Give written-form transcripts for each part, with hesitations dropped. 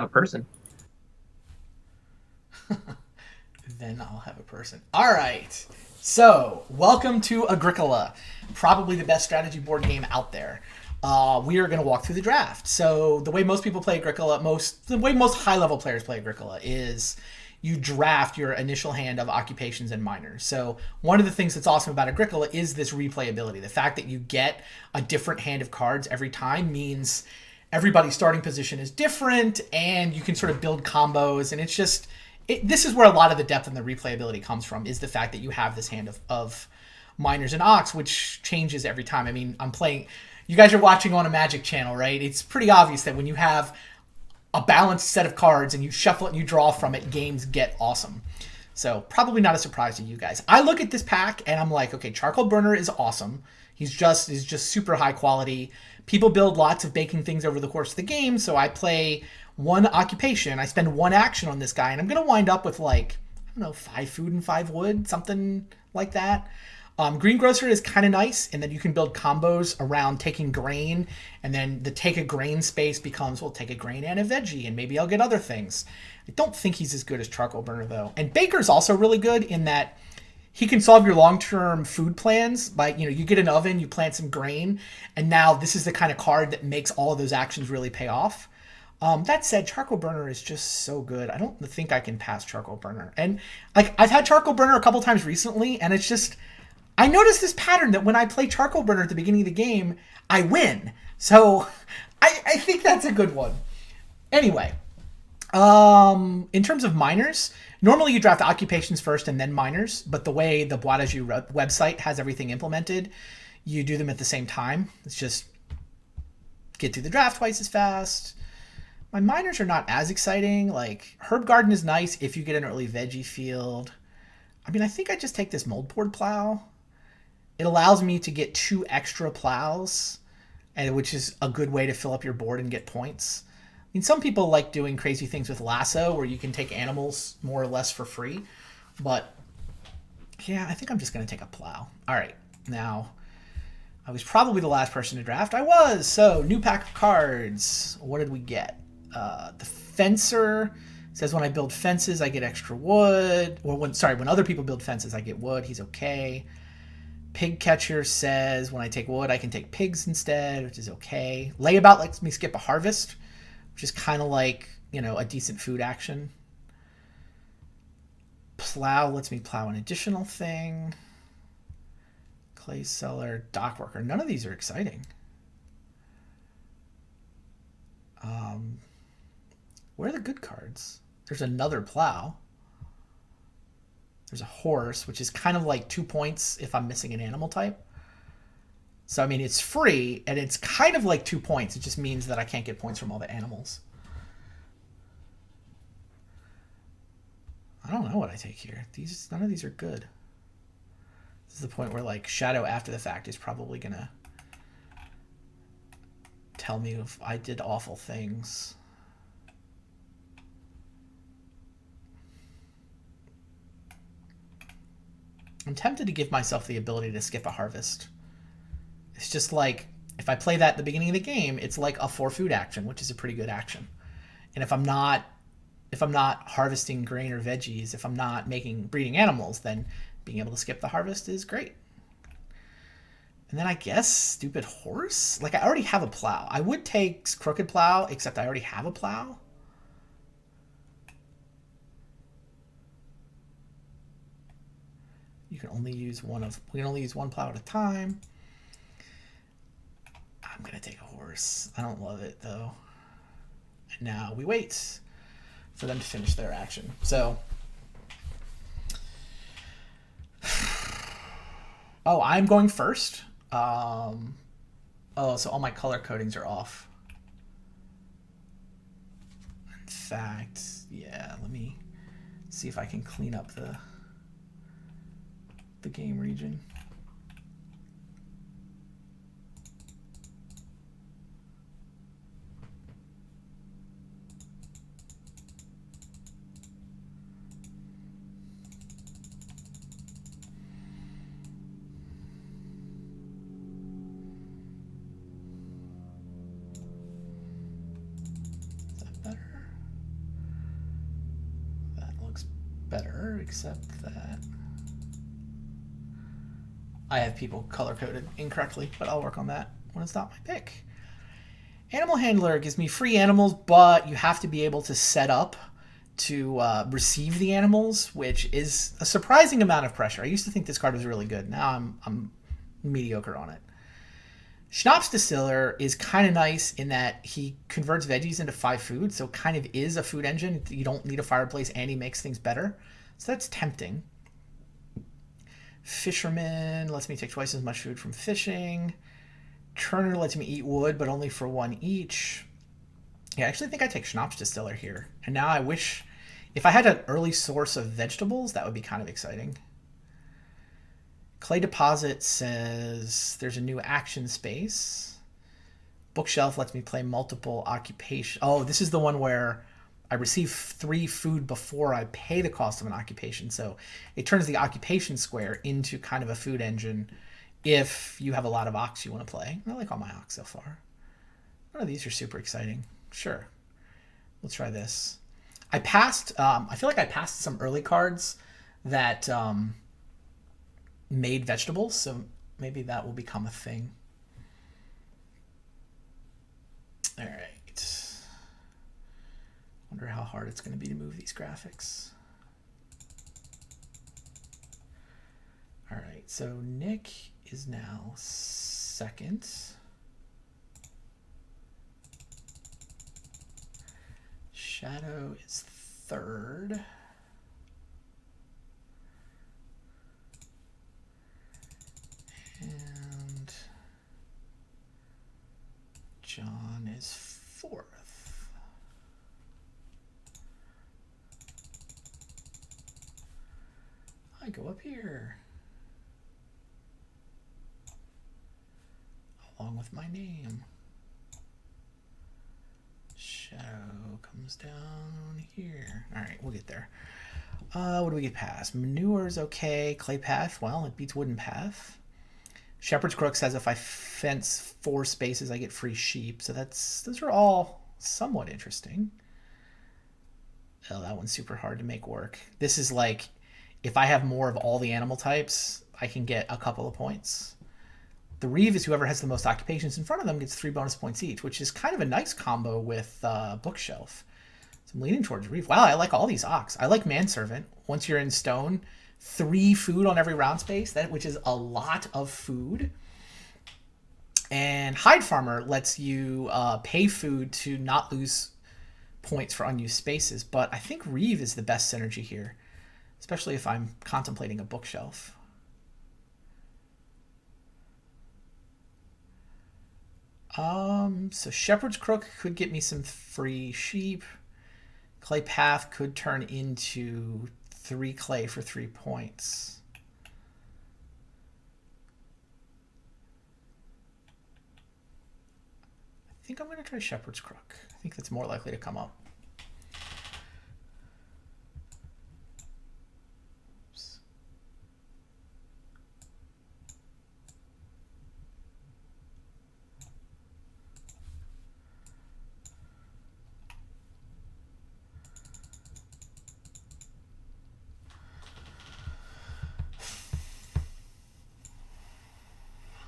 a person. Then I'll have a person. All right. So, welcome to Agricola, probably the best strategy board game out there. We are going to walk through the draft. So, the way most people play Agricola, the way most high level players play Agricola is you draft your initial hand of occupations and minors. So, one of the things that's awesome about Agricola is this replayability. The fact that you get a different hand of cards every time means everybody's starting position is different and you can sort of build combos, and it's just this is where a lot of the depth and the replayability comes from, is the fact that you have this hand of minors and ox, which changes every time. I mean, I'm playing, you guys are watching on a Magic channel, right? It's pretty obvious that when you have a balanced set of cards and you shuffle it and you draw from it, games get awesome. So probably not a surprise to you guys. I look at this pack and I'm like, okay, Charcoal Burner is awesome. He's just super high quality. People build lots of baking things over the course of the game, so I play one occupation. I spend one action on this guy, and I'm gonna wind up with like, I don't know, 5 food and 5 wood, something like that. Greengrocer is kind of nice, and then you can build combos around taking grain, and then the take a grain space becomes, well, take a grain and a veggie, and maybe I'll get other things. I don't think he's as good as Charcoal Burner though. And Baker's also really good in that he can solve your long-term food plans by, you get an oven, you plant some grain, and now this is the kind of card that makes all of those actions really pay off. That said, Charcoal Burner is just so good. I don't think I can pass Charcoal Burner. And like, I've had Charcoal Burner a couple times recently, and it's just, I noticed this pattern that when I play Charcoal Burner at the beginning of the game, I win. So I think that's a good one. Anyway, in terms of minors, normally you draft occupations first and then minors, but the way the Bois d'Ajou website has everything implemented, you do them at the same time. It's just get through the draft twice as fast. My minors are not as exciting. Like, Herb Garden is nice if you get an early veggie field. I mean, I think I just take this moldboard plow. It allows me to get 2 extra plows, and which is a good way to fill up your board and get points. I mean, some people like doing crazy things with lasso where you can take animals more or less for free, but yeah, I think I'm just going to take a plow. All right, now I was probably the last person to draft. I was. So, new pack of cards. What did we get? The Fencer says when I build fences, I get extra wood. Or when other people build fences, I get wood. He's okay. Pig Catcher says when I take wood, I can take pigs instead, which is okay. Layabout lets me skip a harvest, which is kind of like, a decent food action. Plow lets me plow an additional thing. Clay Cellar, Dock Worker. None of these are exciting. Where are the good cards? There's another plow. There's a horse, which is kind of like 2 points if I'm missing an animal type. So, I mean, it's free, and it's kind of like 2 points. It just means that I can't get points from all the animals. I don't know what I take here. None of these are good. This is the point where, like, Shadow After the Fact is probably going to tell me if I did awful things. I'm tempted to give myself the ability to skip a harvest. It's just like, if I play that at the beginning of the game, it's like a 4 food action, which is a pretty good action. And if I'm not harvesting grain or veggies, if I'm not making breeding animals, then being able to skip the harvest is great. And then I guess stupid horse. Like, I already have a plow. I would take crooked plow, except I already have a plow. We can only use one plow at a time. I'm gonna take a horse. I don't love it though. And now we wait for them to finish their action. So, oh, I'm going first. So all my color codings are off. In fact, yeah, let me see if I can clean up the game region. Is that better? better, except that I have people color-coded incorrectly, but I'll work on that when it's not my pick. Animal Handler gives me free animals, but you have to be able to set up to receive the animals, which is a surprising amount of pressure. I used to think this card was really good. Now I'm mediocre on it. Schnapps Distiller is kind of nice in that he converts veggies into 5 food, so kind of is a food engine. You don't need a fireplace, and he makes things better. So that's tempting. Fisherman lets me take twice as much food from fishing. Turner lets me eat wood, but only for 1 each. Yeah, I actually think I take Schnapps Distiller here. And now I wish, if I had an early source of vegetables, that would be kind of exciting. Clay Deposit says there's a new action space. Bookshelf lets me play multiple occupation. Oh, this is the one where I receive 3 food before I pay the cost of an occupation. So it turns the occupation square into kind of a food engine if you have a lot of ox you want to play. I like all my ox so far. None of these are super exciting. Sure. We'll try this. I passed, I feel like I passed some early cards that made vegetables, so maybe that will become a thing. All right. Wonder how hard it's going to be to move these graphics. All right, so Nick is now second. Shadow is third. And John is fourth. I go up here. Along with my name. Shadow comes down here. All right, we'll get there. What do we get past? Manure is okay. Clay path, well, it beats wooden path. Shepherd's Crook says if I fence 4 spaces, I get free sheep. So those are all somewhat interesting. Oh, that one's super hard to make work. This is like, if I have more of all the animal types, I can get a couple of points. The Reeve is whoever has the most occupations in front of them gets 3 bonus points each, which is kind of a nice combo with Bookshelf. So I'm leaning towards Reeve. Wow, I like all these ox. I like Manservant. Once you're in stone, 3 food on every round space, which is a lot of food. And Hide Farmer lets you pay food to not lose points for unused spaces. But I think Reeve is the best synergy here, especially if I'm contemplating a Bookshelf. So Shepherd's Crook could get me some free sheep. Clay Path could turn into 3 clay for 3 points. I think I'm going to try Shepherd's Crook. I think that's more likely to come up. Oops.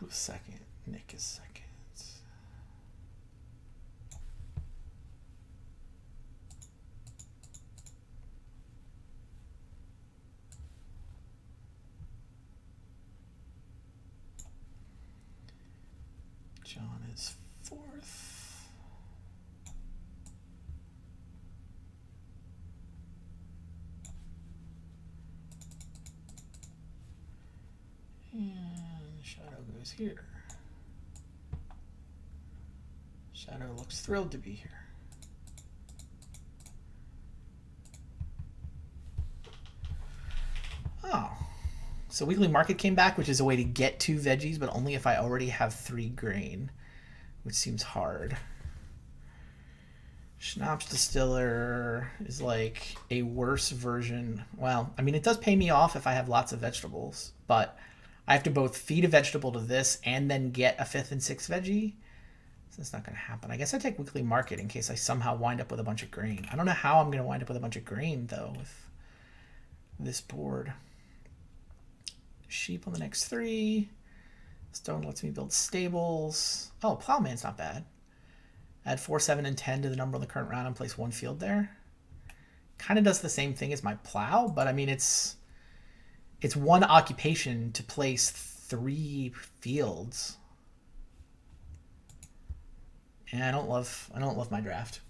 Who's second? Nick is second. John is fourth. And Shadow goes here. Shadow looks thrilled to be here. Oh. So Weekly Market came back, which is a way to get 2 veggies, but only if I already have 3 grain, which seems hard. Schnapps Distiller is like a worse version. Well, I mean, it does pay me off if I have lots of vegetables, but I have to both feed a vegetable to this and then get a 5th and 6th veggie. So that's not going to happen. I guess I take Weekly Market in case I somehow wind up with a bunch of grain. I don't know how I'm going to wind up with a bunch of grain, though, with this board. Sheep on the next 3. Stone lets me build stables. Oh, Plowman's not bad. Add 4, 7, and 10 to the number on the current round and place 1 field there. Kind of does the same thing as my plow, but I mean it's 1 occupation to place 3 fields. And I don't love my draft.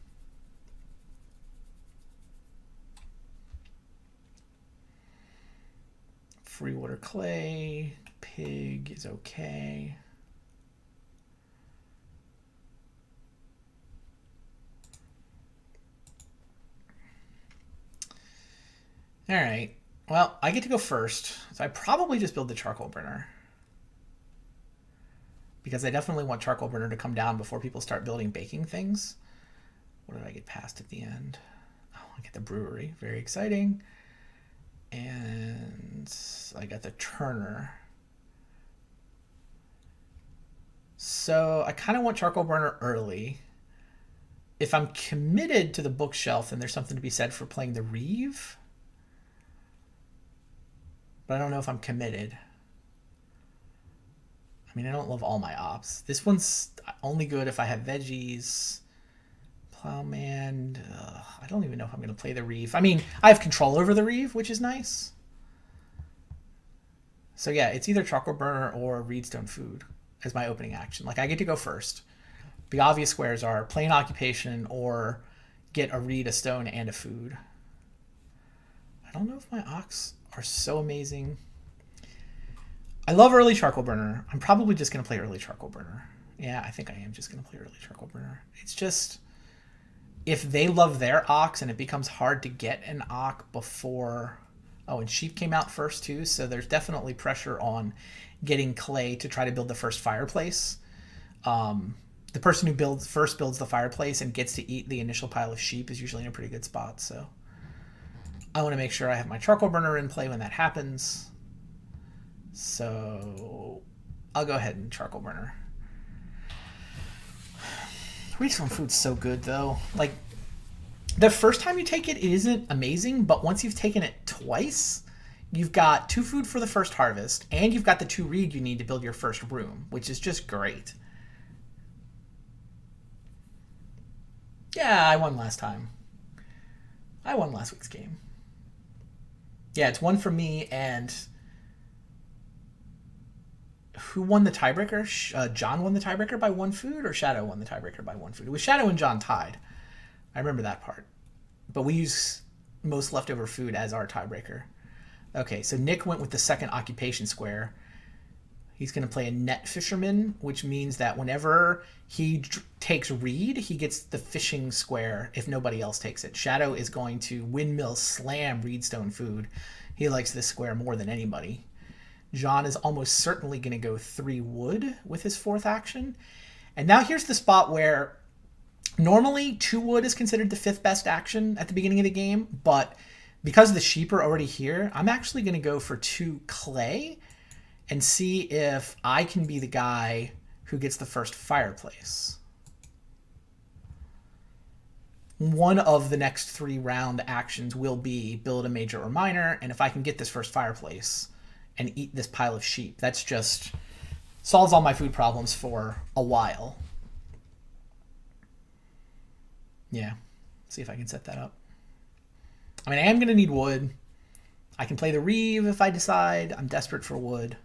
Free water clay, pig is okay. All right. Well, I get to go first, so I probably just build the charcoal burner. Because I definitely want charcoal burner to come down before people start building baking things. What did I get past at the end? Oh, I get the brewery. Very exciting. And I got the turner. So I kind of want charcoal burner early. If I'm committed to the bookshelf, then there's something to be said for playing the reeve. But I don't know if I'm committed. I mean, I don't love all my ops. This one's only good if I have veggies. Plowman. I don't even know if I'm going to play the reeve. I mean, I have control over the reeve, which is nice. So yeah, it's either charcoal burner or reedstone food as my opening action. Like, I get to go first. The obvious squares are plain occupation or get a reed, a stone, and a food. I don't know if my ox are so amazing. I love early charcoal burner. I'm probably just going to play early charcoal burner. Yeah, I think I am just going to play early charcoal burner. It's just, if they love their ox and it becomes hard to get an ox before... Oh, and sheep came out first too, so there's definitely pressure on getting clay to try to build the first fireplace. The person who first builds the fireplace and gets to eat the initial pile of sheep is usually in a pretty good spot, so... I want to make sure I have my charcoal burner in play when that happens. So I'll go ahead and charcoal burner. Reedstone food's so good though. Like, the first time you take it, it isn't amazing, but once you've taken it twice, you've got 2 food for the first harvest, and you've got the 2 reed you need to build your first room, which is just great. Yeah, I won last time. I won last week's game. Yeah, it's 1 for me, and... Who won the tiebreaker? John won the tiebreaker by 1 food, or Shadow won the tiebreaker by 1 food? It was Shadow and John tied. I remember that part. But we use most leftover food as our tiebreaker. Okay, so Nick went with the second occupation square. He's going to play a net fisherman, which means that whenever he takes reed, he gets the fishing square if nobody else takes it. Shadow is going to windmill slam reedstone food. He likes this square more than anybody. John is almost certainly going to go 3 wood with his 4th action. And now here's the spot where normally 2 wood is considered the 5th best action at the beginning of the game, but because the sheep are already here, I'm actually going to go for 2 clay and see if I can be the guy who gets the first fireplace. One of the next 3 round actions will be build a major or minor, and if I can get this first fireplace and eat this pile of sheep, that's just solves all my food problems for a while. Yeah, see if I can set that up. I mean, I am going to need wood. I can play the reeve if I decide. I'm desperate for wood.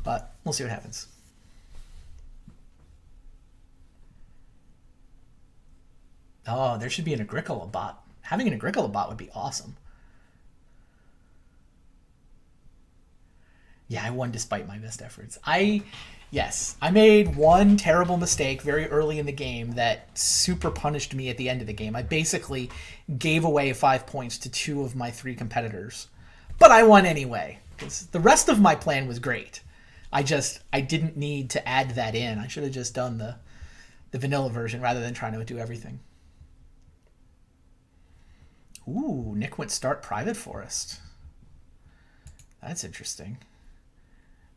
But we'll see what happens. Oh, there should be an Agricola bot. Having an Agricola bot would be awesome. Yeah, I won despite my best efforts. Yes, I made one terrible mistake very early in the game that super punished me at the end of the game. I basically gave away 5 points to 2 of my 3 competitors. But I won anyway, because the rest of my plan was great. I didn't need to add that in. I should have just done the vanilla version rather than trying to do everything. Ooh, Nick went start private forest. That's interesting.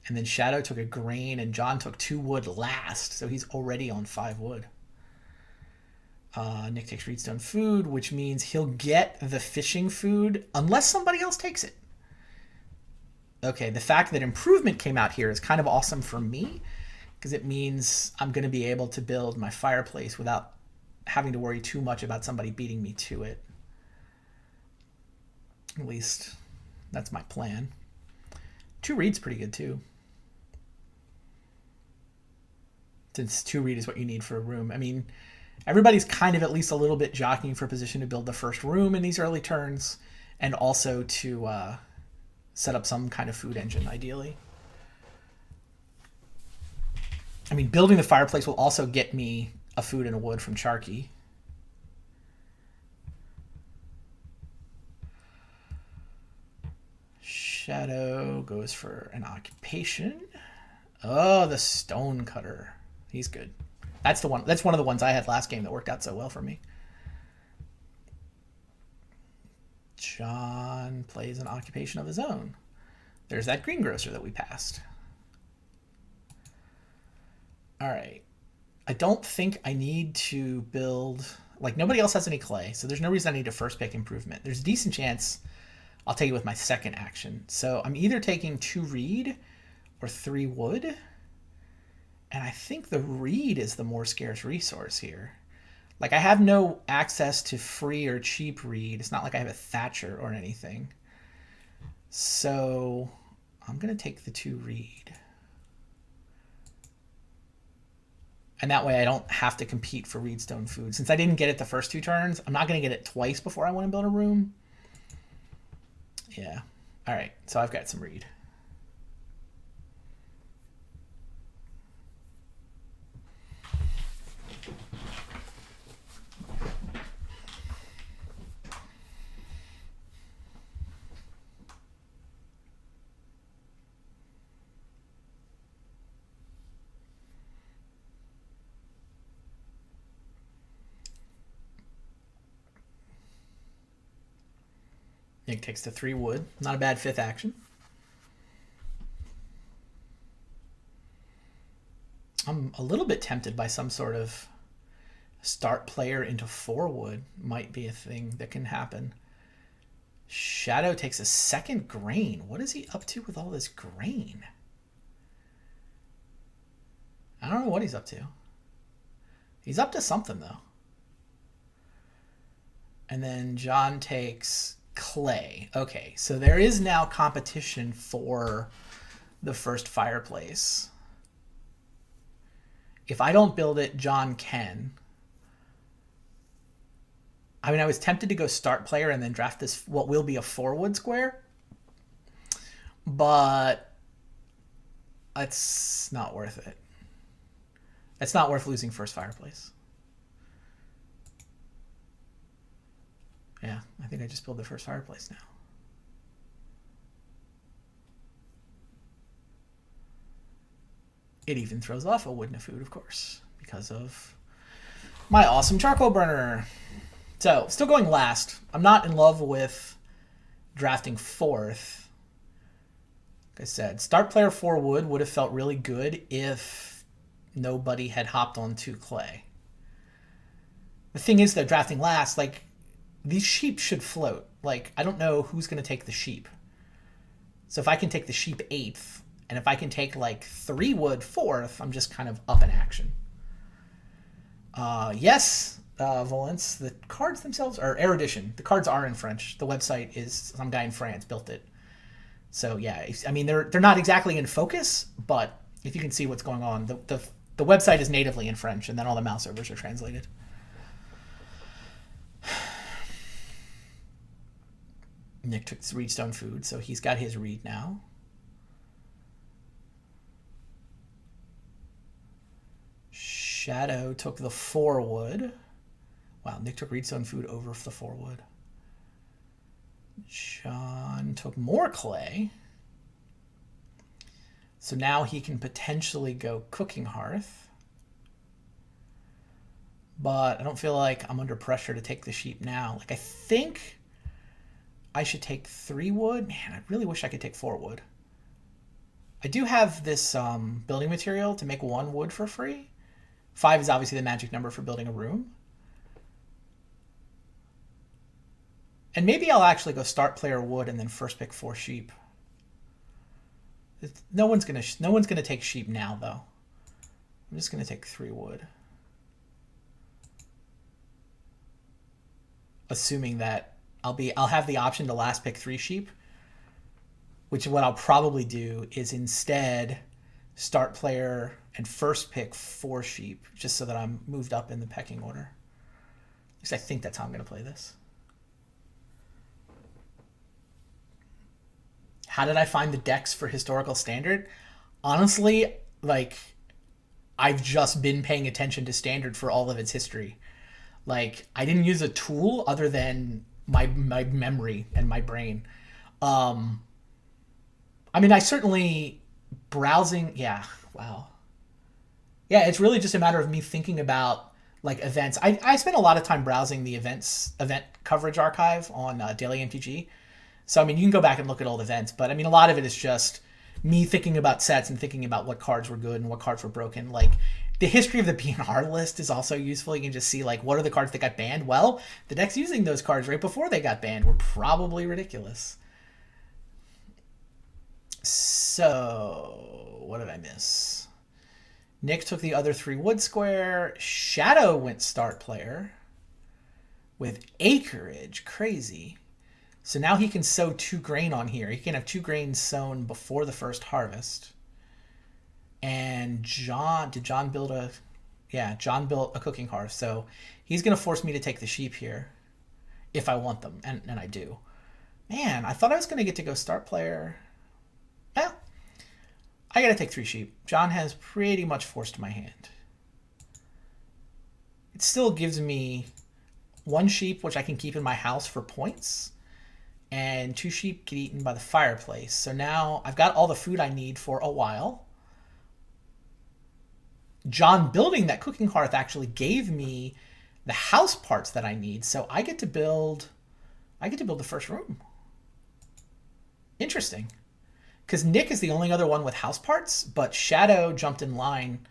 And then Shadow took a grain, and John took 2 wood last, so he's already on 5 wood. Nick takes Reedstone food, which means he'll get the fishing food unless somebody else takes it. Okay, the fact that improvement came out here is kind of awesome for me because it means I'm going to be able to build my fireplace without having to worry too much about somebody beating me to it. At least that's my plan. 2 reed's pretty good too. Since 2 reed is what you need for a room. I mean, everybody's kind of at least a little bit jockeying for position to build the first room in these early turns and also to set up some kind of food engine, ideally. I mean, building the fireplace will also get me a food and a wood from Charky. Shadow goes for an occupation. Oh, the stone cutter. He's good. That's the one. That's one of the ones I had last game that worked out so well for me. John plays an occupation of his own. There's that greengrocer that we passed. All right. I don't think I need to build... Like, nobody else has any clay, so there's no reason I need to first pick improvement. There's a decent chance I'll take it with my second action. So I'm either taking 2 reed or 3 wood. And I think the reed is the more scarce resource here. Like, I have no access to free or cheap reed. It's not like I have a thatcher or anything. So I'm going to take the 2 reed. And that way I don't have to compete for reedstone food. Since I didn't get it the first 2 turns, I'm not going to get it twice before I want to build a room. Yeah. All right. So I've got some reed. Nick takes the 3 wood. Not a bad 5th action. I'm a little bit tempted by some sort of start player into 4 wood. Might be a thing that can happen. Shadow takes a 2nd grain. What is he up to with all this grain? I don't know what he's up to. He's up to something, though. And then John takes... clay. Okay, so there is now competition for the first fireplace. If I don't build it, John can. I mean, I was tempted to go start player and then draft this, what will be a 4 wood square. But it's not worth it. It's not worth losing first fireplace. Yeah, I think I just built the first fireplace now. It even throws off a wood and a food, of course, because of my awesome charcoal burner. So, still going last. I'm not in love with drafting 4th. Like I said, start player 4 wood would have felt really good if nobody had hopped on 2 clay. The thing is, though, drafting last, like, these sheep should float. Like, I don't know who's going to take the sheep. So if I can take the sheep 8th, and if I can take, like, 3 wood 4th, I'm just kind of up in action. Yes, Valence, the cards themselves are erudition. The cards are in French. The website is some guy in France built it. So, yeah, I mean, they're not exactly in focus, but if you can see what's going on, the website is natively in French, and then all the mouse overs are translated. Nick took reedstone food, so he's got his reed now. Shadow took the 4 wood. Wow, Nick took reedstone food over the 4 wood. John took more clay. So now he can potentially go cooking hearth. But I don't feel like I'm under pressure to take the sheep now. Like, I think I should take 3 wood. Man, I really wish I could take 4 wood. I do have this building material to make 1 wood for free. 5 is obviously the magic number for building a room. And maybe I'll actually go start player wood and then first pick 4 sheep. No one's gonna take sheep now though. I'm just gonna take 3 wood, assuming that I'll have the option to last pick 3 sheep. Which what I'll probably do is instead start player and first pick 4 sheep, just so that I'm moved up in the pecking order. At least I think that's how I'm going to play this. How did I find the decks for historical standard? Honestly, like, I've just been paying attention to standard for all of its history. Like, I didn't use a tool other than my memory and my brain. I mean, I certainly browsing. Yeah, wow. Yeah, it's really just a matter of me thinking about like events. I spent a lot of time browsing the event coverage archive on Daily MTG. So I mean, you can go back and look at old events, but I mean, a lot of it is just me thinking about sets and thinking about what cards were good and what cards were broken. Like the history of the BNR list is also useful. You can just see like what are the cards that got banned. Well, the decks using those cards right before they got banned were probably ridiculous. So, what did I miss? Nick took the other 3 wood square. Shadow went start player with acreage. Crazy. So now he can sow 2 grain on here. He can have 2 grains sown before the first harvest. And did John build a... Yeah, John built a cooking hearth. So he's going to force me to take the sheep here if I want them. And I do. Man, I thought I was going to get to go start player... Well, I gotta take 3 sheep. John has pretty much forced my hand. It still gives me 1 sheep, which I can keep in my house for points, and 2 sheep get eaten by the fireplace. So now I've got all the food I need for a while. John building that cooking hearth actually gave me the house parts that I need, so I get to build the first room. Interesting. Because Nick is the only other one with house parts, but Shadow jumped in line.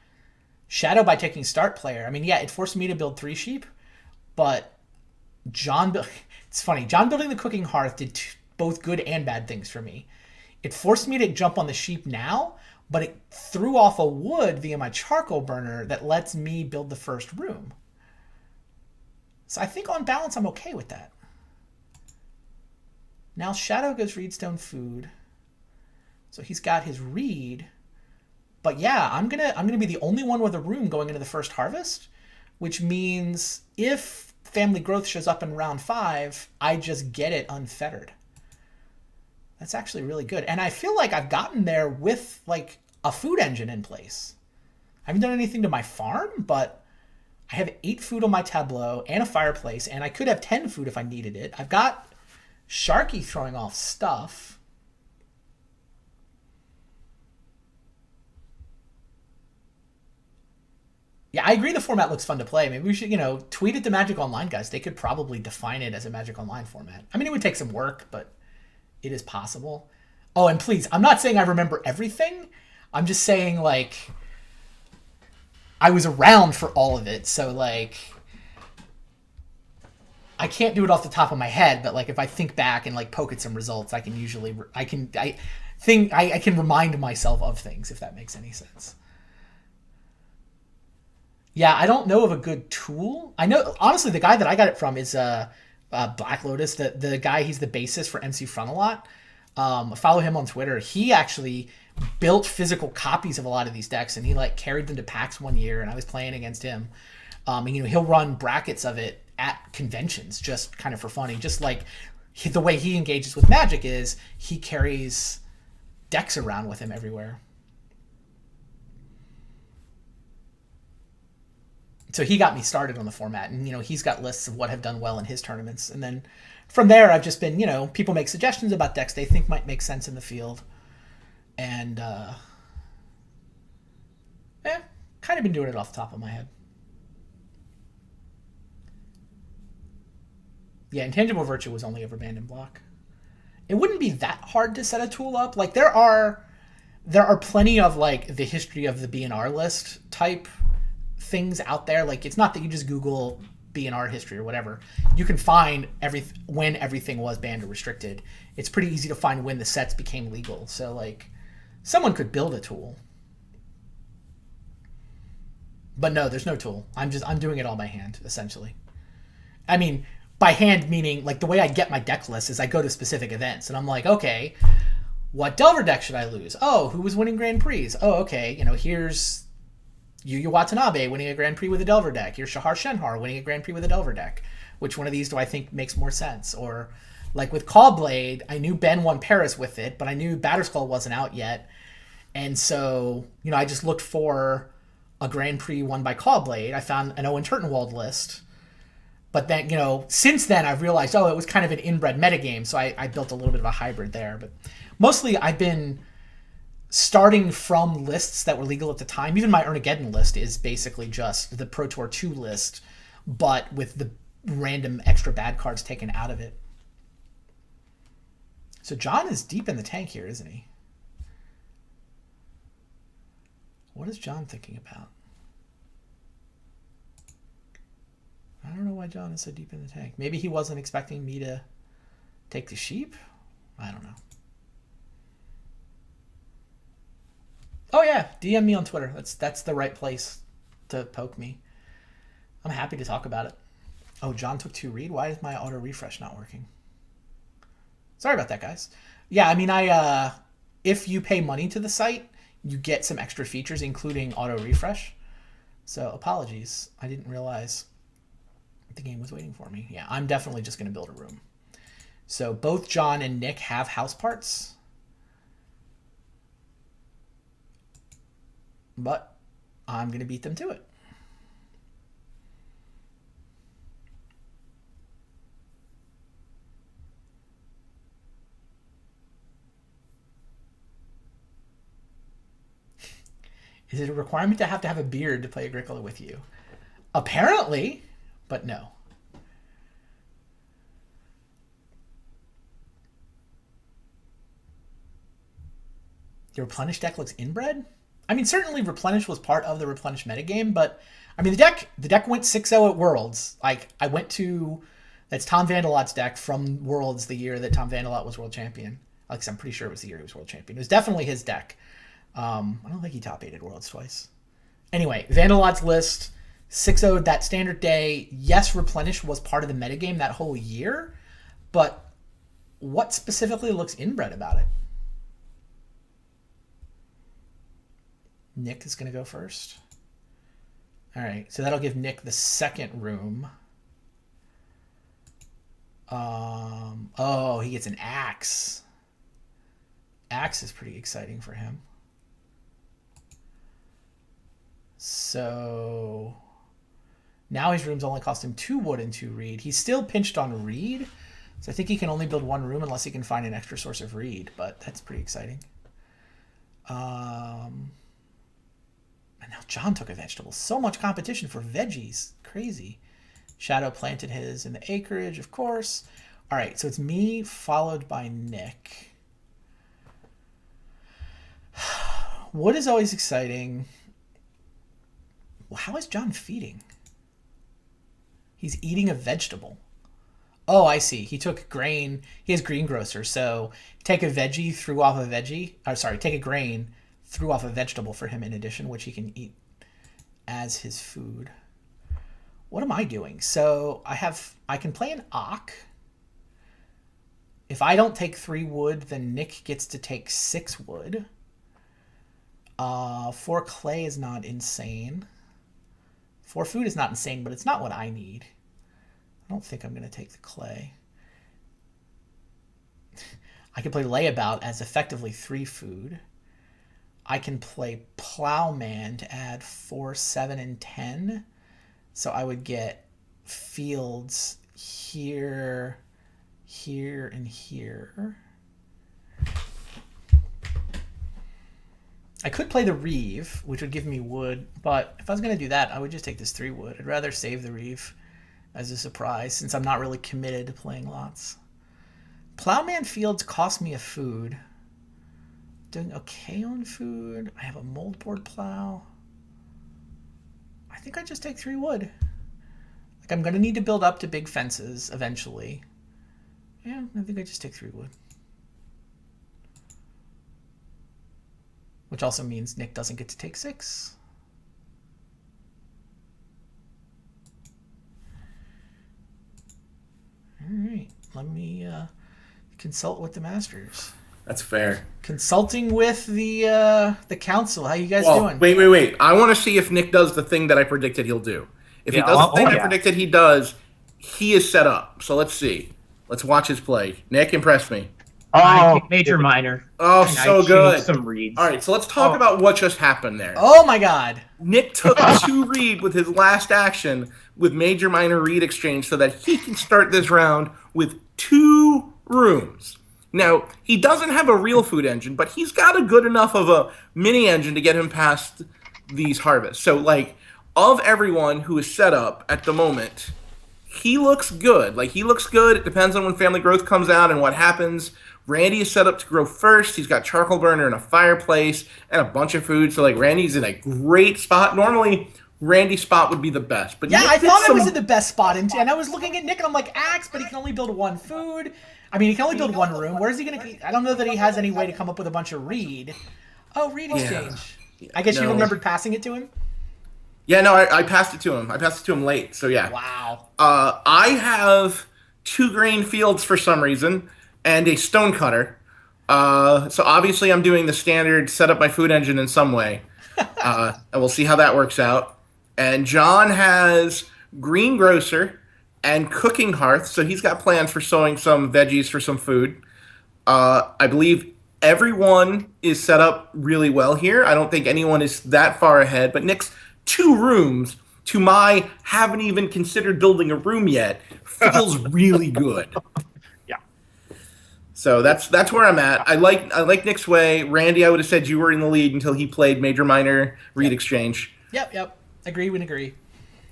Shadow by taking start player. I mean, yeah, it forced me to build 3 sheep, but it's funny. John building the cooking hearth did both good and bad things for me. It forced me to jump on the sheep now, but it threw off a wood via my charcoal burner that lets me build the first room. So I think on balance, I'm okay with that. Now Shadow goes Reedstone food. So he's got his reed, but yeah, I'm gonna be the only one with a room going into the first harvest, which means if family growth shows up in round 5, I just get it unfettered. That's actually really good, and I feel like I've gotten there with like a food engine in place. I haven't done anything to my farm, but I have 8 food on my tableau and a fireplace, and I could have 10 food if I needed it. I've got Sharky throwing off stuff. Yeah, I agree the format looks fun to play. Maybe we should, tweet it to Magic Online guys. They could probably define it as a Magic Online format. I mean, it would take some work, but it is possible. Oh, and please, I'm not saying I remember everything. I'm just saying, like, I was around for all of it. So, like, I can't do it off the top of my head, but, like, if I think back and, like, poke at some results, I can remind myself of things, if that makes any sense. Yeah, I don't know of a good tool. I know, honestly, the guy that I got it from is Black Lotus. The guy, he's the bassist for MC Frontalot. Follow him on Twitter. He actually built physical copies of a lot of these decks, and he like carried them to PAX one year, and I was playing against him. And he'll run brackets of it at conventions just kind of for fun. Just like the way he engages with Magic is he carries decks around with him everywhere. So he got me started on the format, and he's got lists of what have done well in his tournaments, and then from there I've just been people make suggestions about decks they think might make sense in the field, and kind of been doing it off the top of my head. Yeah, Intangible Virtue was only ever banned in block. It wouldn't be that hard to set a tool up. Like there are plenty of like the history of the BNR list type things out there. Like it's not that you just Google B&R history or whatever, you can find when everything was banned or restricted. It's pretty easy to find when the sets became legal. So like, someone could build a tool. But no, there's no tool. I'm doing it all by hand, essentially. I mean, by hand meaning like the way I get my deck list is I go to specific events and I'm like, okay, what Delver deck should I lose? Oh, who was winning Grand Prix? Oh, okay, here's Yuya Watanabe winning a Grand Prix with a Delver deck. Here's Shahar Shenhar winning a Grand Prix with a Delver deck. Which one of these do I think makes more sense? Or like with Caw-Blade, I knew Ben won Paris with it, but I knew Batterskull wasn't out yet. And so, I just looked for a Grand Prix won by Caw-Blade. I found an Owen Turtenwald list. But then, since then I've realized, it was kind of an inbred metagame, so I built a little bit of a hybrid there. But mostly I've been starting from lists that were legal at the time. Even my Ernageddon list is basically just the Pro Tour 2 list, but with the random extra bad cards taken out of it. So John is deep in the tank here, isn't he? What is John thinking about? I don't know why John is so deep in the tank. Maybe he wasn't expecting me to take the sheep? I don't know. Oh yeah, DM me on Twitter. That's the right place to poke me. I'm happy to talk about it. Oh, John took 2 read? Why is my auto refresh not working? Sorry about that, guys. Yeah, I mean, if you pay money to the site, you get some extra features, including auto refresh. So apologies. I didn't realize the game was waiting for me. Yeah, I'm definitely just going to build a room. So both John and Nick have house parts. But I'm going to beat them to it. Is it a requirement to have a beard to play Agricola with you? Apparently, but no. The Replenish deck looks inbred? I mean, certainly Replenish was part of the Replenish metagame, but I mean, the deck went 6-0 at Worlds. Like, I went to, that's Tom Vandelot's deck from Worlds the year that Tom Vandelot was world champion. Like, I'm pretty sure it was the year he was world champion. It was definitely his deck. I don't think he top 8'd Worlds twice. Anyway, Vandelot's list, 6-0'd that standard day. Yes, Replenish was part of the metagame that whole year, but what specifically looks inbred about it? Nick is going to go first. All right, so that'll give Nick the second room. Oh, he gets an axe. Axe is pretty exciting for him. So now his rooms only cost him 2 wood and 2 reed. He's still pinched on reed, so I think he can only build 1 room unless he can find an extra source of reed, but that's pretty exciting. And now John took a vegetable. So much competition for veggies. Crazy. Shadow planted his in the acreage, of course. All right, so it's me followed by Nick. What is always exciting? Well, how is John feeding? He's eating a vegetable. Oh, I see. He took grain. He has greengrocer, so take a veggie, threw off a veggie. Or sorry, take a grain, threw off a vegetable for him in addition, which he can eat as his food. What am I doing? So I can play an Ock. If I don't take 3 wood, then Nick gets to take 6 wood. 4 clay is not insane. 4 food is not insane, but it's not what I need. I don't think I'm going to take the clay. I can play layabout as effectively 3 food. I can play plowman to add 4, 7, and 10. So I would get fields here, here, and here. I could play the Reeve, which would give me wood, but if I was going to do that, I would just take this 3 wood. I'd rather save the Reeve as a surprise, since I'm not really committed to playing lots. Plowman fields cost me a food. Doing okay on food. I have a moldboard plow. I think I just take 3 wood. Like, I'm going to need to build up to big fences eventually. Yeah, I think I just take 3 wood. Which also means Nick doesn't get to take 6. All right, let me consult with the masters. That's fair. Consulting with the council. How you guys doing? Wait. I want to see if Nick does the thing that I predicted he'll do. If he Yeah. does the thing I Yeah. predicted he does, he is set up. So let's see. Let's watch his play. Nick, impress me. I take major, minor. Oh, and so I good. change some reads. All right, so let's talk about what just happened there. Oh my god. Nick took 2 read with his last action with major minor read exchange so that he can start this round with 2 rooms. Now, he doesn't have a real food engine, but he's got a good enough of a mini engine to get him past these harvests. So, like, of everyone who is set up at the moment, he looks good. Like, he looks good. It depends on when family growth comes out and what happens. Randy is set up to grow first. He's got charcoal burner and a fireplace and a bunch of food. So, like, Randy's in a great spot. Normally, Randy's spot would be the best. But Yeah, Nick I did thought I some- was in the best spot, and I was looking at Nick, and I'm like, axe, but he can only build 1 food. I mean, he can only build 1 room. Where's he gonna? I don't know that he has any way to come up with a bunch of reed. Oh, reed exchange. I guess you No. remembered passing it to him. Yeah, no, I passed it to him. I passed it to him late. So, yeah. Wow. I have 2 grain fields for some reason and a stone cutter. So obviously I'm doing the standard set up my food engine in some way. And we'll see how that works out. And John has greengrocer and cooking hearth. So he's got plans for sowing some veggies for some food. I believe everyone is set up really well here. I don't think anyone is that far ahead. But Nick's 2 rooms, to my haven't even considered building a room yet, feels really good. Yeah. So that's where I'm at. I like Nick's way. Randy, I would have said you were in the lead until he played major minor read exchange. Yep. Agree.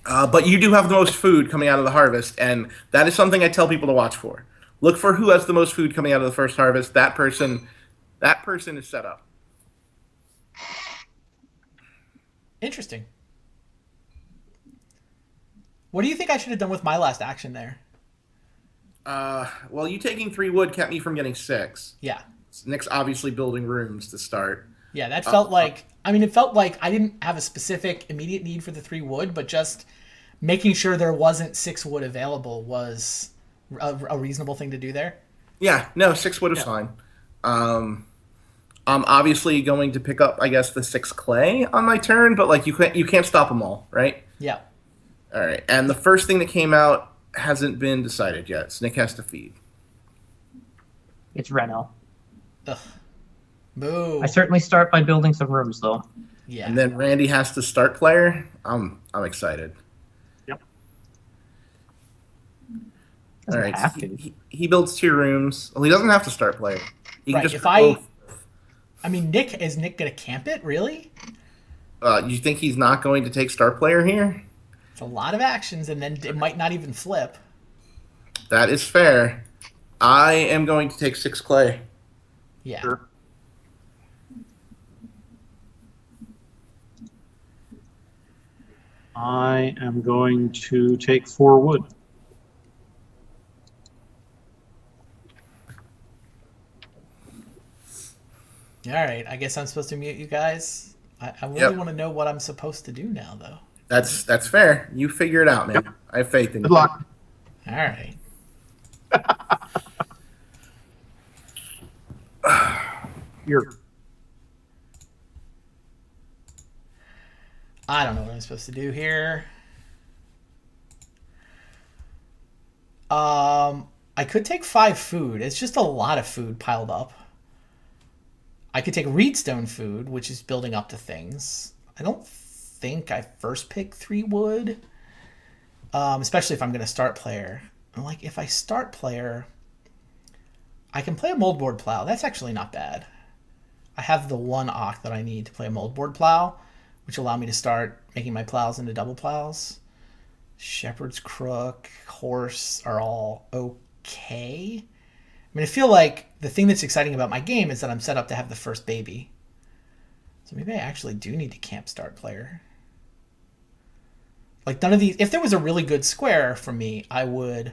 But you do have the most food coming out of the harvest, and that is something I tell people to watch for. Look for who has the most food coming out of the first harvest. That person is set up. Interesting. What do you think I should have done with my last action there? Well, you taking 3 wood kept me from getting 6. Yeah. Nick's obviously building rooms to start. Yeah, that felt like... I mean, it felt like I didn't have a specific immediate need for the 3 wood, but just making sure there wasn't 6 wood available was a reasonable thing to do there. Yeah, no, 6 wood is fine. I'm obviously going to pick up, I guess, the 6 clay on my turn, but like you can't stop them all, right? Yeah. All right, and the first thing that came out hasn't been decided yet. So Nick has to feed. It's Reno. Ugh. Boo. I certainly start by building some rooms, though. Yeah. And then Randy has to start player. I'm excited. Yep. All Doesn't right, have so to. he builds 2 rooms. Well, he doesn't have to start player. He Right, can just if go. I mean, is Nick gonna camp it? Really? You think he's not going to take start player here? It's a lot of actions, and then it might not even flip. That is fair. I am going to take 6 clay. Yeah. Sure. I am going to take 4 wood. All right. I guess I'm supposed to mute you guys. I really want to know what I'm supposed to do now, though. That's fair. You figure it out, man. I have faith in you. Good luck. All right. Here. I don't know what I'm supposed to do here. I could take 5 food. It's just a lot of food piled up. I could take reedstone food, which is building up to things. I don't think I first pick 3 wood, especially if I'm going to start player. I'm like, if I start player, I can play a moldboard plow. That's actually not bad. I have the 1 ock that I need to play a moldboard plow, which allow me to start making my plows into double plows. Shepherd's crook, horse are all okay. I mean, I feel like the thing that's exciting about my game is that I'm set up to have the first baby. So maybe I actually do need to camp start player. Like none of these. If there was a really good square for me, I would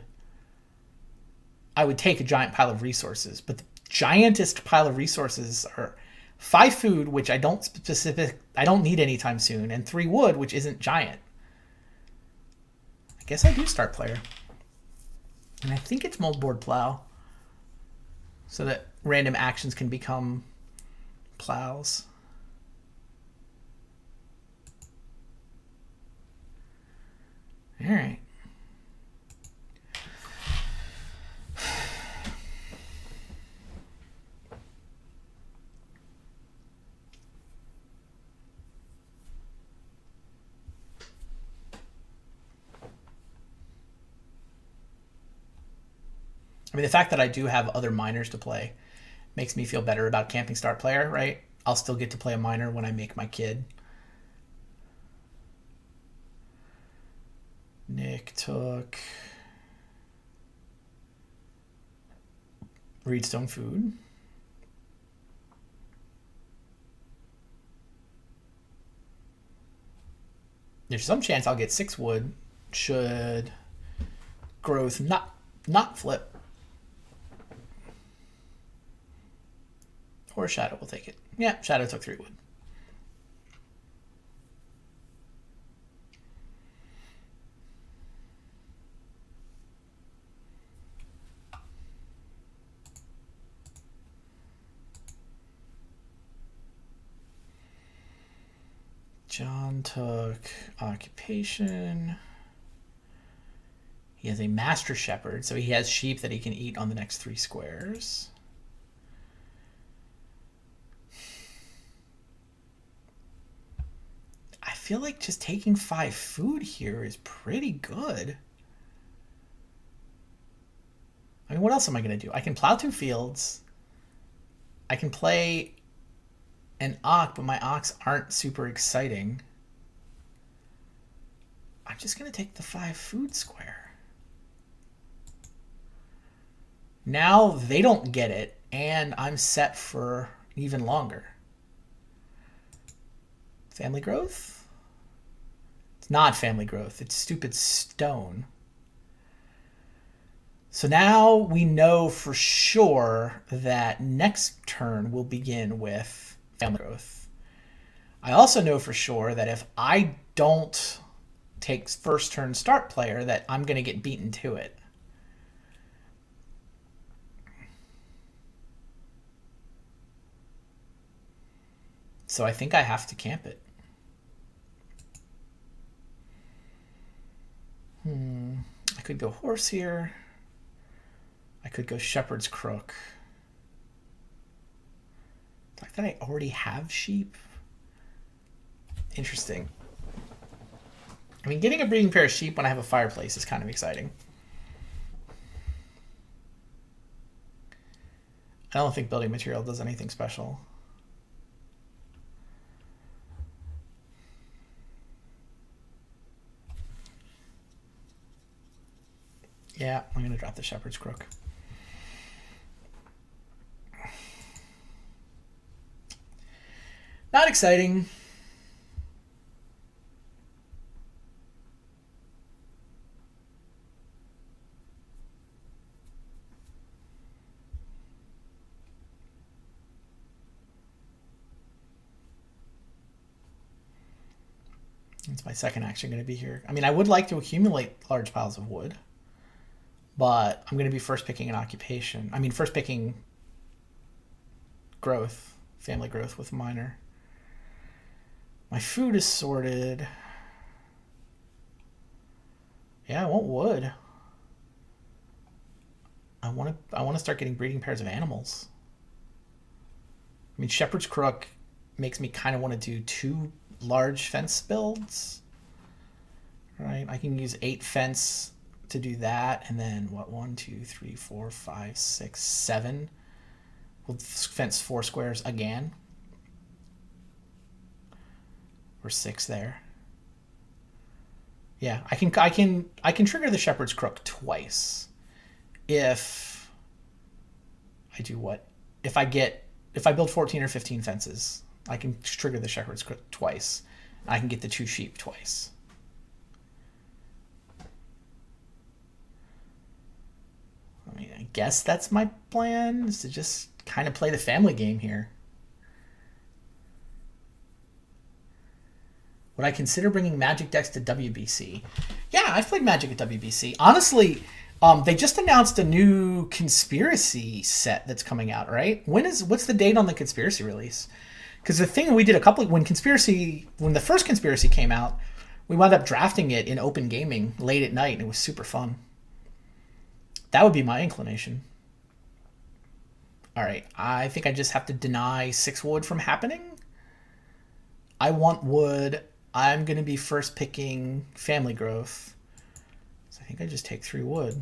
take a giant pile of resources. But the giantest pile of resources are 5 food, which I don't need anytime soon, and 3 wood, which isn't giant. I guess I do start player. And I think it's moldboard plow. So that random actions can become plows. All right. I mean, the fact that I do have other miners to play makes me feel better about camping start player, right? I'll still get to play a miner when I make my kid. Nick took Reedstone food. There's some chance I'll get 6 wood should growth not flip. Or Shadow will take it. Yeah, Shadow took 3 wood. John took occupation. He has a master shepherd, so he has sheep that he can eat on the next 3 squares. I feel like just taking 5 food here is pretty good. I mean, what else am I going to do? I can plow 2 fields. I can play an ox, but my ox aren't super exciting. I'm just going to take the 5 food square. Now they don't get it, and I'm set for even longer. Family growth? It's not family growth. It's stupid stone. So now we know for sure that next turn will begin with family growth. I also know for sure that if I don't take first turn start player, that I'm going to get beaten to it. So I think I have to camp it. I could go horse here. I could go shepherd's crook. The fact that I already have sheep. Interesting. I mean, getting a breeding pair of sheep when I have a fireplace is kind of exciting. I don't think building material does anything special. Yeah, I'm going to drop the shepherd's crook. Not exciting. It's my second action going to be here. I mean, I would like to accumulate large piles of wood, but I'm going to be first picking an occupation. I mean, first picking growth, family growth with miner. My food is sorted. Yeah, I want wood. I want to start getting breeding pairs of animals. I mean, shepherd's crook makes me kind of want to do 2 large fence builds. Right? I can use 8 fence to do that, and then what? 1, 2, 3, 4, 5, 6, 7. We'll fence 4 squares again. Or 6 there. Yeah, I can trigger the shepherd's crook twice. If I do what? If I build 14 or 15 fences, I can trigger the shepherd's crook twice. I can get the 2 sheep twice. guess that's my plan, is to just kind of play the family game here. Would I consider bringing Magic decks to WBC? Yeah, I've played Magic at WBC. Honestly, they just announced a new Conspiracy set that's coming out, right? What's the date on the Conspiracy release? Because the thing we did when the first Conspiracy came out, we wound up drafting it in open gaming late at night, and it was super fun. That would be my inclination. All right, I think I just have to deny 6 wood from happening. I want wood. I'm going to be first picking family growth. So I think I just take 3 wood.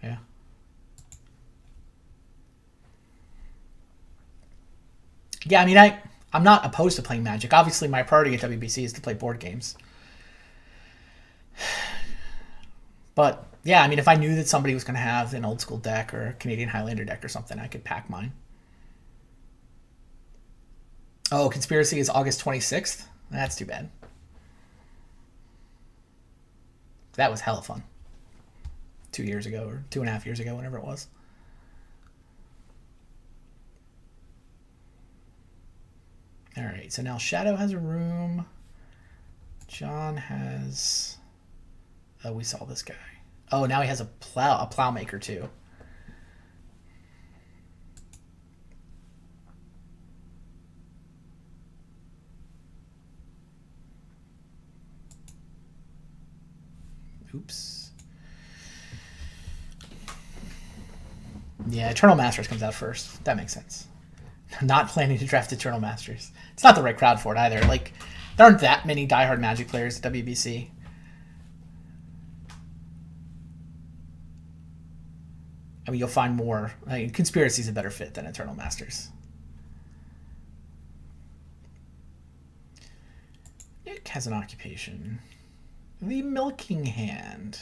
Yeah. Yeah, I mean, I'm not opposed to playing Magic. Obviously, my priority at WBC is to play board games. But, yeah, I mean, if I knew that somebody was going to have an old school deck or a Canadian Highlander deck or something, I could pack mine. Oh, Conspiracy is August 26th? That's too bad. That was hella fun. 2 years ago, or 2.5 years ago, whenever it was. All right, so now Shadow has a room. John has... Oh, we saw this guy. Oh, now he has a plowmaker too. Oops. Yeah, Eternal Masters comes out first. That makes sense. I'm not planning to draft Eternal Masters. It's not the right crowd for it either. Like, there aren't that many diehard Magic players at WBC. I mean, you'll find more. I mean, Conspiracy is a better fit than Eternal Masters. Nick has an occupation. The Milking Hand.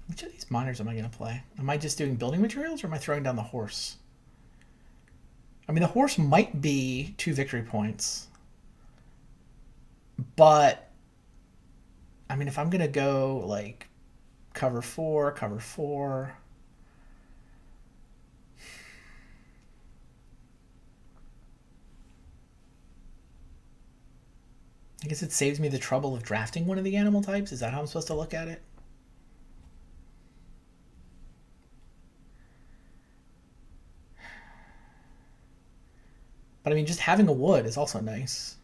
Which of these miners am I going to play? Am I just doing building materials, or am I throwing down the horse? I mean, the horse might be 2 victory points. But... I mean, if I'm going to go, like, cover 4... I guess it saves me the trouble of drafting one of the animal types. Is that how I'm supposed to look at it? But, I mean, just having a wood is also nice.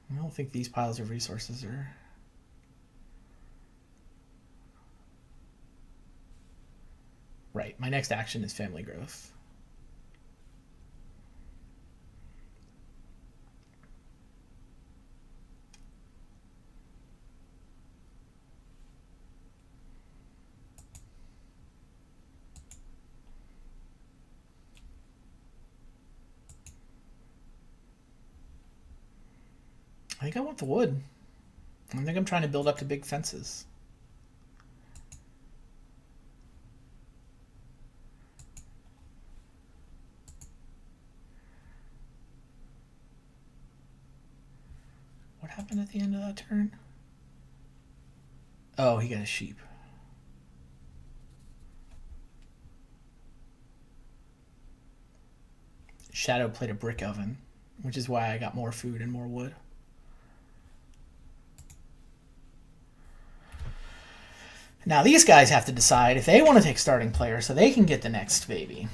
I don't think these piles of resources are... Right, my next action is family growth. I think I want the wood. I think I'm trying to build up to big fences. What happened at the end of that turn? Oh, he got a sheep. Shadow played a brick oven, which is why I got more food and more wood. Now these guys have to decide if they want to take starting player so they can get the next baby.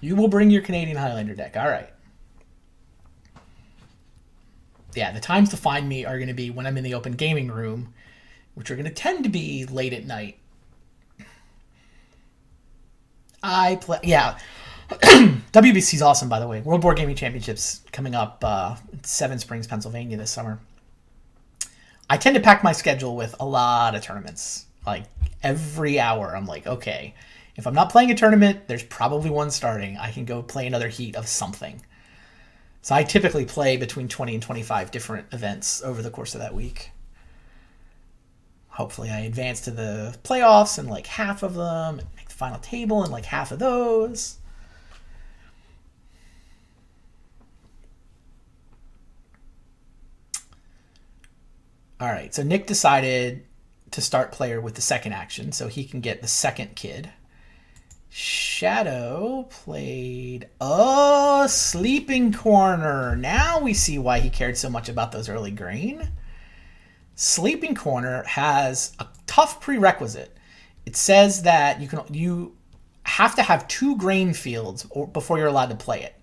You will bring your Canadian Highlander deck. All right. Yeah, the times to find me are going to be when I'm in the open gaming room, which are going to tend to be late at night. Yeah. WBC's awesome, by the way. World Board Gaming Championships coming up in Seven Springs, Pennsylvania this summer. I tend to pack my schedule with a lot of tournaments. Like, every hour, I'm like, okay, if I'm not playing a tournament, there's probably one starting. I can go play another heat of something. So I typically play between 20 and 25 different events over the course of that week. Hopefully I advance to the playoffs in like half of them, and make the final table in like half of those. All right, so Nick decided to start player with the second action so he can get the second kid. Shadow played a sleeping corner. Now we see why he cared so much about those early grain. Sleeping corner has a tough prerequisite. It says that you have to have 2 grain fields before you're allowed to play it.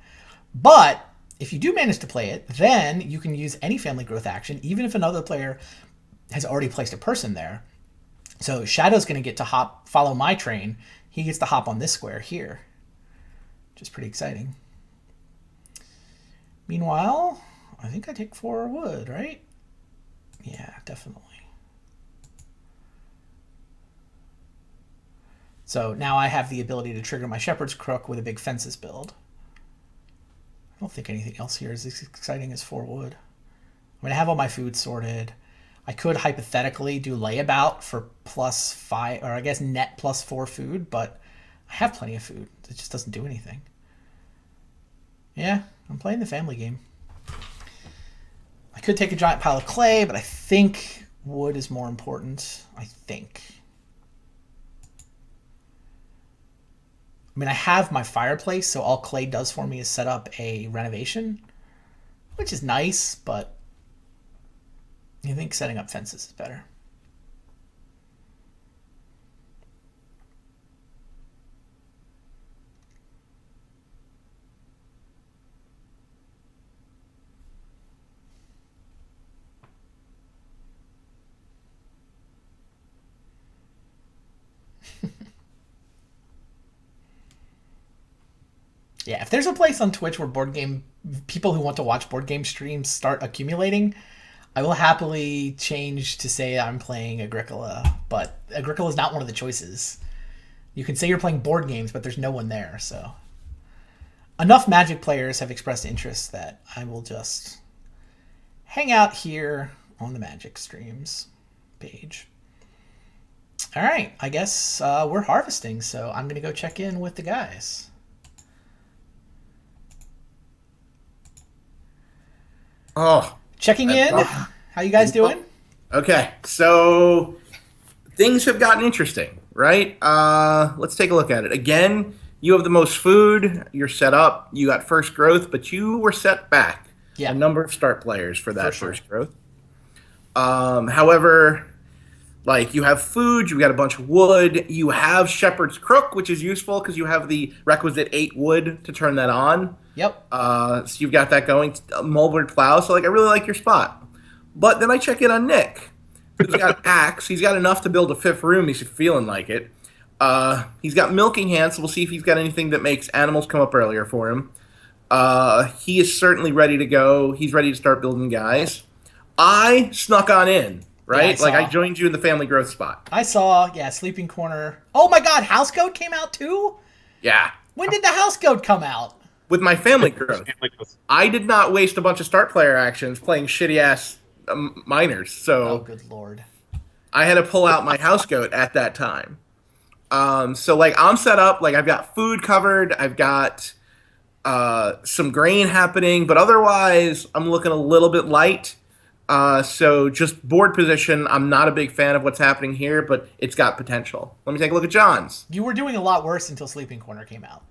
But if you do manage to play it, then you can use any family growth action, even if another player has already placed a person there. So Shadow's going to get to follow my train. He gets to hop on this square here, which is pretty exciting. Meanwhile, I think I take 4 wood, right? Yeah, definitely. So now I have the ability to trigger my Shepherd's Crook with a big fences build. I don't think anything else here is as exciting as 4 wood. I mean, I have all my food sorted. I could hypothetically do layabout for +5, or I guess net +4 food, but I have plenty of food. It just doesn't do anything. Yeah, I'm playing the family game. I could take a giant pile of clay, but I think wood is more important. I think. I mean, I have my fireplace, so all clay does for me is set up a renovation, which is nice, but I think setting up fences is better. Yeah, if there's a place on Twitch where people who want to watch board game streams start accumulating, I will happily change to say I'm playing Agricola, but Agricola is not one of the choices. You can say you're playing board games, but there's no one there, so. Enough Magic players have expressed interest that I will just hang out here on the Magic streams page. All right, I guess we're harvesting, so I'm going to go check in with the guys. Oh, Checking in. How you guys doing? okay. So things have gotten interesting, right? Let's take a look at it. Again, you have the most food. You're set up. You got first growth, but you were set back a number of start players for that first growth. However, like you have food, you got a bunch of wood, you have Shepherd's Crook, which is useful because you have the requisite 8 wood to turn that on. Yep. So you've got that going. Mulberry Plow. So like I really like your spot. But then I check in on Nick. He's got axe. He's got enough to build a 5th room. He's feeling like it. He's got milking hands. So we'll see if he's got anything that makes animals come up earlier for him. He is certainly ready to go. He's ready to start building guys. I snuck on in. Right? Yeah, I joined you in the family growth spot. I saw, Sleeping Corner. Oh my god, House Goat came out too? Yeah. When did the House Goat come out? With my family growth. I did not waste a bunch of start player actions playing shitty-ass miners, so... Oh, good lord. I had to pull out my house goat at that time. So, like, I'm set up. Like, I've got food covered. I've got some grain happening. But otherwise, I'm looking a little bit light. So just board position, I'm not a big fan of what's happening here, but it's got potential. Let me take a look at John's. You were doing a lot worse until Sleeping Corner came out.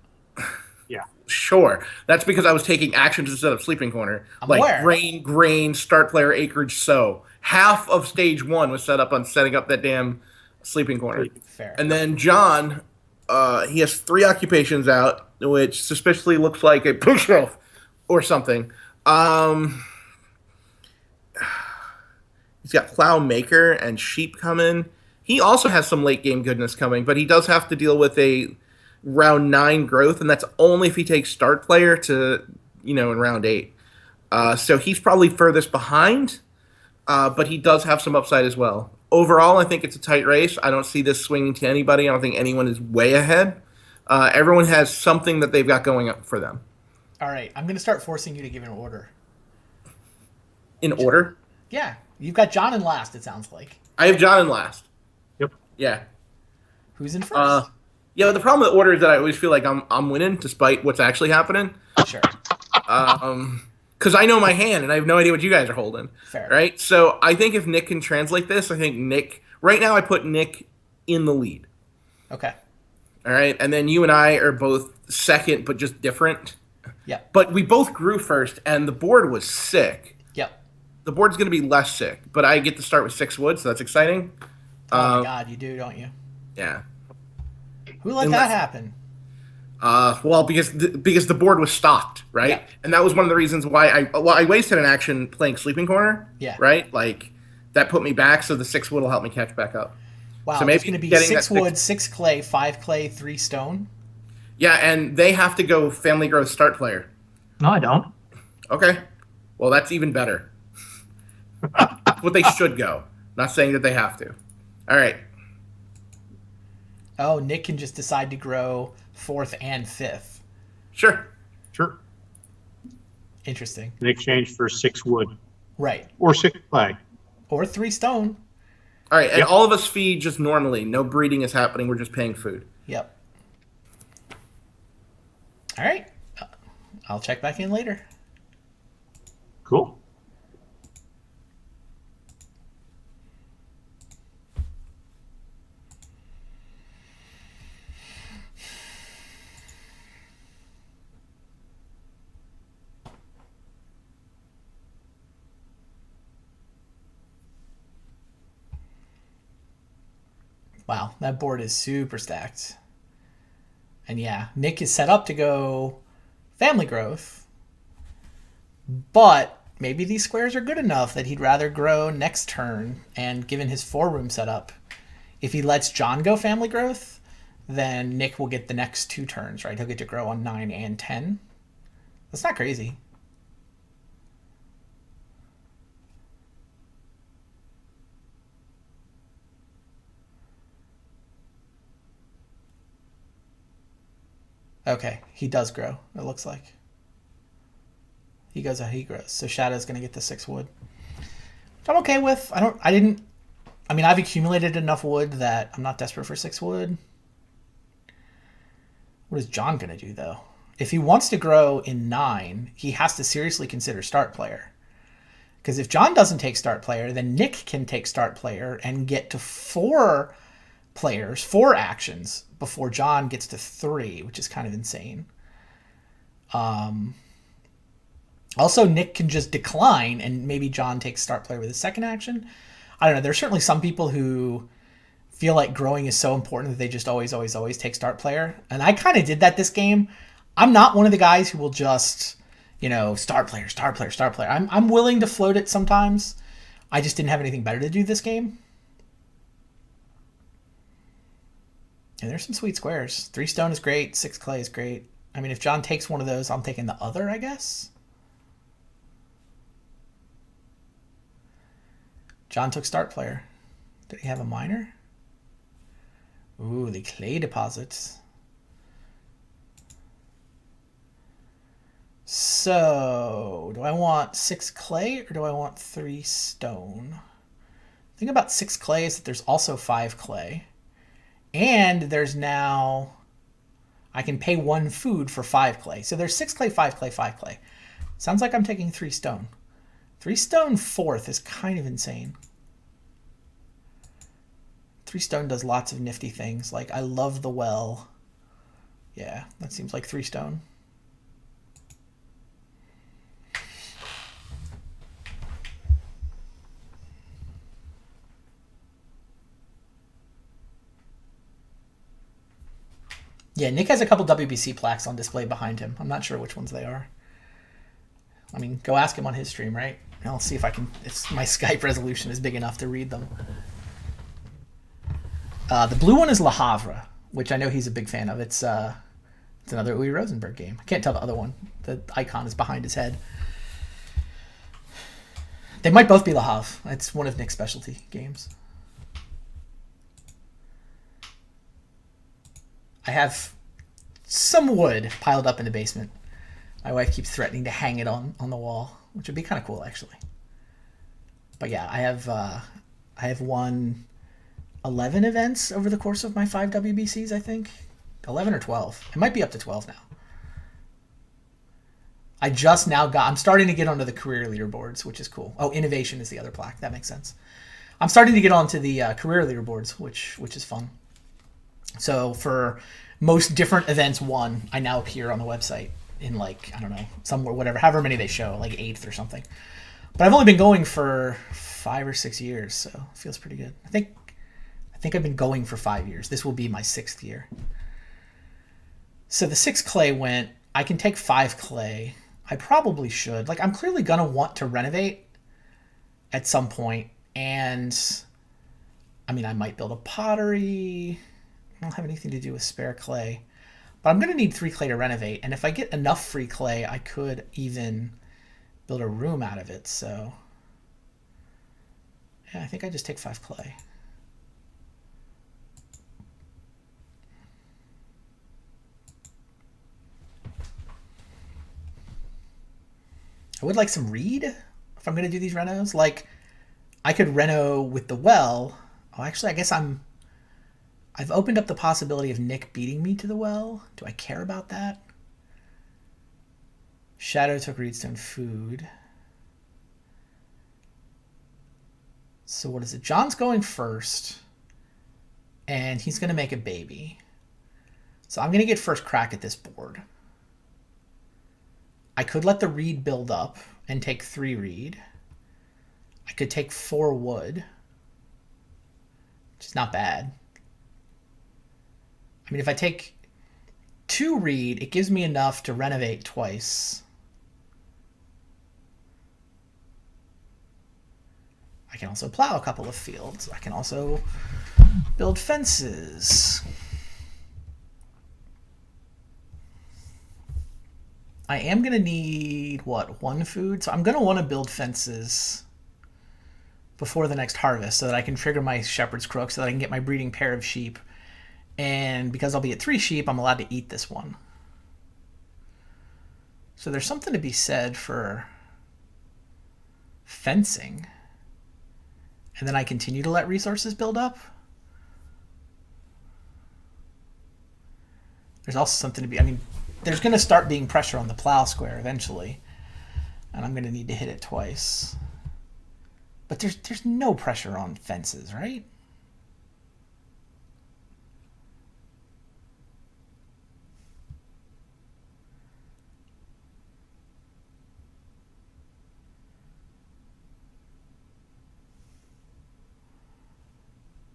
Yeah. Sure. That's because I was taking actions instead of Sleeping Corner. I'm like aware. grain, start player acreage, sow. Half of stage 1 was set up on setting up that damn Sleeping Corner. Fair. And then John, he has 3 occupations out, which suspiciously looks like a bookshelf or something. He's got Plow Maker and Sheep coming. He also has some late game goodness coming, but he does have to deal with a round 9 growth, and that's only if he takes start player to, in round 8. So he's probably furthest behind, but he does have some upside as well. Overall, I think it's a tight race. I don't see this swinging to anybody. I don't think anyone is way ahead. Everyone has something that they've got going up for them. All right, I'm going to start forcing you to give an order. In order? Yeah, you've got John in last, it sounds like. I have John in last. Yep. Yeah. Who's in Uh, first? yeah. The problem with order is that I always feel like I'm winning despite what's actually happening. Sure. Because I know my hand and I have no idea what you guys are holding. Fair. Right. So I think if Nick can translate this, I think Nick. Right now, I put Nick in the lead. Okay. All right, and then you and I are both second, but just different. Yep. But we both grew first, and the board was sick. Yep. The board's going to be less sick, but I get to start with 6 wood, so that's exciting. Oh my god, you do, don't you? Yeah. Who let Unless- that happen? Well, because the board was stocked, right? Yeah. And that was one of the reasons why I wasted an action playing Sleeping Corner. Yeah. Right. Like that put me back, so the 6 wood will help me catch back up. Wow, So there's maybe going to be getting 6 that wood, 6 clay, 5 clay, 3 stone. Yeah, and they have to go Family Growth start player. No, I don't. Okay. Well, that's even better. What they should go. Not saying that they have to. All right. Oh, Nick can just decide to grow 4th and 5th. Sure. Sure. Interesting. In exchange for 6 wood Right. or 6 clay. Or 3 stone. All right, and Yep. all of us feed just normally. No breeding is happening. We're just paying food. Yep. All right. I'll check back in later. Cool. Wow, that board is super stacked. And yeah, Nick is set up to go Family Growth. But maybe these squares are good enough that he'd rather grow next turn. And given his 4-room setup, if he lets John go Family Growth, then Nick will get the next 2 turns, right? He'll get to grow on 9 and 10. That's not crazy. Okay, he does grow, it looks like. He goes how he grows. So Shadow's gonna get the 6 wood. Which I'm okay with. I've accumulated enough wood that I'm not desperate for 6 wood. What is John gonna do though? If he wants to grow in 9, he has to seriously consider start player. Because if John doesn't take start player, then Nick can take start player and get to 4 players, 4 actions before John gets to 3, which is kind of insane. Also, Nick can just decline and maybe John takes start player with his second action. I don't know. There's certainly some people who feel like growing is so important that they just always take start player. And I kind of did that this game. I'm not one of the guys who will just, start player. I'm willing to float it sometimes. I just didn't have anything better to do this game. And there's some sweet squares. 3 stone is great. 6 clay is great. I mean, if John takes one of those, I'm taking the other, I guess. John took start player. Did he have a minor? Ooh, the clay deposits. So, do I want 6 clay or do I want 3 stone? The thing about 6 clay is that there's also 5 clay. And there's now, I can pay 1 food for 5 clay. So there's 6 clay, 5 clay, 5 clay. Sounds like I'm taking 3 stone. 3 stone 4th is kind of insane. 3 stone does lots of nifty things. Like, I love the well. Yeah, that seems like 3 stone. Yeah, Nick has a couple WBC plaques on display behind him. I'm not sure which ones they are. I mean, go ask him on his stream, right? And I'll see if my Skype resolution is big enough to read them. The blue one is Le Havre, which I know he's a big fan of. It's another Uwe Rosenberg game. I can't tell the other one. The icon is behind his head. They might both be Le Havre. It's one of Nick's specialty games. I have some wood piled up in the basement. My wife keeps threatening to hang it on the wall, which would be kind of cool, actually. But yeah, I have I have won 11 events over the course of my 5 WBCs, I think. 11 or 12. It might be up to 12 now. I'm starting to get onto the career leaderboards, which is cool. Oh, innovation is the other plaque. That makes sense. I'm starting to get onto the career leaderboards, which is fun. So for most different events won, I now appear on the website in like, I don't know, somewhere, whatever, however many they show, like 8th or something. But I've only been going for 5 or 6 years, so it feels pretty good. I think I've been going for 5 years. This will be my 6th year. So the 6 clay went. I can take 5 clay. I probably should. Like, I'm clearly going to want to renovate at some point. And, I mean, I might build a pottery. I don't have anything to do with spare clay. But I'm going to need 3 clay to renovate. And if I get enough free clay, I could even build a room out of it. So, yeah, I think I just take 5 clay. I would like some reed if I'm going to do these renos. Like, I could reno with the well. Oh, actually, I guess I've opened up the possibility of Nick beating me to the well. Do I care about that? Shadow took Reedstone food. So what is it? John's going first. And he's going to make a baby. So I'm going to get first crack at this board. I could let the reed build up and take 3 reed. I could take 4 wood, which is not bad. I mean, if I take 2 reed, it gives me enough to renovate twice. I can also plow a couple of fields. I can also build fences. I am going to need, 1 food? So I'm going to want to build fences before the next harvest so that I can trigger my shepherd's crook so that I can get my breeding pair of sheep. And because I'll be at 3 sheep, I'm allowed to eat this one. So there's something to be said for fencing. And then I continue to let resources build up. There's also something to be, I mean, there's going to start being pressure on the plow square eventually. And I'm going to need to hit it twice. But there's no pressure on fences, right?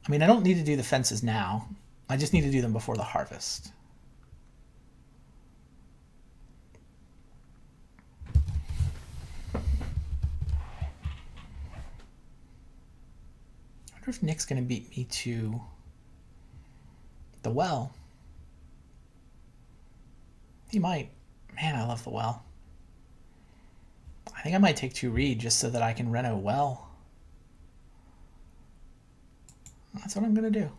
I mean, I don't need to do the fences now. I just need to do them before the harvest. I wonder if Nick's going to beat me to the well. He might. Man, I love the well. I think I might take 2 reed just so that I can reno well. That's what I'm going to do.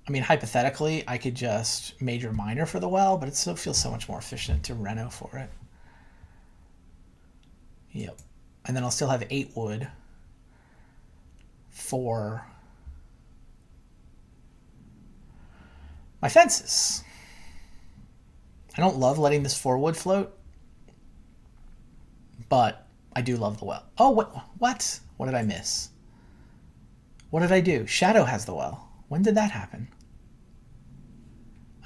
I mean, hypothetically, I could just major minor for the well, but it still feels so much more efficient to reno for it. Yep. And then I'll still have 8 wood for my fences. I don't love letting this 4 wood float, but I do love the well. Oh, what? What did I miss? What did I do? Shadow has the well. When did that happen?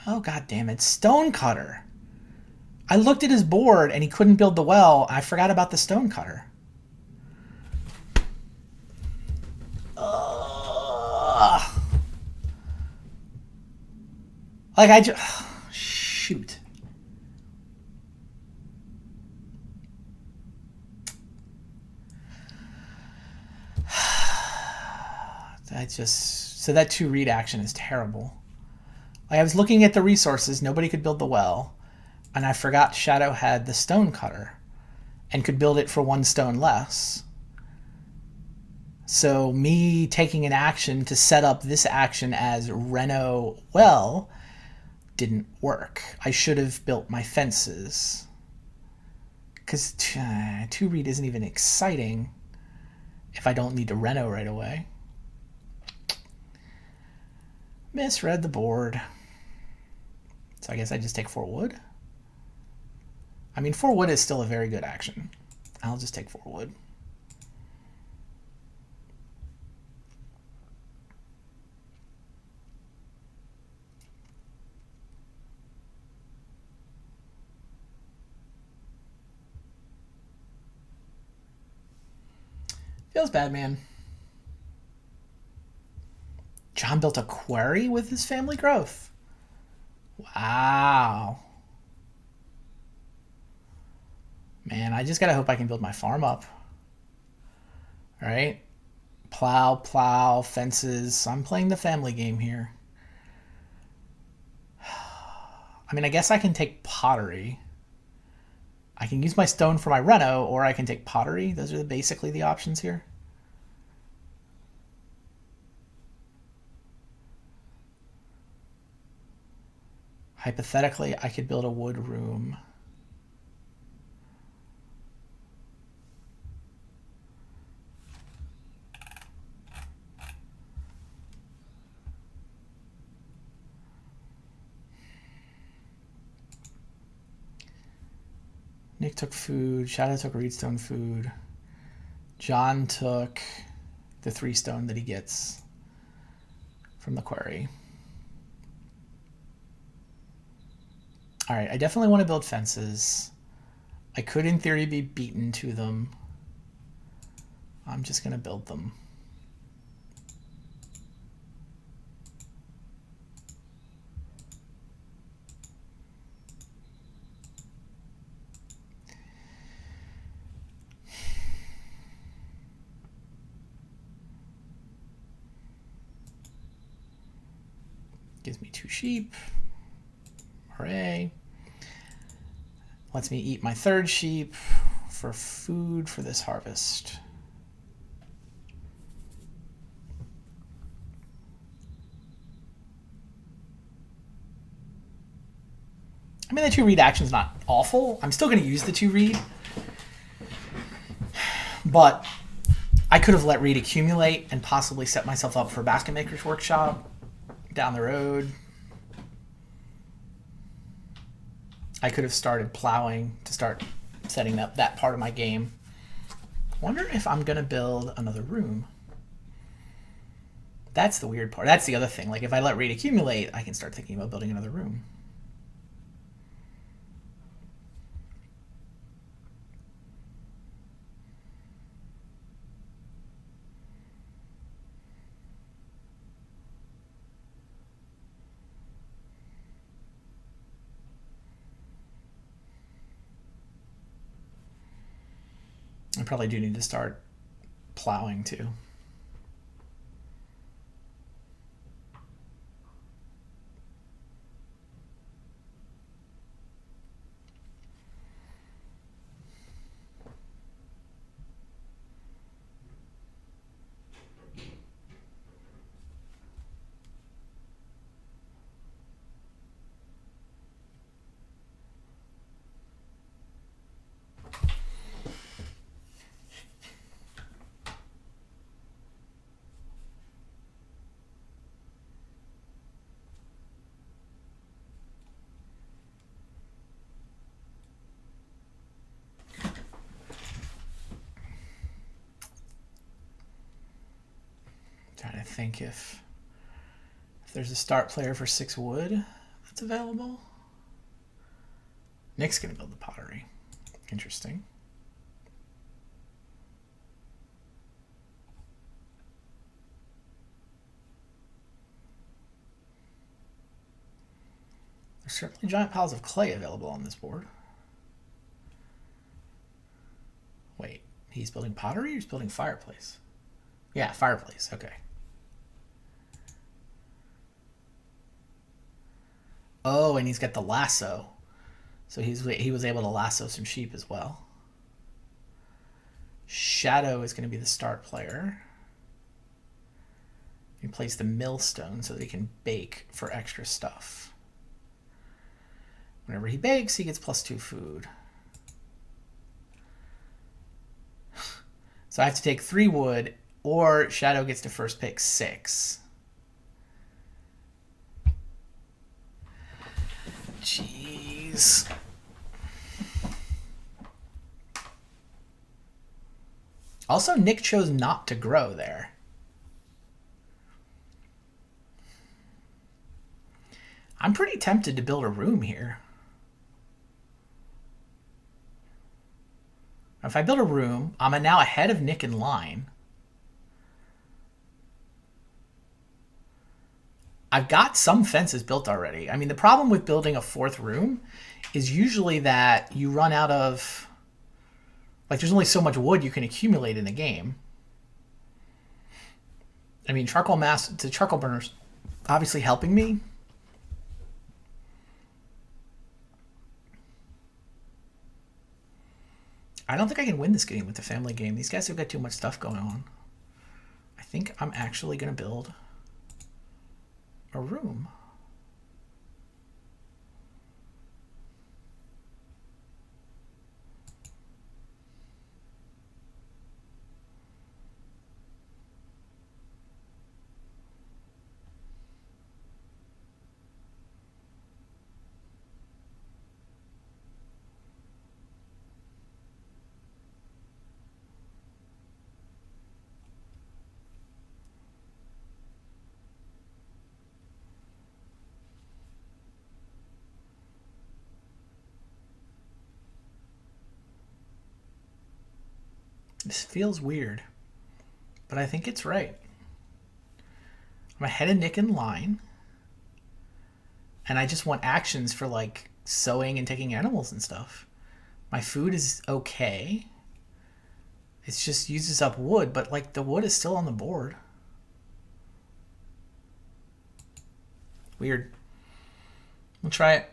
Oh, god damn it. Stonecutter. I looked at his board and he couldn't build the well. I forgot about the stonecutter. Like, I just... shoot. So that 2 read action is terrible. Like, I was looking at the resources, nobody could build the well, and I forgot Shadow had the stone cutter and could build it for 1 stone less. So me taking an action to set up this action as reno well didn't work. I should have built my fences. Because two read isn't even exciting if I don't need to reno right away. Misread the board. So I guess I just take 4 wood. I mean, 4 wood is still a very good action. I'll just take 4 wood. Feels bad, man. John built a quarry with his family growth. Wow. Man, I just gotta hope I can build my farm up. All right. Plow, fences. I'm playing the family game here. I mean, I guess I can take pottery. I can use my stone for my reno, or I can take pottery. Those are basically the options here. Hypothetically, I could build a wood room. Nick took food. Shadow took reedstone food. John took the 3 stone that he gets from the quarry. All right, I definitely want to build fences. I could, in theory, be beaten to them. I'm just going to build them. Gives me 2 sheep. Hooray. Lets me eat my 3rd sheep for food for this harvest. I mean, the 2 read action's not awful. I'm still going to use the 2 read. But I could have let read accumulate and possibly set myself up for Basket Maker's Workshop down the road. I could have started plowing to start setting up that part of my game. Wonder if I'm going to build another room. That's the weird part. That's the other thing. Like, if I let read accumulate, I can start thinking about building another room. I probably do need to start plowing too. Trying to think if there's a start player for 6 wood that's available. Nick's gonna build the pottery. Interesting. There's certainly giant piles of clay available on this board. Wait, he's building pottery or he's building fireplace? Yeah, fireplace, okay. Oh, and he's got the lasso. So he was able to lasso some sheep as well. Shadow is going to be the start player. He plays the millstone so that he can bake for extra stuff. Whenever he bakes, he gets +2 food. So I have to take 3 wood, or Shadow gets to first pick 6. Jeez. Also, Nick chose not to grow there. I'm pretty tempted to build a room here. If I build a room, I'm now ahead of Nick in line. I've got some fences built already. I mean, the problem with building a 4th room is usually that you run out of... Like, there's only so much wood you can accumulate in the game. I mean, the charcoal burners obviously helping me. I don't think I can win this game with the family game. These guys have got too much stuff going on. I think I'm actually going to build a room. This feels weird, but I think it's right. I'm ahead of Nick in line, and I just want actions for like sowing and taking animals and stuff. My food is okay. It just uses up wood, but like the wood is still on the board. Weird. We'll try it.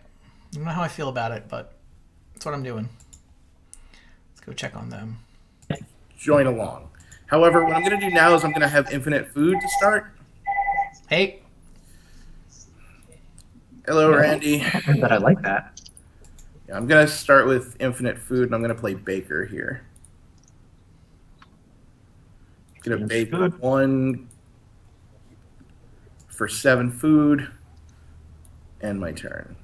I don't know how I feel about it, but that's what I'm doing. Let's go check on them. Join along. However, what I'm going to do now is I'm going to have infinite food to start. Hey. Hello, Randy. But I like that. Yeah, I'm going to start with infinite food, and I'm going to play Baker here. Going to bake Good. 1 for 7 food, and my turn.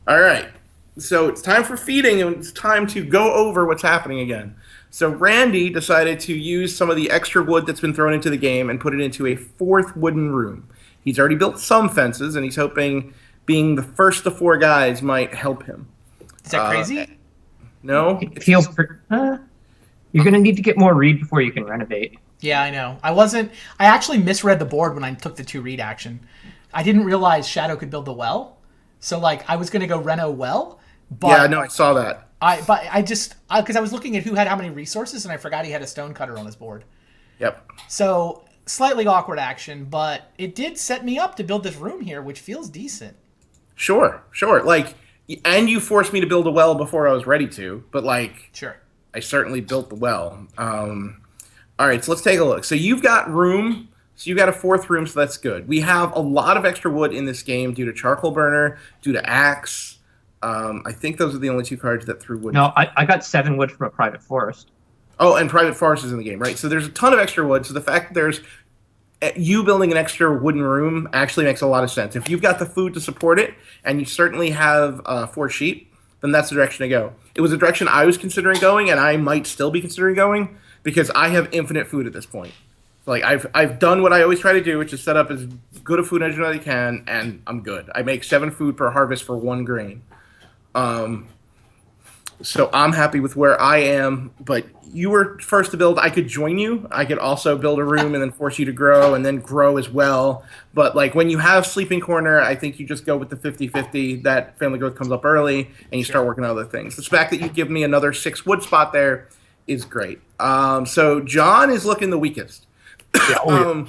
All right. So it's time for feeding, and it's time to go over what's happening again. So Randy decided to use some of the extra wood that's been thrown into the game and put it into a 4th wooden room. He's already built some fences, and he's hoping being the first of 4 guys might help him. Is that crazy? No? It feels pretty... you're going to need to get more read before you can renovate. Yeah, I know. I actually misread the board when I took the 2 read action. I didn't realize Shadow could build the well. So, like, I was going to go Reno well. But Yeah, no, I saw that. Because I was looking at who had how many resources, and I forgot he had a stonecutter on his board. Yep. So, slightly awkward action, but it did set me up to build this room here, which feels decent. Sure. Like, and you forced me to build a well before I was ready to, but, like, Sure. I certainly built the well. All right, so let's take a look. So you've got room. So you've got a 4th room, so that's good. We have a lot of extra wood in this game due to charcoal burner, due to axe. I think those are the only 2 cards that threw wood. No, I got 7 wood from a private forest. Oh, and private forest is in the game, right? So there's a ton of extra wood. So the fact that there's you building an extra wooden room actually makes a lot of sense. If you've got the food to support it, and you certainly have 4 sheep, then that's the direction to go. It was a direction I was considering going, and I might still be considering going, because I have infinite food at this point. Like, I've done what I always try to do, which is set up as good a food engine as I can, and I'm good. I make 7 food per harvest for 1 grain. So I'm happy with where I am, but you were first to build. I could join you. I could also build a room and then force you to grow and then grow as well. But like when you have Sleeping Corner, I think you just go with the 50-50. That family growth comes up early and you start working on other things. The fact that you give me another 6 wood spot there is great. So John is looking the weakest. Yeah,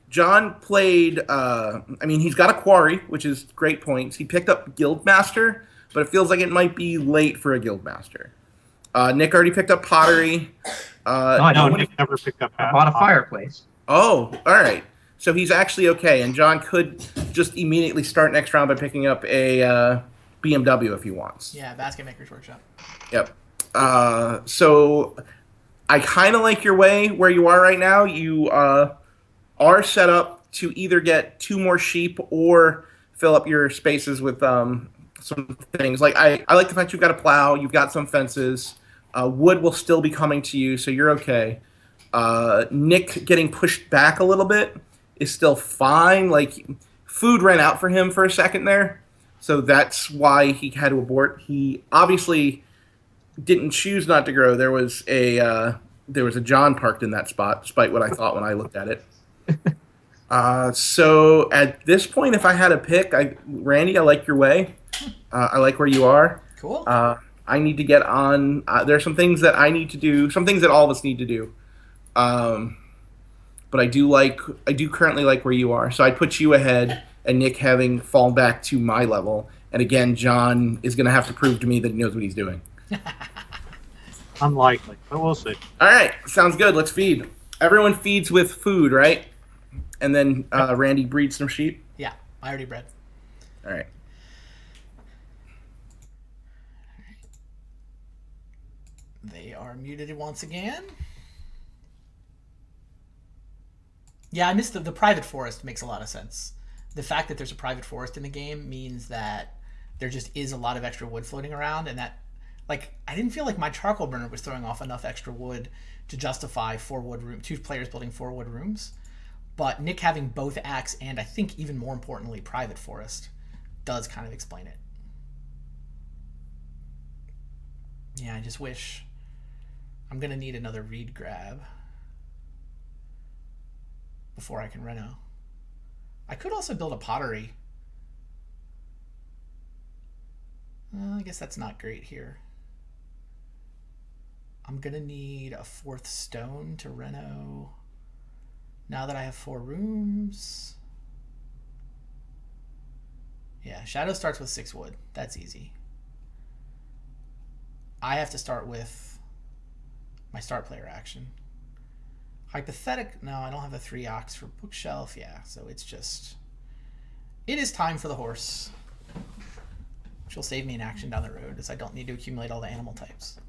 John played, he's got a quarry, which is great points. He picked up Guildmaster, but it feels like it might be late for a Guildmaster. Nick already picked up pottery. No, Nick never picked up I bought a fireplace. Oh, all right. So he's actually okay, and John could just immediately start next round by picking up a BMW if he wants. Yeah, Basket Maker's Workshop. Yep. So I kind of like your way where you are right now. You are set up to either get 2 more sheep or fill up your spaces with some things. Like I like the fact you've got a plow, you've got some fences. Wood will still be coming to you, so you're okay. Nick getting pushed back a little bit is still fine. Like food ran out for him for a second there, so that's why he had to abort. He obviously didn't choose not to grow. There was a John parked in that spot, despite what I thought when I looked at it. So at this point, if I had a pick, Randy, I like your way. I like where you are. Cool. I need to get on. There are some things that I need to do. Some things that all of us need to do. Um, but I do currently like where you are. So I'd put you ahead, and Nick having fallen back to my level. And again, John is going to have to prove to me that he knows what he's doing. Unlikely, but we'll see. All right, sounds good. Let's feed. Everyone feeds with food, right? And then Randy breeds some sheep. Yeah, I already bred. All right. They are muted once again. Yeah, I missed the private forest. Makes a lot of sense. The fact that there's a private forest in the game means that there just is a lot of extra wood floating around, and that, like, I didn't feel like my charcoal burner was throwing off enough extra wood to justify 2 players building 4 wood rooms. But Nick having both axe and, I think even more importantly, private forest does kind of explain it. Yeah, I just wish... I'm going to need another reed grab before I can reno. I could also build a pottery. I guess that's not great here. I'm going to need a 4th stone to reno. Now that I have 4 rooms. Yeah, Shadow starts with 6 wood. That's easy. I have to start with my start player action. No, I don't have a 3 ox for bookshelf. Yeah, so it's just... It is time for the horse. Which will save me an action down the road, as I don't need to accumulate all the animal types.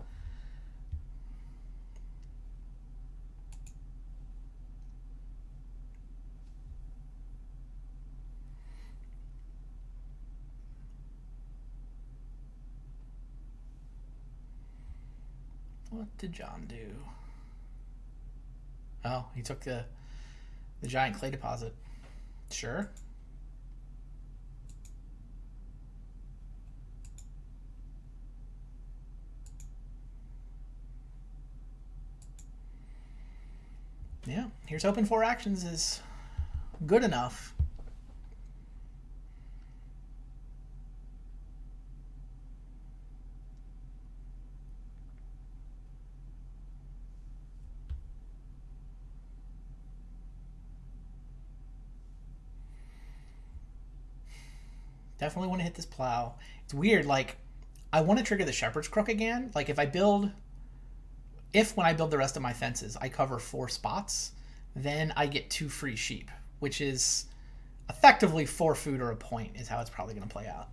What did John do? Oh, he took the giant clay deposit. Sure. Yeah, here's hoping 4 actions is good enough. Definitely want to hit this plow. It's weird, like, I want to trigger the shepherd's crook again. Like, when I build the rest of my fences, I cover 4 spots, then I get 2 free sheep, which is effectively 4 food or a point is how it's probably going to play out.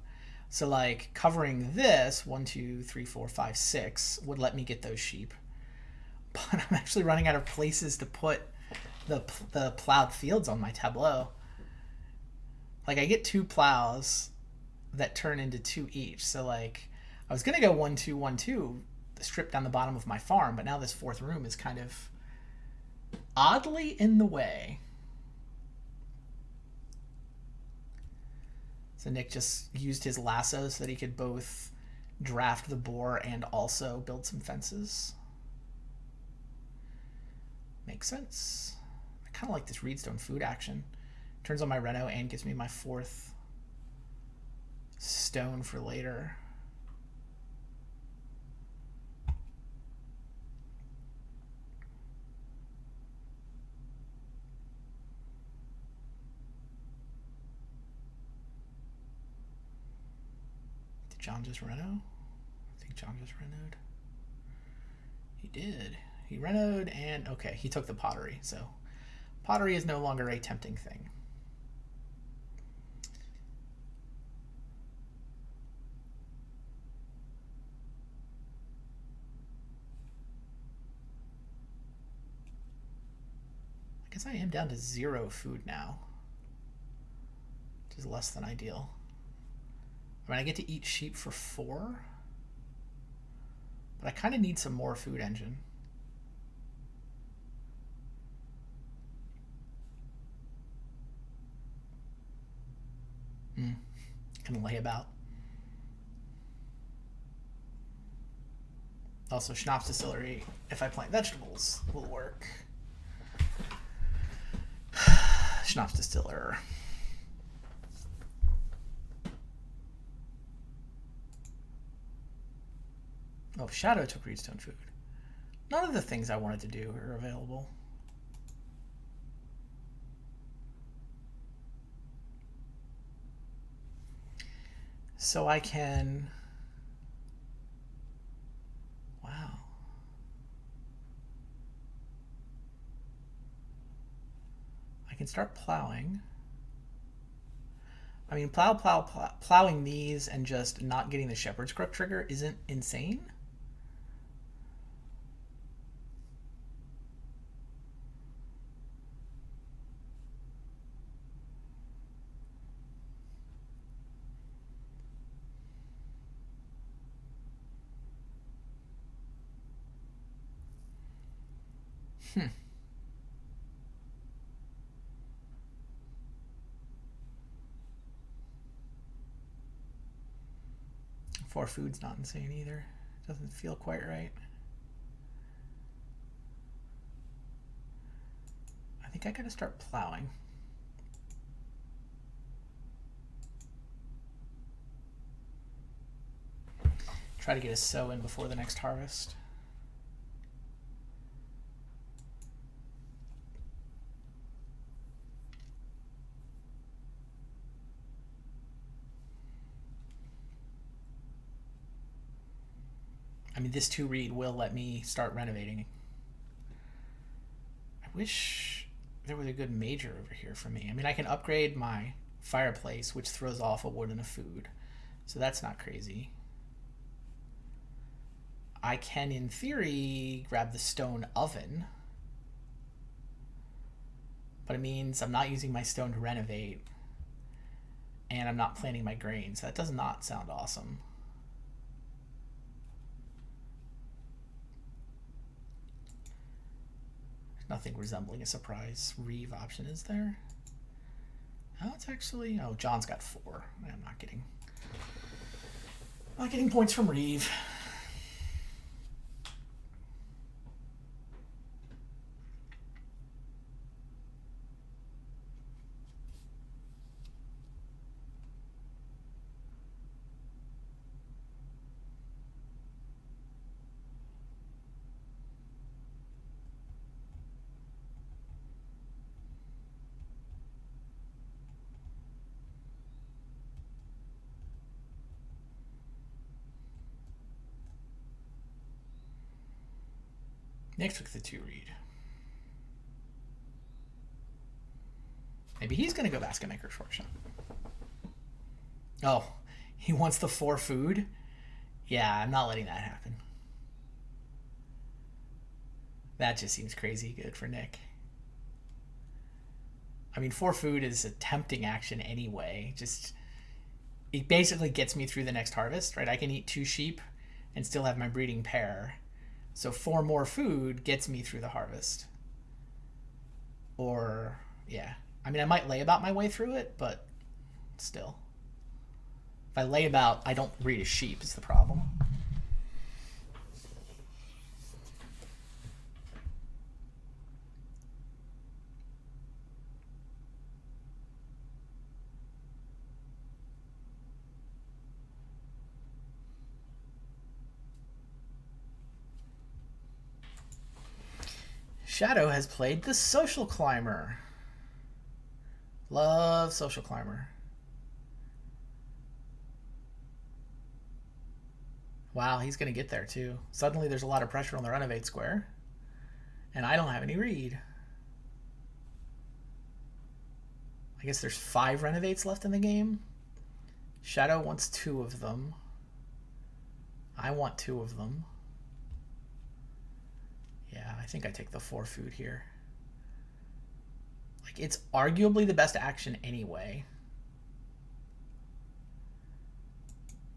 So, like, covering this, 1, 2, 3, 4, 5, 6, would let me get those sheep. But I'm actually running out of places to put the plowed fields on my tableau. Like, I get 2 plows that turn into 2 each. So, like, I was going to go 1, 2, 1, 2, strip down the bottom of my farm, but now this 4th room is kind of oddly in the way. So Nick just used his lasso so that he could both draft the boar and also build some fences. Makes sense. I kind of like this reedstone food action. Turns on my reno and gives me my 4th stone for later. Did John just reno? I think John just renoed. He did. He renoed and okay, he took the pottery, so pottery is no longer a tempting thing. guess I am down to 0 food now, which is less than ideal. I mean, I get to eat sheep for 4, but I kind of need some more food engine. Can lay about. Also, schnapps distillery, if I plant vegetables, will work. Schnapps distiller. Oh, Shadow took Reedstone food. None of the things I wanted to do are available. So I can... Wow. I can start plowing. I mean, plowing these and just not getting the Shepherd's Crook trigger isn't insane. Hmm. Four food's not insane either. Doesn't feel quite right. I think I gotta start plowing. Try to get a sow in before the next harvest. I mean, this 2 read will let me start renovating. I wish there was a good major over here for me. I mean, I can upgrade my fireplace, which throws off a wood and a food. So that's not crazy. I can, in theory, grab the stone oven. But it means I'm not using my stone to renovate. And I'm not planting my grain. So that does not sound awesome. Nothing resembling a surprise Reeve option, is there? Oh, it's actually... Oh, John's got 4. I'm not getting points from Reeve. Nick took the 2 read. Maybe he's going to go Basket Maker's Workshop. Oh, he wants the 4 food? Yeah, I'm not letting that happen. That just seems crazy good for Nick. I mean, 4 food is a tempting action anyway. Just, it basically gets me through the next harvest, right? I can eat 2 sheep and still have my breeding pair. So 4 more food gets me through the harvest. Or, yeah. I mean, I might lay about my way through it, but still. If I lay about, I don't breed a sheep is the problem. Shadow has played the Social Climber. Love Social Climber. Wow, he's going to get there too. Suddenly there's a lot of pressure on the Renovate square. And I don't have any read. I guess there's 5 Renovates left in the game. Shadow wants 2 of them. I want 2 of them. Yeah, I think I take the 4 food here. Like, it's arguably the best action anyway.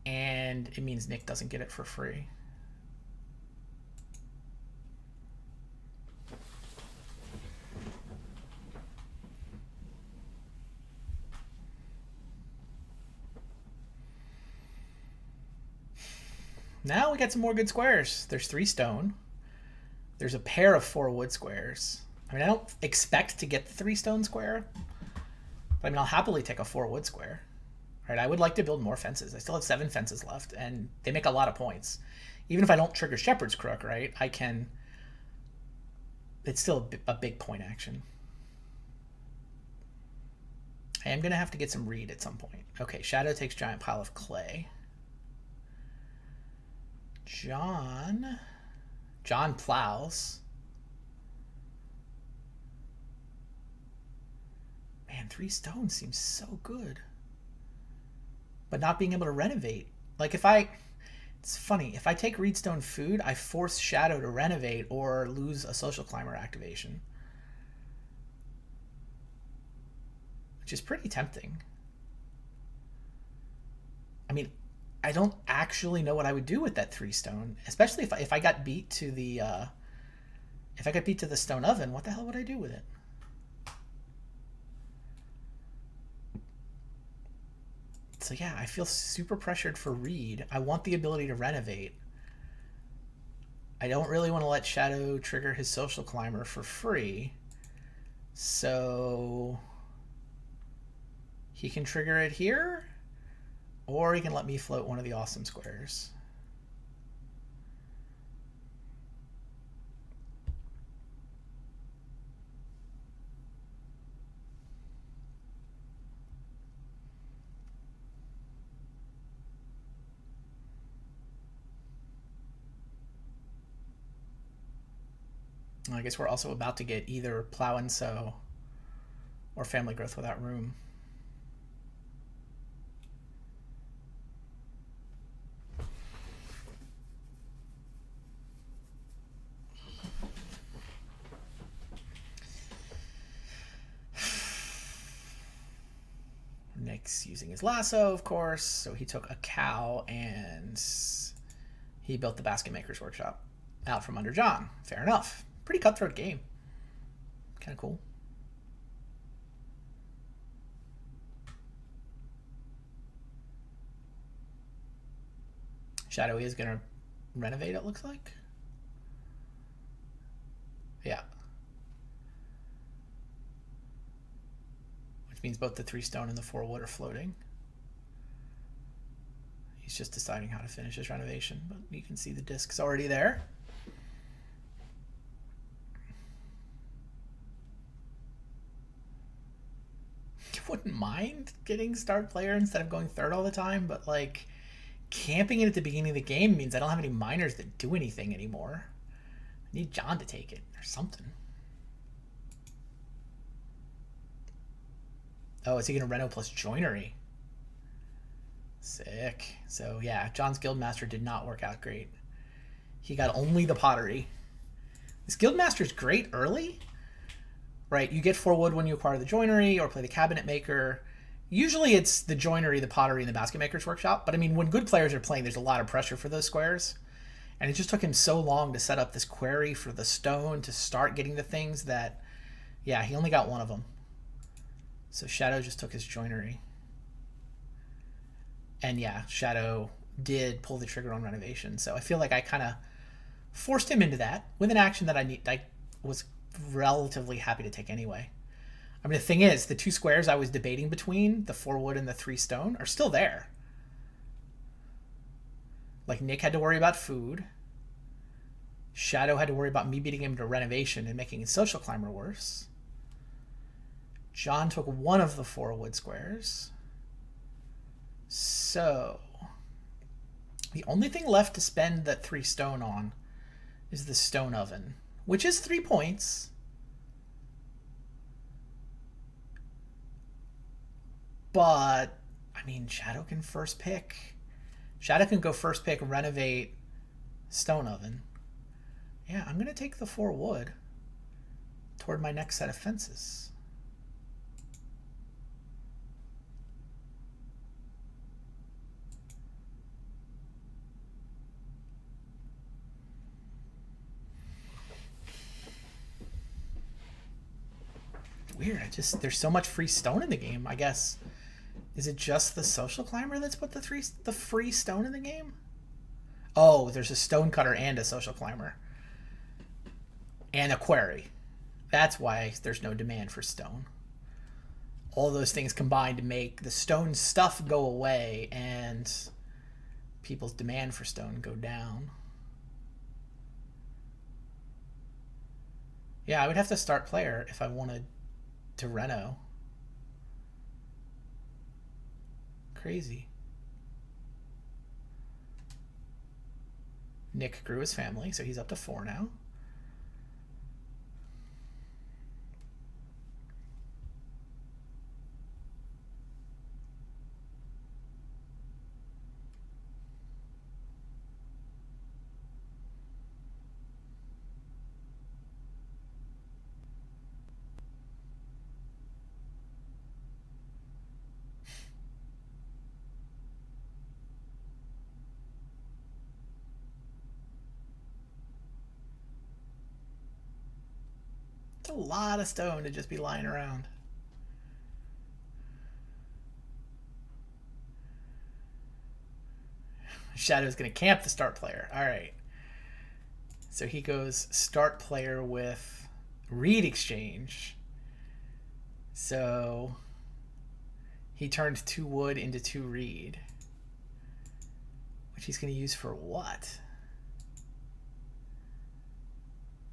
And it means Nick doesn't get it for free. Now we got some more good squares. There's 3 stone. There's a pair of 4 wood squares. I mean, I don't expect to get the 3 stone square, but I mean, I'll happily take a 4 wood square. Right? I would like to build more fences. I still have 7 fences left, and they make a lot of points. Even if I don't trigger Shepherd's Crook, right, I can... It's still a big point action. I am going to have to get some reed at some point. Okay, Shadow takes giant pile of clay. John plows. Man, 3 stones seems so good. But not being able to renovate. Like, it's funny, if I take Reedstone food, I force Shadow to renovate or lose a Social Climber activation. Which is pretty tempting. I mean, I don't actually know what I would do with that 3 stone, especially if I got beat to the stone oven. What the hell would I do with it? So yeah, I feel super pressured for reed. I want the ability to renovate. I don't really want to let Shadow trigger his Social Climber for free, so he can trigger it here. Or he can let me float one of the awesome squares. I guess we're also about to get either Plow and Sow or Family Growth Without Room. Nick's using his lasso, of course, so he took a cow and he built the Basket Maker's Workshop out from under John. Fair enough. Pretty cutthroat game. Kind of cool. Shadowy is going to renovate, it looks like. Yeah. Which means both the 3 stone and the 4 wood are floating. He's just deciding how to finish his renovation, but you can see the disc's already there. Wouldn't mind getting start player instead of going third all the time, but like camping it at the beginning of the game means I don't have any miners that do anything anymore. I need John to take it or something. Oh, is he gonna reno plus joinery? Sick. So yeah, John's Guildmaster did not work out great. He got only the pottery. This Guildmaster's great early. Right, you get 4 wood when you acquire the joinery or play the cabinet maker. Usually it's the joinery, the pottery, and the basket maker's workshop. But I mean, when good players are playing, there's a lot of pressure for those squares. And it just took him so long to set up this query for the stone to start getting the things that, yeah, he only got one of them. So Shadow just took his joinery. And yeah, Shadow did pull the trigger on renovation. So I feel like I kind of forced him into that with an action that I was relatively happy to take anyway. I mean, the thing is, the 2 squares I was debating between, the 4 wood and the 3 stone, are still there. Like, Nick had to worry about food. Shadow had to worry about me beating him to renovation and making his Social Climber worse. John took one of the 4 wood squares. So the only thing left to spend that 3 stone on is the stone oven, which is 3 points. But, I mean, Shadow can first pick. Shadow can go first pick, renovate, stone oven. Yeah, I'm going to take the 4 wood toward my next set of fences. Weird. There's so much free stone in the game. I guess. Is it just the social climber that's put the free stone in the game? Oh, there's a stone cutter and a social climber. And a quarry. That's why there's no demand for stone. All those things combined to make the stone stuff go away and people's demand for stone go down. Yeah, I would have to start player if I wanted to reno. Crazy. Nick grew his family, so he's up to 4 now. It's a lot of stone to just be lying around. Shadow's going to camp the start player. All right. So he goes start player with reed exchange. So he turned 2 wood into 2 reed. Which he's going to use for what?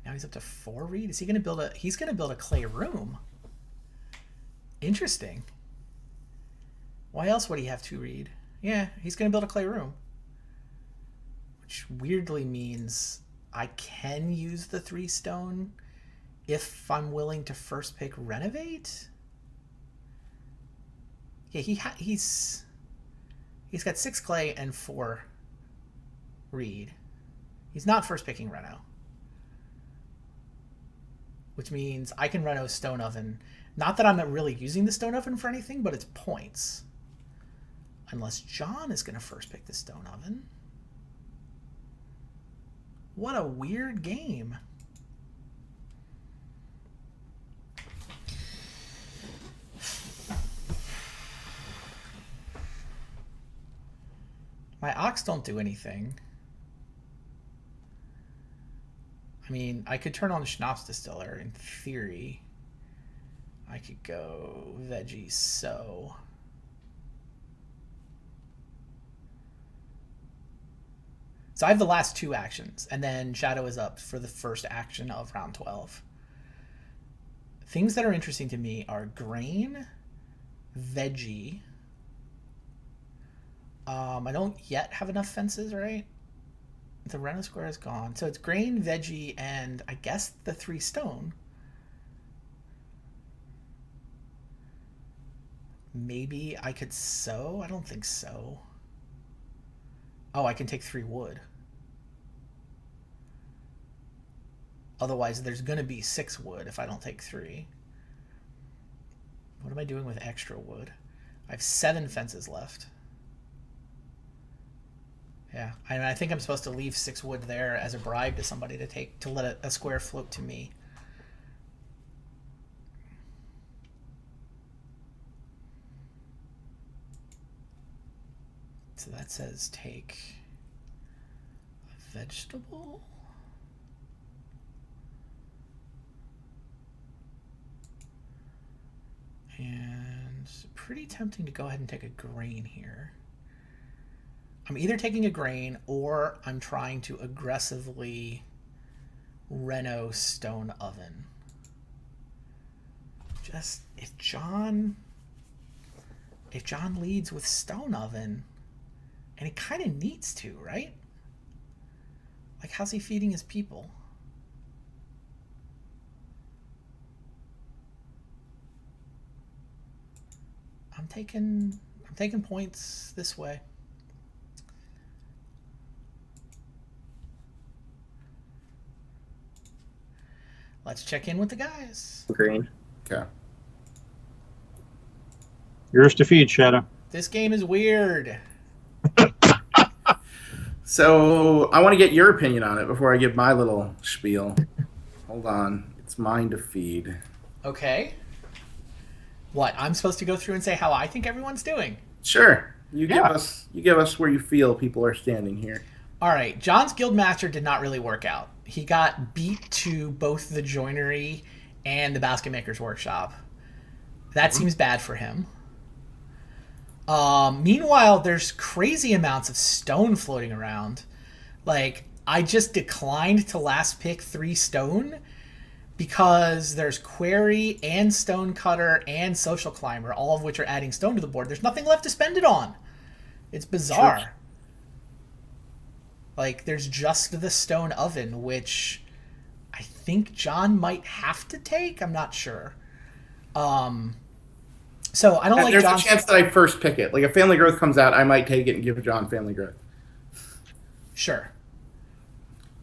Now he's up to 4 reed. Is he going to build a... He's going to build a clay room. Interesting. Why else would he have 2 reed? Yeah, he's going to build a clay room. Which weirdly means I can use the 3 stone if I'm willing to first pick renovate. Yeah, he's got 6 clay and 4 reed. He's not first picking reno. Which means I can reno stone oven. Not that I'm not really using the stone oven for anything, but it's points. Unless John is going to first pick the stone oven. What a weird game. My ox don't do anything. I mean, I could turn on the schnapps distiller in theory. I could go veggie so. So I have the last 2 actions, and then Shadow is up for the first action of round 12. Things that are interesting to me are grain, veggie. I don't yet have enough fences, right? The reno square is gone. So it's grain, veggie, and I guess the 3 stone. Maybe I could sow? I don't think so. Oh, I can take 3 wood. Otherwise, there's going to be 6 wood if I don't take 3. What am I doing with extra wood? I have 7 fences left. Yeah, I think I'm supposed to leave 6 wood there as a bribe to somebody to let a square float to me. So that says take a vegetable. And pretty tempting to go ahead and take a grain here. I'm either taking a grain or I'm trying to aggressively reno stone oven. Just if John leads with stone oven, and he kind of needs to, right? Like, how's he feeding his people? I'm taking points this way. Let's check in with the guys. Green. Okay. Yours to feed, Shadow. This game is weird. So I want to get your opinion on it before I give my little spiel. Hold on. It's mine to feed. Okay. What? I'm supposed to go through and say how I think everyone's doing? Sure. Yeah. You give us where you feel people are standing here. All right. John's guildmaster did not really work out. He got beat to both the joinery and the basket maker's workshop. That seems bad for him. Meanwhile, there's crazy amounts of stone floating around. Like, I just declined to last pick 3 stone because there's Quarry and Stonecutter and Social Climber, all of which are adding stone to the board. There's nothing left to spend it on. It's bizarre. Sure. Like, there's just the Stone Oven, which I think John might have to take. I'm not sure. So I don't like There's John's... a chance that I first pick it. Like if Family Growth comes out, I might take it and give John Family Growth. Sure.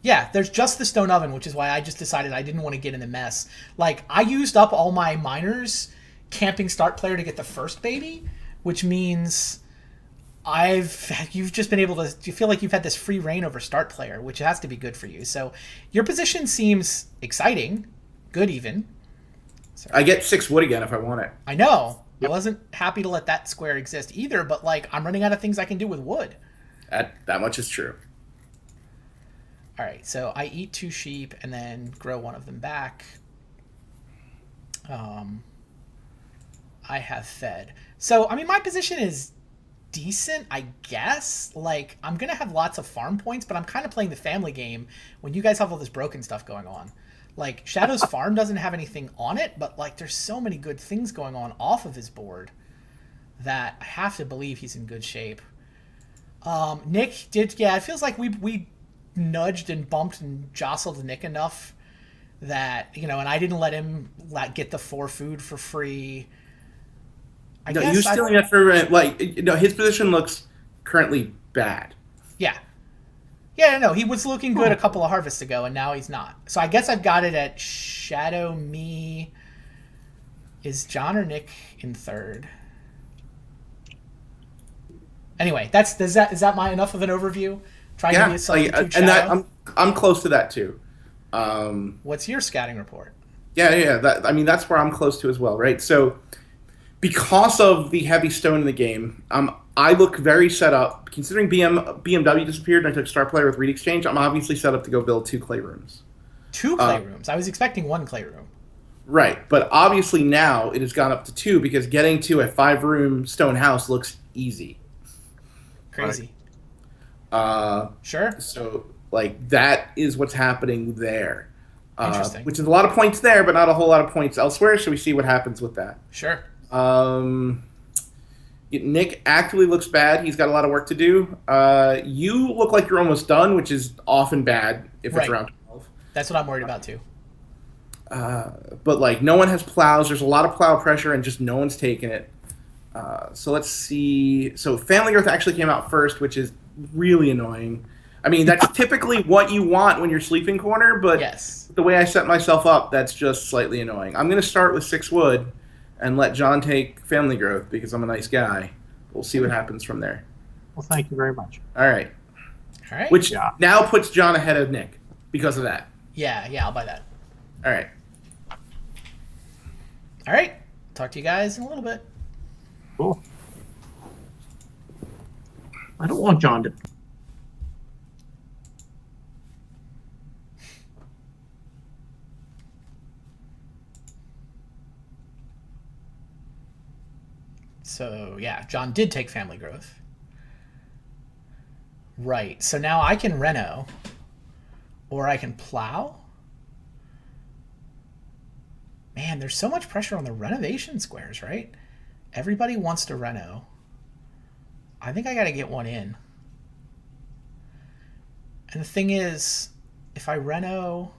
Yeah, there's just the Stone Oven, which is why I just decided I didn't want to get in the mess. Like, I used up all my miners camping start player to get the first baby, which means you've just been able to, you feel like you've had this free reign over start player, which has to be good for you. So your position seems exciting, good even. I get 6 wood again if I want it. I know. I wasn't happy to let that square exist either, but like I'm running out of things I can do with wood. That much is true. All right, so I eat 2 sheep and then grow one of them back. I have fed. So, I mean, my position is decent, I guess. Like, I'm going to have lots of farm points, but I'm kind of playing the family game when you guys have all this broken stuff going on. Like, Shadow's farm doesn't have anything on it, but, like, there's so many good things going on off of his board that I have to believe he's in good shape. Nick did, yeah, it feels like we nudged and bumped and jostled Nick enough that, you know, and I didn't let him get the 4 food for free. No, you're stealing that for like his position looks currently bad. Yeah. Yeah, no, he was looking good a couple of harvests ago, and now he's not. So I guess I've got it at Shadow me. Is John or Nick in third? Anyway, is that my enough of an overview? Trying to be a substitute and Shadow? I'm close to that too. What's your scouting report? Yeah. That's where I'm close to as well, right? So, because of the heavy stone in the game, I look very set up. Considering BMW disappeared and I took Star Player with Reed Exchange, I'm obviously set up to go build 2 clay rooms. 2 clay rooms? I was expecting 1 clay room. Right, but obviously now it has gone up to 2 because getting to a 5-room stone house looks easy. Crazy. Sure. So, like, that is what's happening there. Interesting. Which is a lot of points there, but not a whole lot of points elsewhere, so we see what happens with that. Sure. Nick actively looks bad. He's got a lot of work to do. You look like you're almost done, which is often bad if it's around 12. That's what I'm worried about, too. But, like, no one has plows. There's a lot of plow pressure, and just no one's taking it. So let's see. So Family Growth actually came out first, which is really annoying. I mean, that's typically what you want when you're sleeping corner, but yes, the way I set myself up, that's just slightly annoying. I'm going to start with 6 wood and let John take Family Growth because I'm a nice guy. We'll see what happens from there. Well, thank you very much. All right. All right. Which now puts John ahead of Nick because of that. Yeah, I'll buy that. All right. All right. Talk to you guys in a little bit. Cool. I don't want John to. So, yeah, John did take Family Growth. Right. So now I can reno, or I can plow. Man, there's so much pressure on the renovation squares, right? Everybody wants to reno. I think I got to get one in. And the thing is, if I reno...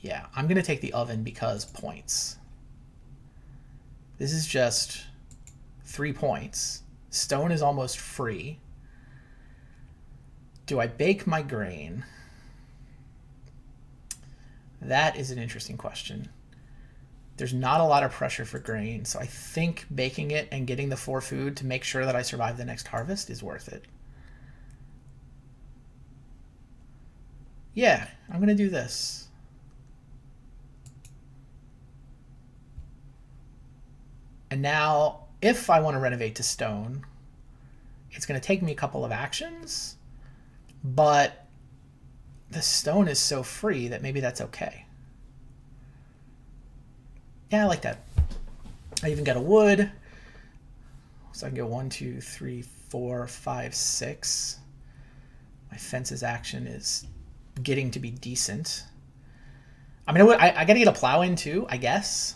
Yeah, I'm going to take the oven because points. This is just 3 points. Stone is almost free. Do I bake my grain? That is an interesting question. There's not a lot of pressure for grain, so I think baking it and getting the 4 food to make sure that I survive the next harvest is worth it. Yeah, I'm going to do this. And now, if I want to renovate to stone, it's going to take me a couple of actions, but the stone is so free that maybe that's okay. Yeah, I like that. I even got a wood. So I can go 1, 2, 3, 4, 5, 6. My fences action is getting to be decent. I mean, I got to get a plow in too, I guess.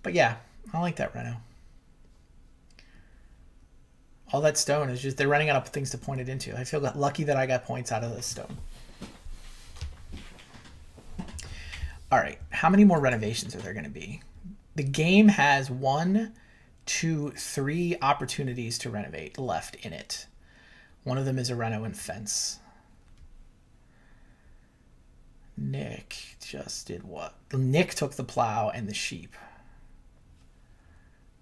But yeah, I like that reno. All that stone is just, they're running out of things to point it into. I feel lucky that I got points out of this stone. All right, how many more renovations are there going to be? The game has 1, 2, 3 opportunities to renovate left in it. One of them is a reno and fence. Nick just did what? Nick took the plow and the sheep.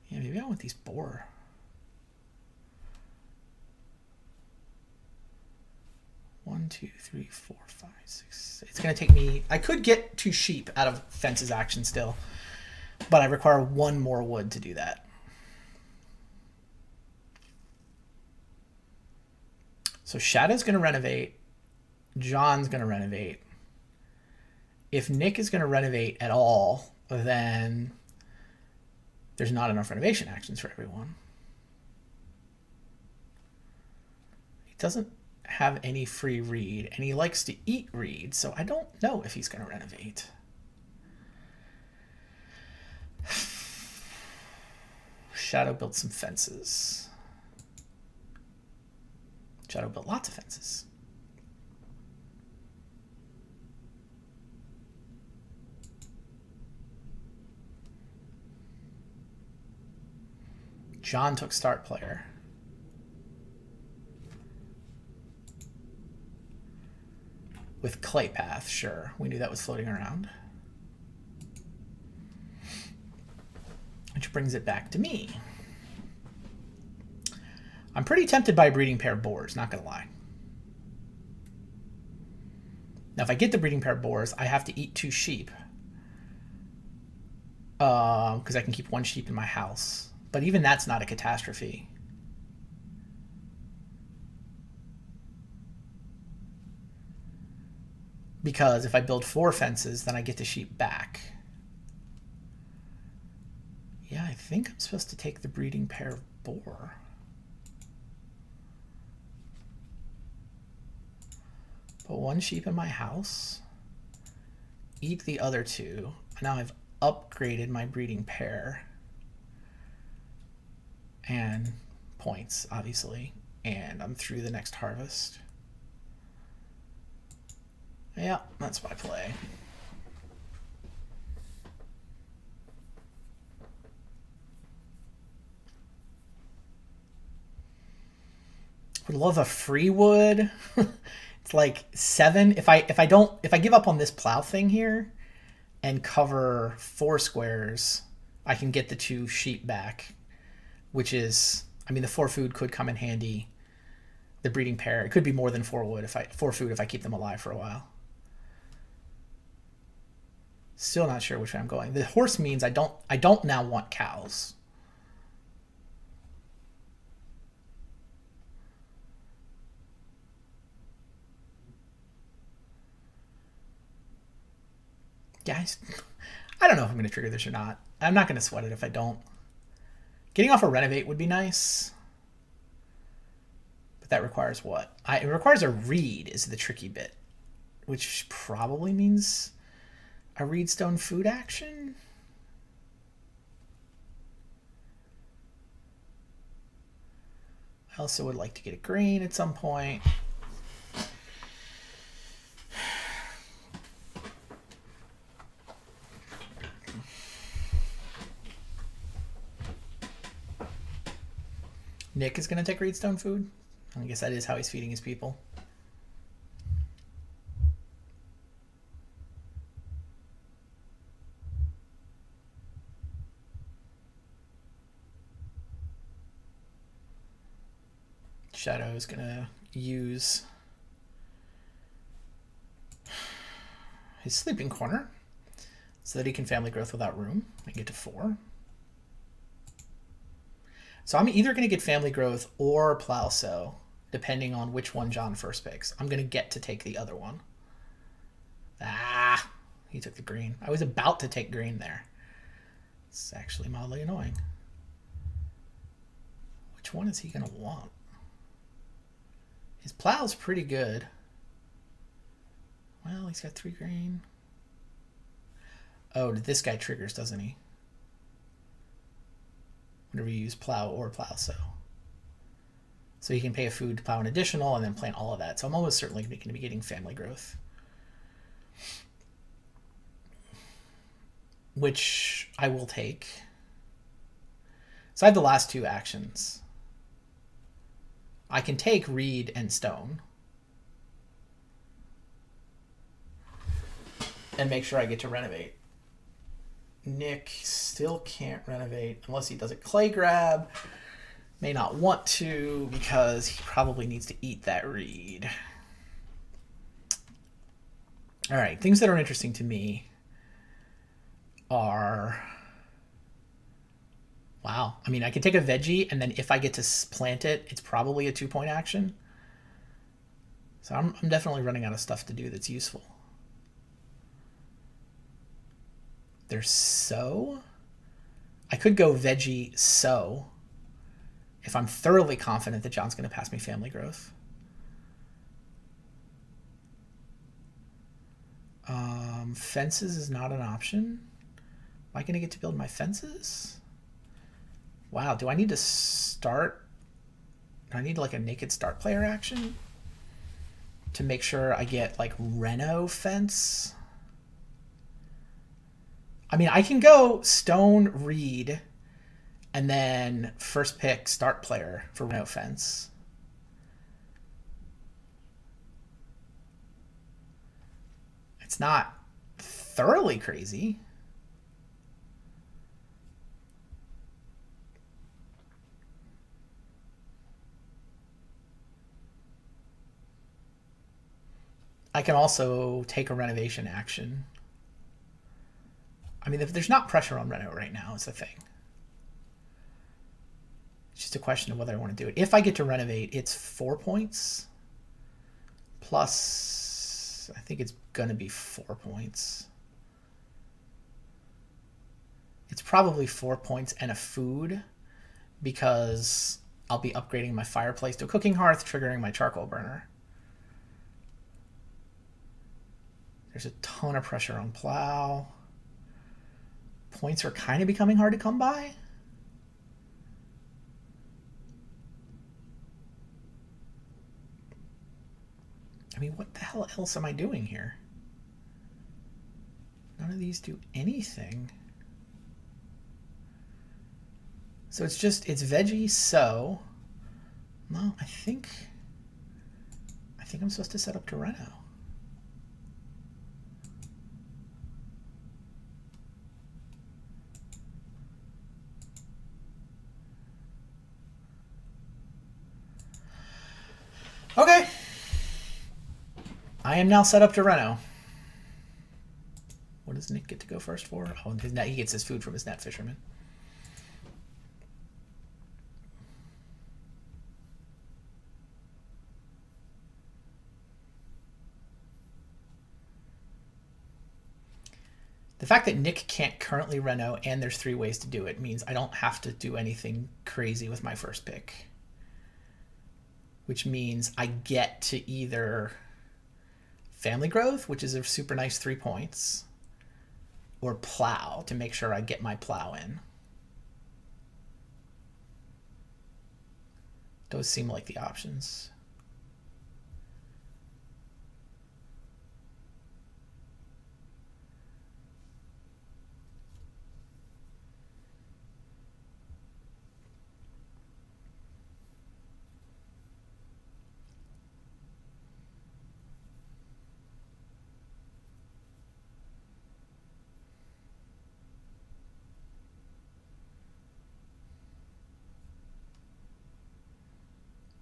Yeah, maybe I want these boar. One, 2, 3, 4, 5, 6. It's going to take me... I could get 2 sheep out of fences action still, but I require 1 more wood to do that. So Shadow's going to renovate. John's going to renovate. If Nick is going to renovate at all, then there's not enough renovation actions for everyone. He doesn't have any free reed, and he likes to eat reed, so I don't know if he's going to renovate. Shadow built some fences. Shadow built lots of fences. John took start player. With clay path, sure. We knew that was floating around. Which brings it back to me. I'm pretty tempted by breeding pair boars, not gonna lie. Now if I get the breeding pair boars, I have to eat 2 sheep. Because I can keep 1 sheep in my house. But even that's not a catastrophe. Because if I build 4 fences, then I get the sheep back. Yeah, I think I'm supposed to take the breeding pair of boar. Put 1 sheep in my house. Eat the other 2. Now I've upgraded my breeding pair. And points, obviously. And I'm through the next harvest. Yeah, that's my play. Would love a free wood. It's like 7. If I give up on this plow thing here and cover 4 squares, I can get the 2 sheep back, which is, I mean, the 4 food could come in handy. The breeding pair, it could be more than 4 wood 4 food if I keep them alive for a while. Still not sure which way I'm going. The horse means I don't now want cows. Guys, I don't know if I'm going to trigger this or not. I'm not going to sweat it if I don't. Getting off a renovate would be nice. But that requires what? It requires a reed is the tricky bit. Which probably means a reedstone food action? I also would like to get a grain at some point. Nick is going to take reedstone food. I guess that is how he's feeding his people. Shadow is going to use his sleeping corner so that he can family growth without room and get to 4. So I'm either going to get family growth or plow sow, depending on which one John first picks. I'm going to get to take the other one. Ah, he took the green. I was about to take green there. It's actually mildly annoying. Which one is he going to want? His plow's pretty good. Well, he's got 3 green. Oh, this guy triggers, doesn't he? Whenever you use plow or plow sow. So he can pay a food to plow an additional and then plant all of that. So I'm almost certainly going to be getting family growth. Which I will take. So I have the last 2 actions. I can take reed and stone. And make sure I get to renovate. Nick still can't renovate unless he does a clay grab. May not want to because he probably needs to eat that reed. All right, things that are interesting to me are... Wow. I mean, I can take a veggie, and then if I get to plant it, it's probably a 2-point action. So I'm definitely running out of stuff to do that's useful. There's sow. I could go veggie sow if I'm thoroughly confident that John's going to pass me family growth. Fences is not an option. Am I going to get to build my fences? Wow, do I need to start? Do I need like a naked start player action to make sure I get like Reno fence? I mean, I can go stone reed and then first pick start player for Reno fence. It's not thoroughly crazy. I can also take a renovation action. I mean, if there's not pressure on Reno right now, is the thing. It's just a question of whether I want to do it. If I get to renovate, it's 4 points. Plus, I think it's going to be 4 points. It's probably 4 points and a food because I'll be upgrading my fireplace to a cooking hearth, triggering my charcoal burner. There's a ton of pressure on plow. Points are kind of becoming hard to come by. I mean, what the hell else am I doing here? None of these do anything. So it's veggie sow. No, I think I'm supposed to set up to Reno. Okay. I am now set up to Reno. What does Nick get to go first for? Oh, he gets his food from his net fisherman. The fact that Nick can't currently Reno and there's 3 ways to do it means I don't have to do anything crazy with my first pick. Which means I get to either family growth, which is a super nice 3 points, or plow to make sure I get my plow in. Those seem like the options.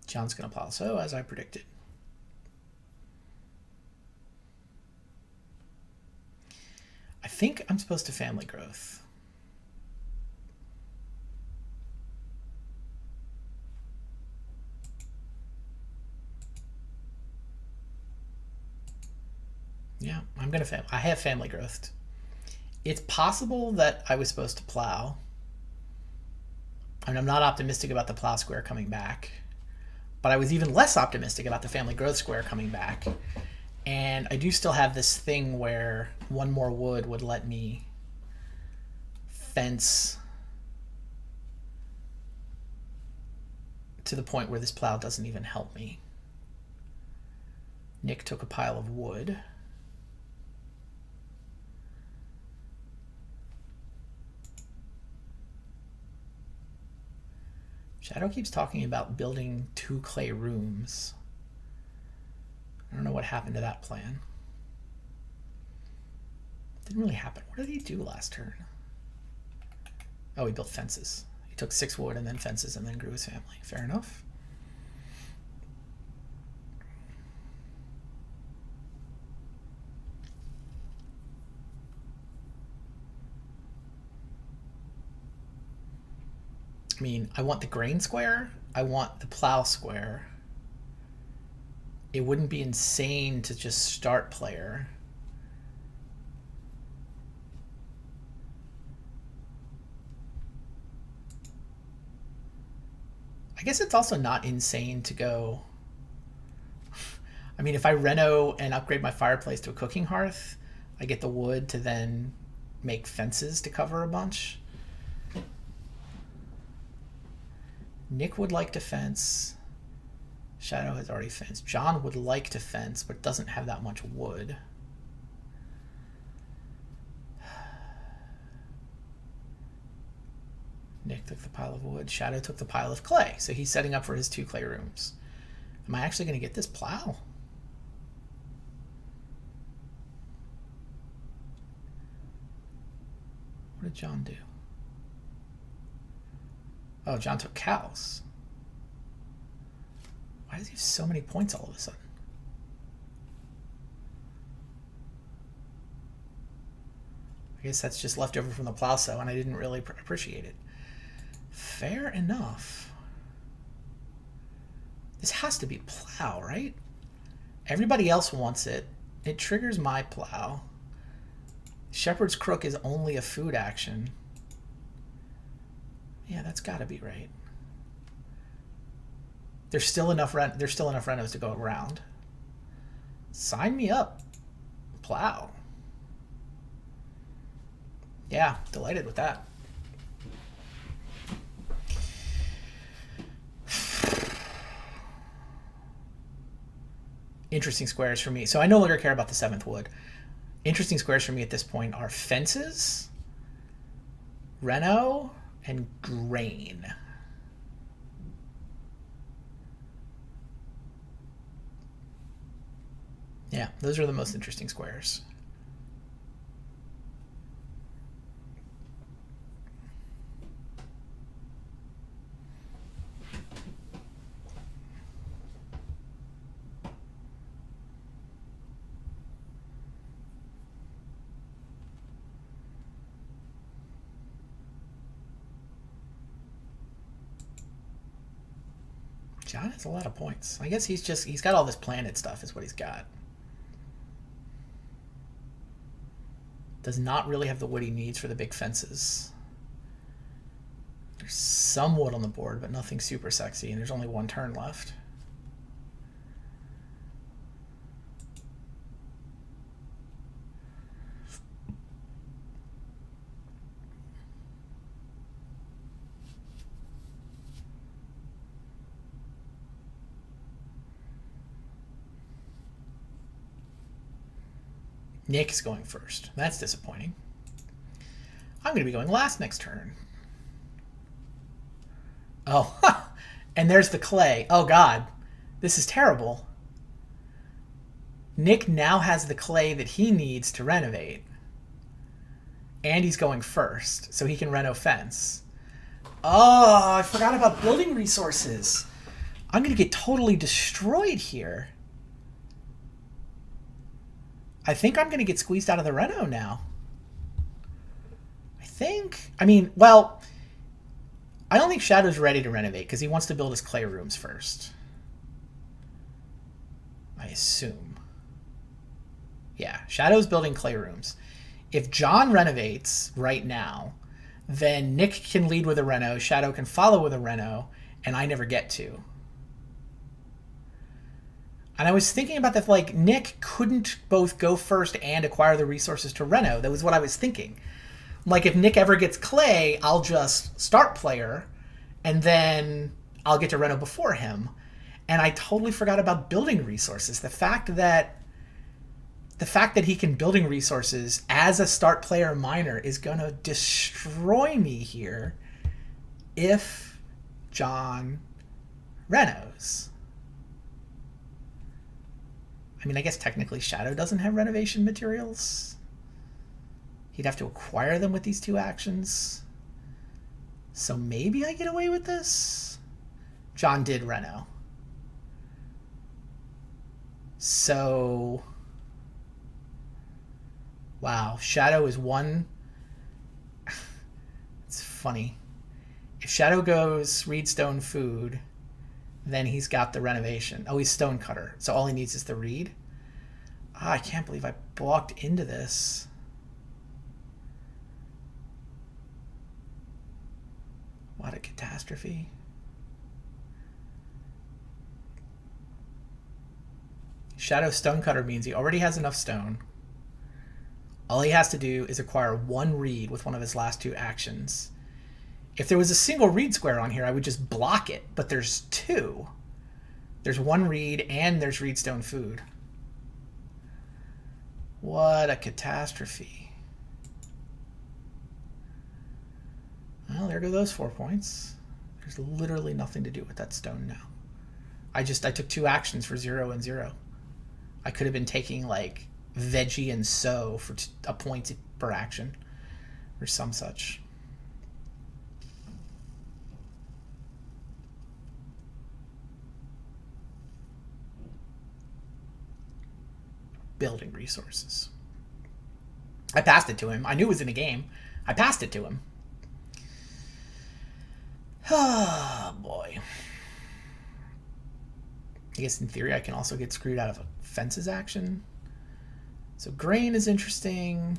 John's going to plow sow, as I predicted. think I'm supposed to family growth. Yeah, I'm going to I have family growth. It's possible that I was supposed to plow. And I'm not optimistic about the plow square coming back. But I was even less optimistic about the family growth square coming back. And I do still have this thing where one more wood would let me fence to the point where this plow doesn't even help me. Nick took a pile of wood. Shadow keeps talking about building 2 clay rooms. I don't know what happened to that plan. Didn't really happen. What did he do last turn? Oh, he built fences. He took 6 wood and then fences and then grew his family. Fair enough. I mean, I want the grain square. I want the plow square. It wouldn't be insane to just start player. I guess it's also not insane to go... I mean, if I reno and upgrade my fireplace to a cooking hearth, I get the wood to then make fences to cover a bunch. Nick would like to fence. Shadow has already fenced. John would like to fence, but doesn't have that much wood. Nick took the pile of wood. Shadow took the pile of clay. So he's setting up for his 2 clay rooms. Am I actually going to get this plow? What did John do? Oh, John took cows. Why does he have so many points all of a sudden? I guess that's just left over from the plow sow, and I didn't really appreciate it. Fair enough. This has to be plow, right? Everybody else wants it. It triggers my plow. Shepherd's Crook is only a food action. Yeah, that's got to be right. There's still enough renos to go around. Sign me up. Plow. Yeah, delighted with that. Interesting squares for me. So I no longer care about the 7th wood. Interesting squares for me at this point are fences, reno, and grain. Yeah, those are the most interesting squares. John has a lot of points. I guess he's got all this planet stuff is what he's got. Does not really have the wood he needs for the big fences. There's some wood on the board, but nothing super sexy, and there's only 1 turn left. Nick's going first. That's disappointing. I'm going to be going last next turn. Oh, and there's the clay. Oh, God. This is terrible. Nick now has the clay that he needs to renovate. And he's going first, so he can reno fence. Oh, I forgot about building resources. I'm going to get totally destroyed here. I think I'm going to get squeezed out of the reno now. think... I mean, well, I don't think Shadow's ready to renovate because he wants to build his clay rooms first. I assume. Yeah, Shadow's building clay rooms. If John renovates right now, then Nick can lead with a reno, Shadow can follow with a reno, and I never get to. And I was thinking about that, like, Nick couldn't both go first and acquire the resources to reno. That was what I was thinking. Like, if Nick ever gets clay, I'll just start player, and then I'll get to reno before him. And I totally forgot about building resources. The fact that he can building resources as a start player miner is going to destroy me here if John renos. I mean, I guess technically Shadow doesn't have renovation materials. He'd have to acquire them with these two actions. So maybe I get away with this? John did reno. So... wow, Shadow is one... it's funny. If Shadow goes reed stone food, then he's got the renovation. Oh, he's stonecutter, so all he needs is the reed. Ah, I can't believe I walked into this. What a catastrophe. Shadow stonecutter means he already has enough stone. All he has to do is acquire one reed with one of his last two actions. If there was a single reed square on here, I would just block it, but there's two. There's one reed and there's reedstone food. What a catastrophe. Well, there go those 4 points. There's literally nothing to do with that stone now. I took two actions for 0 and 0. I could have been taking, like, veggie and sow for a point per action or some such. Building resources. I passed it to him. I knew it was in a game. I passed it to him. Oh, boy. I guess in theory I can also get screwed out of a fences action. So grain is interesting.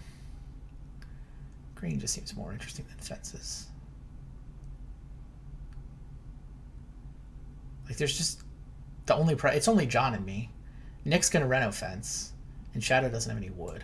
Grain just seems more interesting than fences. Like, there's just the only it's only John and me. Nick's gonna reno fence, and Shadow doesn't have any wood.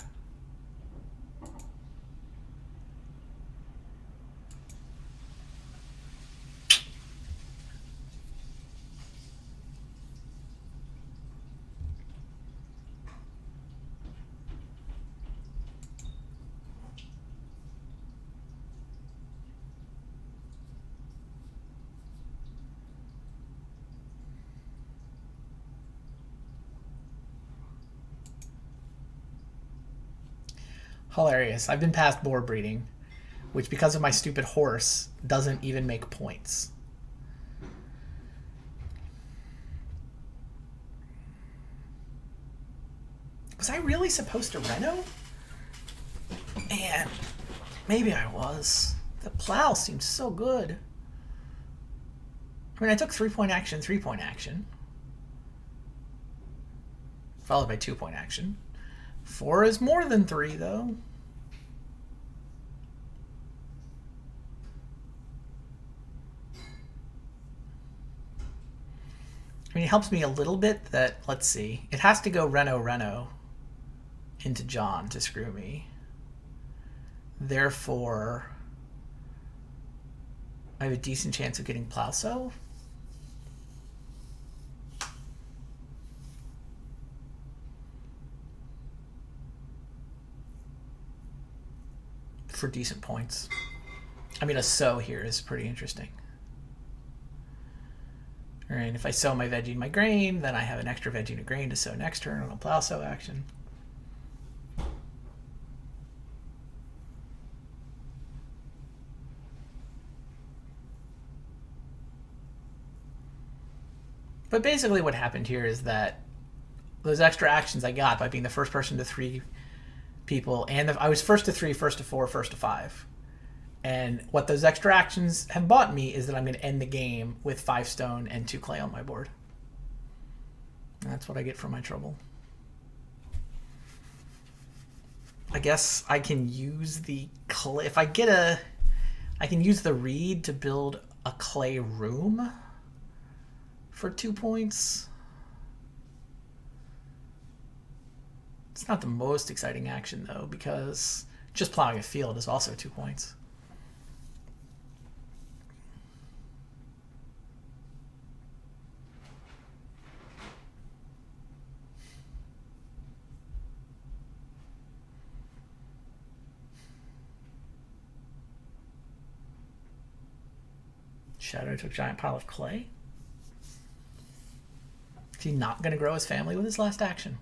Hilarious. I've been past boar breeding, which because of my stupid horse doesn't even make points. Was I really supposed to reno? Man, maybe I was. The plow seems so good. I mean, I took 3-point action, 3-point action. Followed by 2-point action. 4 is more than 3, though. I mean, it helps me a little bit that, let's see, it has to go Reno into John to screw me. Therefore, I have a decent chance of getting Plowsow. For decent points. I mean, a sow here is pretty interesting. Alright, if I sow my veggie and my grain, then I have an extra veggie and a grain to sow next turn on a plow sow action. But basically what happened here is that those extra actions I got by being the first person to 3 people, and I was first to 3, first to 4, first to 5. And what those extra actions have bought me is that I'm going to end the game with 5 stone and 2 clay on my board. That's what I get for my trouble. I guess I can use the clay. If I get a... I can use the reed to build a clay room for 2 points. It's not the most exciting action, though, because just plowing a field is also 2 points. Shadow took giant pile of clay. Is he not going to grow his family with his last action?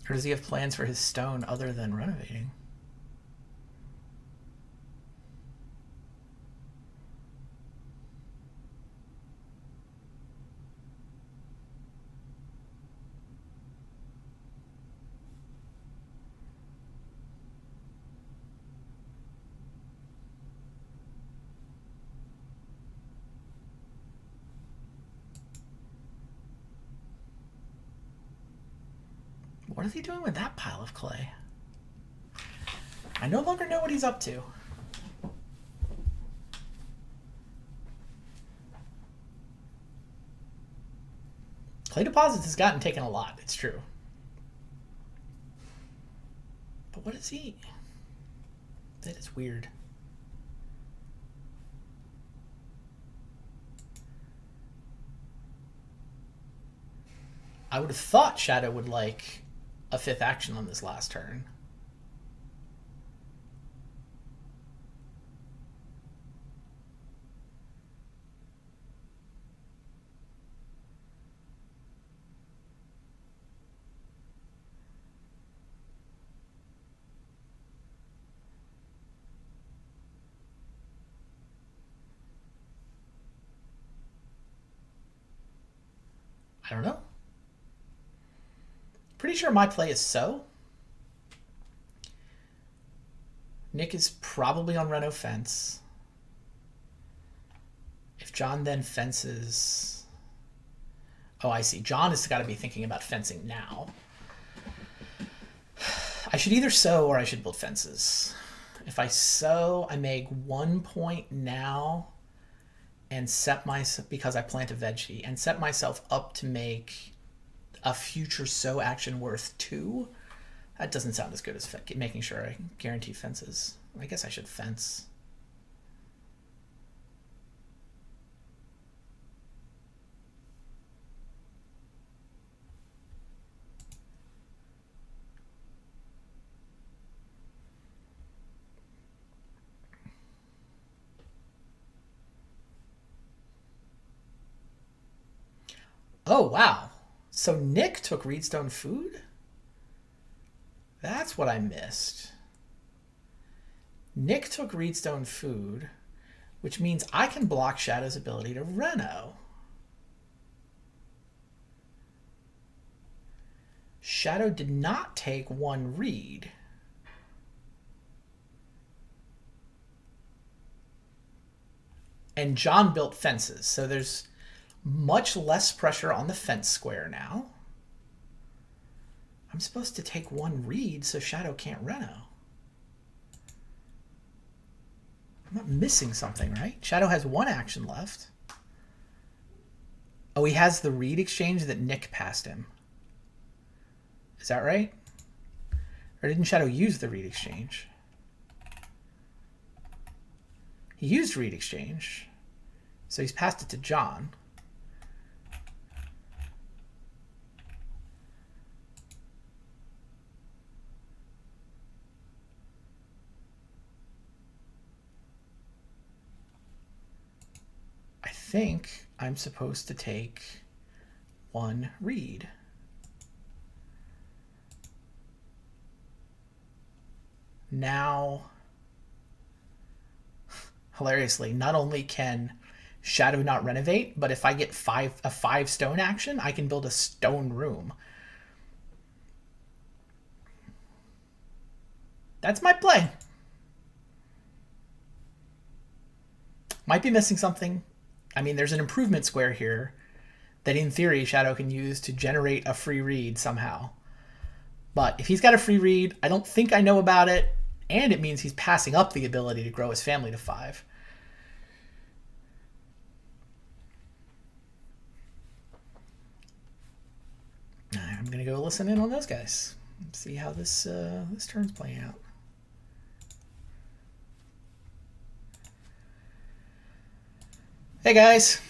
Or does he have plans for his stone other than renovating? What is he doing with that pile of clay? I no longer know what he's up to. Clay deposits has gotten taken a lot, it's true. But what is he? That is weird. I would have thought Shadow would like a 5th action on this last turn. I don't know. Pretty sure my play is so. Nick is probably on Reno fence. If John then fences... Oh, I see. John has got to be thinking about fencing now. I should either sow or I should build fences. If I sow, I make 1 point now and set myself, because I plant a veggie, and set myself up to make a future sow action worth 2. That doesn't sound as good as making sure I guarantee fences. I guess I should fence. Oh, wow. So Nick took Reedstone food? That's what I missed. Nick took Reedstone food, which means I can block Shadow's ability to Reno. Shadow did not take 1 reed. And John built fences, so there's much less pressure on the fence square now. I'm supposed to take 1 reed so Shadow can't Reno. I'm not missing something, right? Shadow has 1 action left. Oh, he has the reed exchange that Nick passed him. Is that right? Or didn't Shadow use the reed exchange? He used reed exchange, so he's passed it to John. I think I'm supposed to take 1 reed. Now, hilariously, not only can Shadow not renovate, but if I get a 5 stone action, I can build a stone room. That's my play. Might be missing something. I mean, there's an improvement square here that in theory Shadow can use to generate a free read somehow. But if he's got a free read, I don't think I know about it, and it means he's passing up the ability to grow his family to 5. I'm gonna go listen in on those guys. See how this turn's playing out. Hey guys,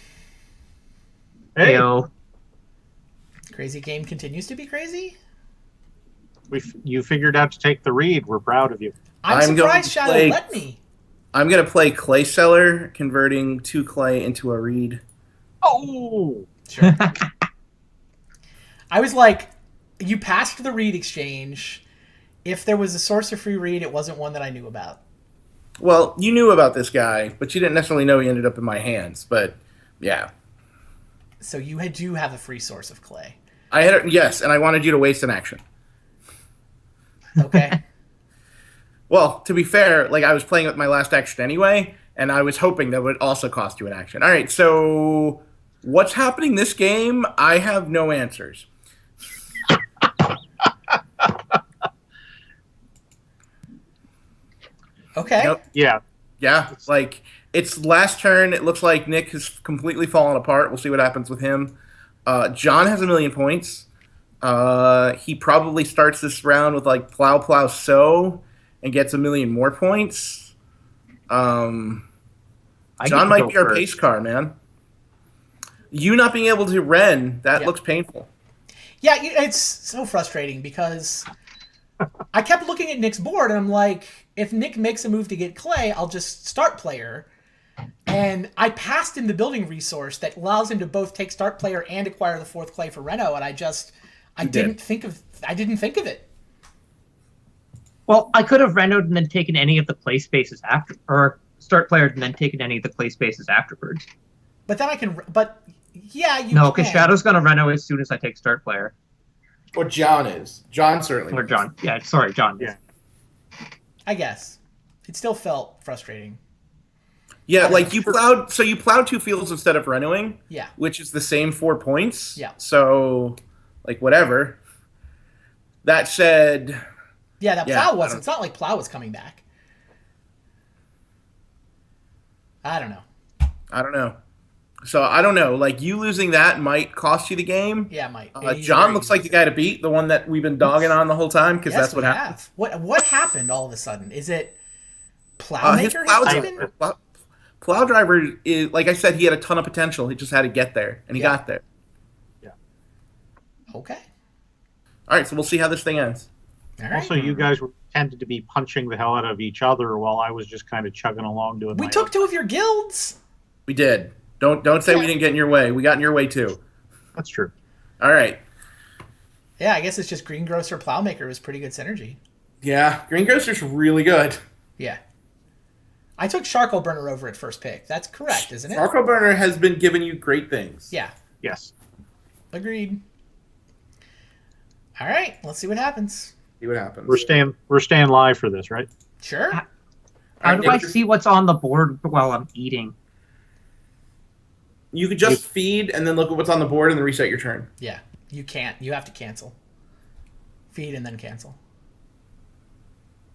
Hey, Heyo. crazy game continues to be crazy. you figured out to take the read. We're proud of you. I'm I'm going surprised to Shadow play- let me. I'm gonna play Clay Seller, converting 2 clay into a reed. Oh, Sure. I was like, you passed the read exchange. If there was a source of free read, it wasn't one that I knew about. Well, you knew about this guy, but you didn't necessarily know he ended up in my hands. But yeah, So you do have a free source of clay. I had yes, and I wanted you to waste an action. Okay. Well, to be fair, like I was playing with my last action anyway, and I was hoping that would also cost you an action. All right, so what's happening this game? I have no answers. Okay. Nope. yeah. Yeah, like it's last turn. It looks like Nick has completely fallen apart. We'll see what happens with him. John has 1,000,000 points. He probably starts this round with like plow, sow, and gets 1,000,000 more points. I get John to might go be our first. pace car, man. You not being able to Ren, that Yeah. looks painful. Yeah, it's so frustrating because I kept looking at Nick's board and I'm like, if Nick makes a move to get clay, I'll just start player. And I passed him the building resource that allows him to both take start player and acquire the 4th clay for Reno, and I didn't think of it. Well, I could have rendered and then taken any of the play spaces after, or start player and then taken any of the play spaces afterwards. But then I can. But yeah, you No, can. because Shadow's gonna reno as soon as I take start player. Or John is. John certainly. Or John. Yeah, sorry, John. Yeah. I guess it still felt frustrating. Yeah, like you plowed. So you plowed 2 fields instead of Renoing. Yeah. Which is the same 4 points. Yeah. So, like whatever. That said, Yeah, that Yeah, plow I wasn't. don't- It's not like plow was coming back. I don't know. I don't know. So I don't know. Like you losing that might cost you the game. Yeah, it might. He's John very looks like easy. the guy to beat, the one that we've been dogging on the whole time, because Yes, that's what we happened. have. What happened all of a sudden? Is it Plowmaker? His plow has driver, been- plow driver is, like I said, he had a ton of potential. He just had to get there, and he Yeah. got there. Okay. All right, so we'll see how this thing ends. All right. Also, you guys tended to be punching the hell out of each other while I was just kind of chugging along doing We my took own. 2 of your guilds. We did. Don't say we Yeah. didn't get in your way. We got in your way too. That's true. All right. Yeah, I guess it's just Greengrocer Plowmaker was pretty good synergy. Yeah, Greengrocer's really good. Yeah. I took Charcoal Burner over at first pick. That's correct, isn't it? Charcoal Burner has been giving you great things. Yeah. Yes. Agreed. All right, let's see what happens. See what happens. We're staying live for this, right? Sure. All How right, do I Nick, see what's on the board while I'm eating? You could just feed and then look at what's on the board and then reset your turn. Yeah. You can't. You have to cancel. Feed and then cancel.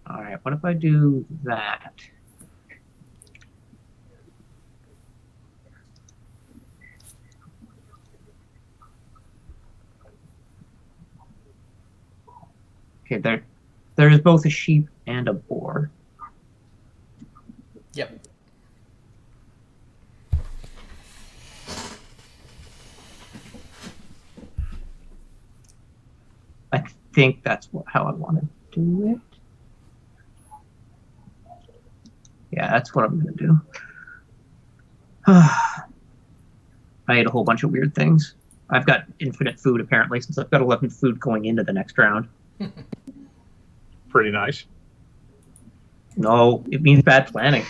All right, what if I do that? Okay, there is both a sheep and a boar. Yep. I think that's how I want to do it. Yeah, that's what I'm going to do. I ate a whole bunch of weird things. I've got infinite food, apparently, since I've got 11 food going into the next round. Pretty nice. No, it means bad planning.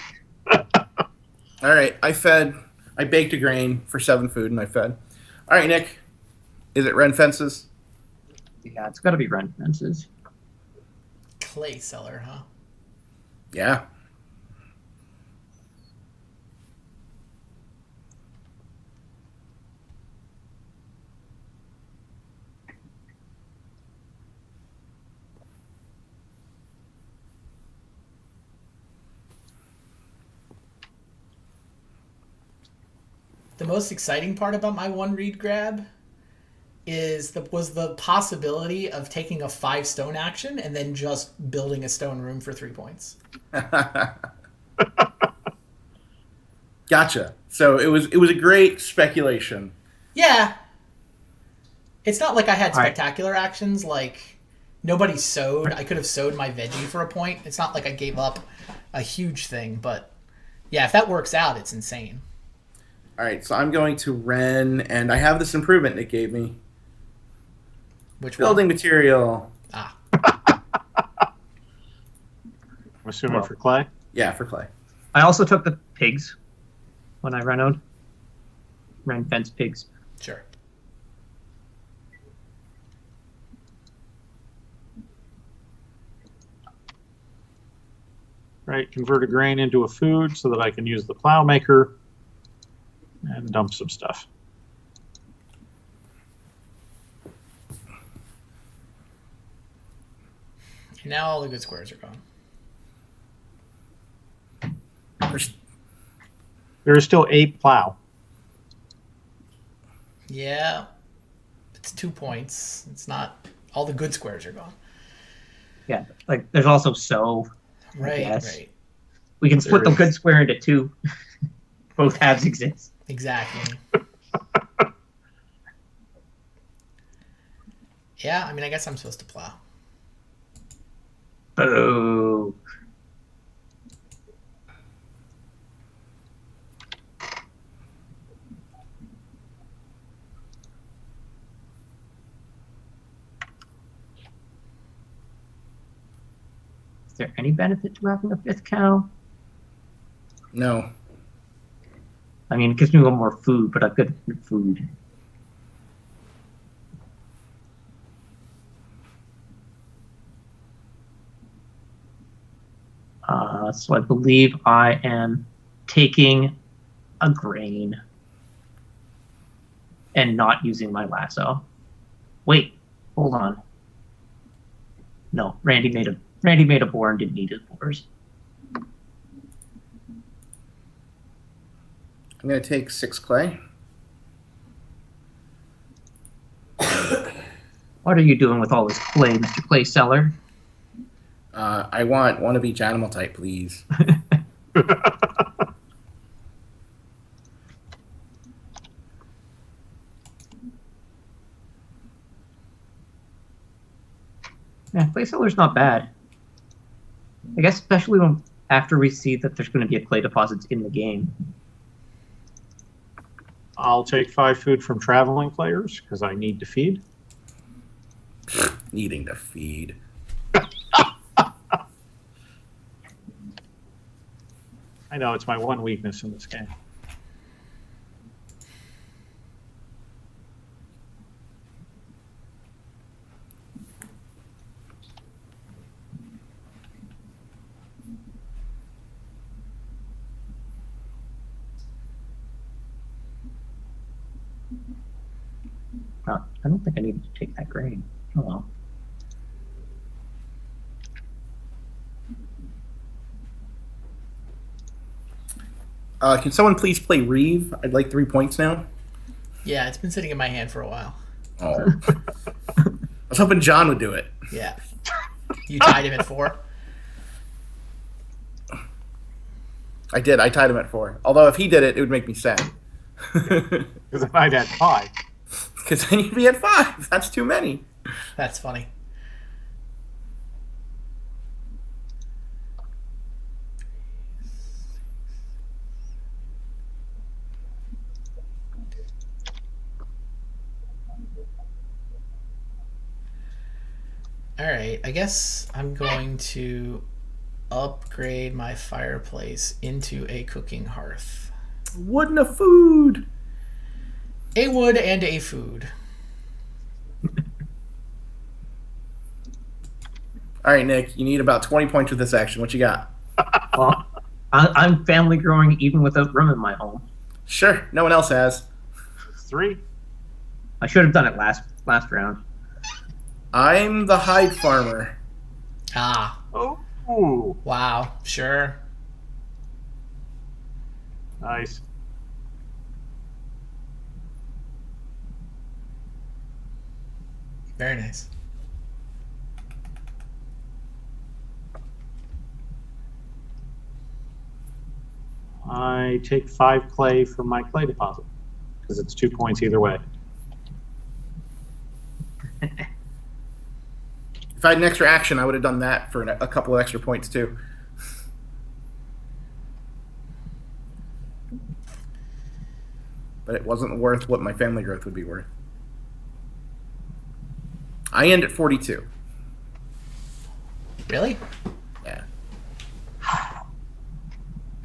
All right, I baked a grain for 7 food and I fed. All right, Nick, is it Ren Fences? Yeah, it's got to be rent fences. Clay seller, huh? Yeah. the most exciting part about my one reed grab was the possibility of taking a 5 stone action and then just building a stone room for 3 points. Gotcha. So it was a great speculation. Yeah. It's not like I had All right. spectacular actions, like nobody sowed. I could have sowed my veggie for a point. It's not like I gave up a huge thing, but yeah, if that works out, it's insane. All right, so I'm going to Ren, and I have this improvement it gave me. Which Building one? material. Ah, I'm assuming Well. for Clay. Yeah, for Clay. I also took the pigs when I renoed. Ran fence pigs. sure. Right, convert a grain into a food so that I can use the plow maker and dump some stuff. And now all the good squares are gone. There's- There is still a plow. Yeah. It's 2 points. It's not all the good squares are gone. Yeah, like there's also sow. Right, Yes. right. We can split the There is. good square into 2. Both halves exist. Exactly. Yeah, I mean, I guess I'm supposed to plow. Boo. Is there any benefit to having a 5th cow? no. I mean, it gives me a little more food, but I've got food. So I believe I am taking a grain and not using my lasso. Wait, hold on. No, Randy made a boar and didn't need his boars. I'm going to take 6 Clay. What are you doing with all this clay, Mr. Clay Seller? I want one of each animal type, please. Yeah, Clay Seller's not bad. I guess especially when after we see that there's going to be a clay deposits in the game. I'll take 5 food from traveling players because I need to feed. Needing to feed. I know it's my one weakness in this game. I don't think I needed to take that grain. Oh well. Can someone please play Reeve? I'd like 3 points now. Yeah, it's been sitting in my hand for a while. Oh. I was hoping John would do it. Yeah. You tied him at 4? I did. I tied him at 4. Although if he did it, it would make me sad. Because if I'd had 5. Because then you'd be at 5. That's too many. That's funny. Alright, I guess I'm going to upgrade my fireplace into a cooking hearth. Wouldn't a food. A wood and a food. All right, Nick, you need about 20 points with this action. What you got? Well, I'm family growing even without room in my home. Sure, no one else has. 3. I should have done it last round. I'm the hide farmer. Ah, Oh, wow, sure. nice. Very nice. I take 5 clay from my clay deposit because it's 2 points either way. If I had an extra action, I would have done that for a couple of extra points too. But it wasn't worth what my family growth would be worth. I end at 42. Really? Yeah.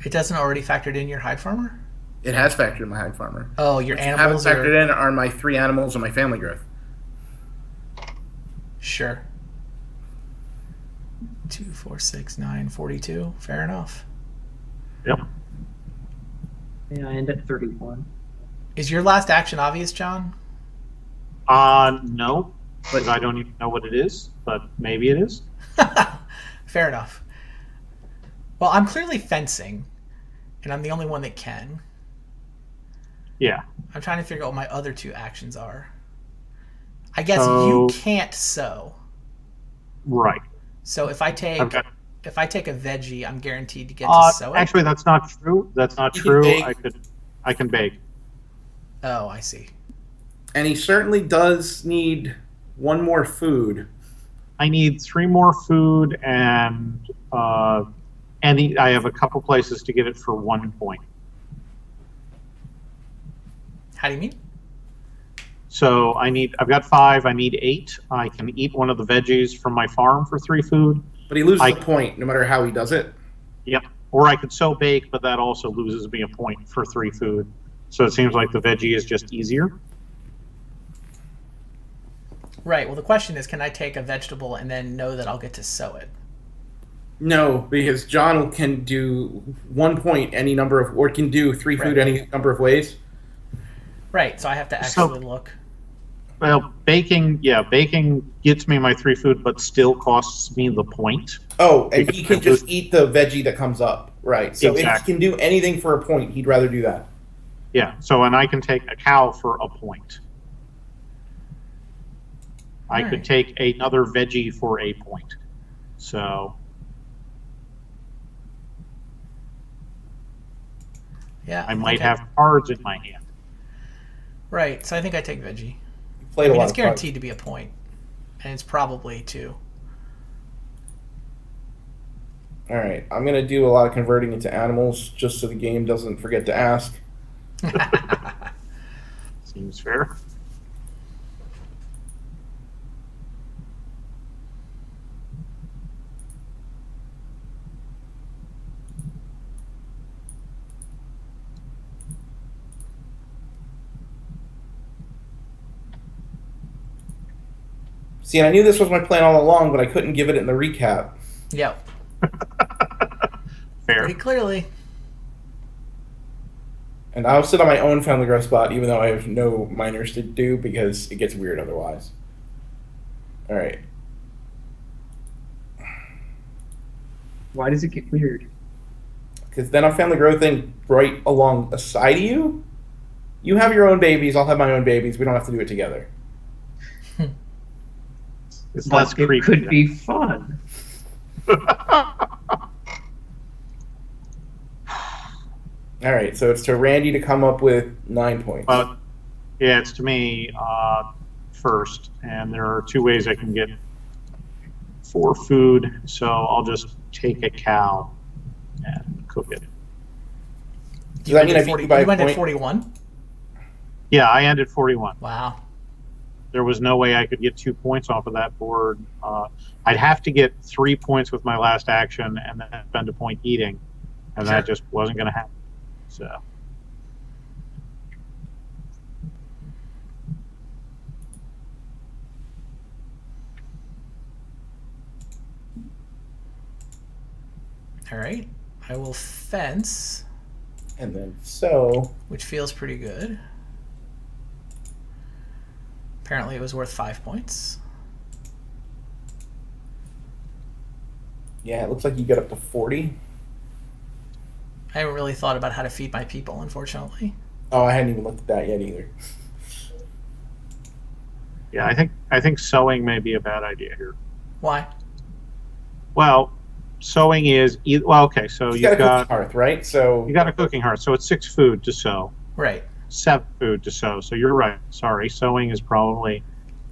It doesn't already factored in your hide farmer? It has factored in my hide farmer. Oh, your What haven't animals factored are... in are my 3 animals and my family growth. Sure. 2, 4, 6, 9, 42. Fair enough. Yep. Yeah, I end at 31. Is your last action obvious, John? No, but I don't even know what it is, but maybe it is. Fair enough. Well, I'm clearly fencing, and I'm the only one that can. Yeah. I'm trying to figure out what my other 2 actions are. I guess So- you can't sow. Right. So if I take I've got, a veggie, I'm guaranteed to get to sow it. actually, that's not true. That's not You can true. bake. I can bake. Oh, I see. And he certainly does need 1 more food. I need 3 more food and I have a couple places to get it for 1 point. How do you mean? So I've got 5. I need 8. I can eat one of the veggies from my farm for 3 food. But he loses I- a point no matter how he does it. Yep. Or I could sow bake, but that also loses me a point for 3 food. So it seems like the veggie is just easier. Right. Well, the question is, can I take a vegetable and then know that I'll get to sow it? No, because John can do 1 point any number of, or can do 3 food Right. any number of ways. Right. So I have to So- actually look. Well, baking gets me my 3 food, but still costs me the point. Oh, and Because he can I just lose- eat the veggie that comes up. Right. So if Exactly. he can do anything for a point, he'd rather do that. Yeah. So, and I can take a cow for a point. I could Alright. take another veggie for a point. So, Yeah. I might think have cards in my hand. Right. So I think I take veggie. He I played a mean, lot it's of cards. guaranteed to be a point, and it's probably 2. All right, I'm gonna do a lot of converting into animals just so the game doesn't forget to ask. Seems fair. See, and I knew this was my plan all along, but I couldn't give it in the recap. Yep. Fair. Pretty clearly. And I'll sit on my own family growth spot, even though I have no minors to do, because it gets weird otherwise. All right. Why does it get weird? Because then I'm family growthing right along the side of you. You have your own babies, I'll have my own babies. We don't have to do it together. It's less But it creepy. could be fun. All right, so it's to Randy to come up with 9 points. But yeah, it's to me first, and there are 2 ways I can get 4 food. So I'll just take a cow and cook it. Does that mean I beat you by a went at point? 41? Yeah, I ended 41. Wow. There was no way I could get 2 points off of that board. I'd have to get 3 points with my last action and then spend a point eating, and that Sure. just wasn't going to happen. So All right. I will fence, And then so which feels pretty good. Apparently it was worth 5 points. yeah, it looks like you get up to 40. I haven't really thought about how to feed my people, unfortunately. Oh, I hadn't even looked at that yet either. Yeah, I think sewing may be a bad idea here. Why? Well, sewing is well, okay. So He's you've got a cooking got hearth, right? So you got a cooking hearth, so it's 6 food to sew, Right. 7 food to sew. So you're right. Sorry, sewing is probably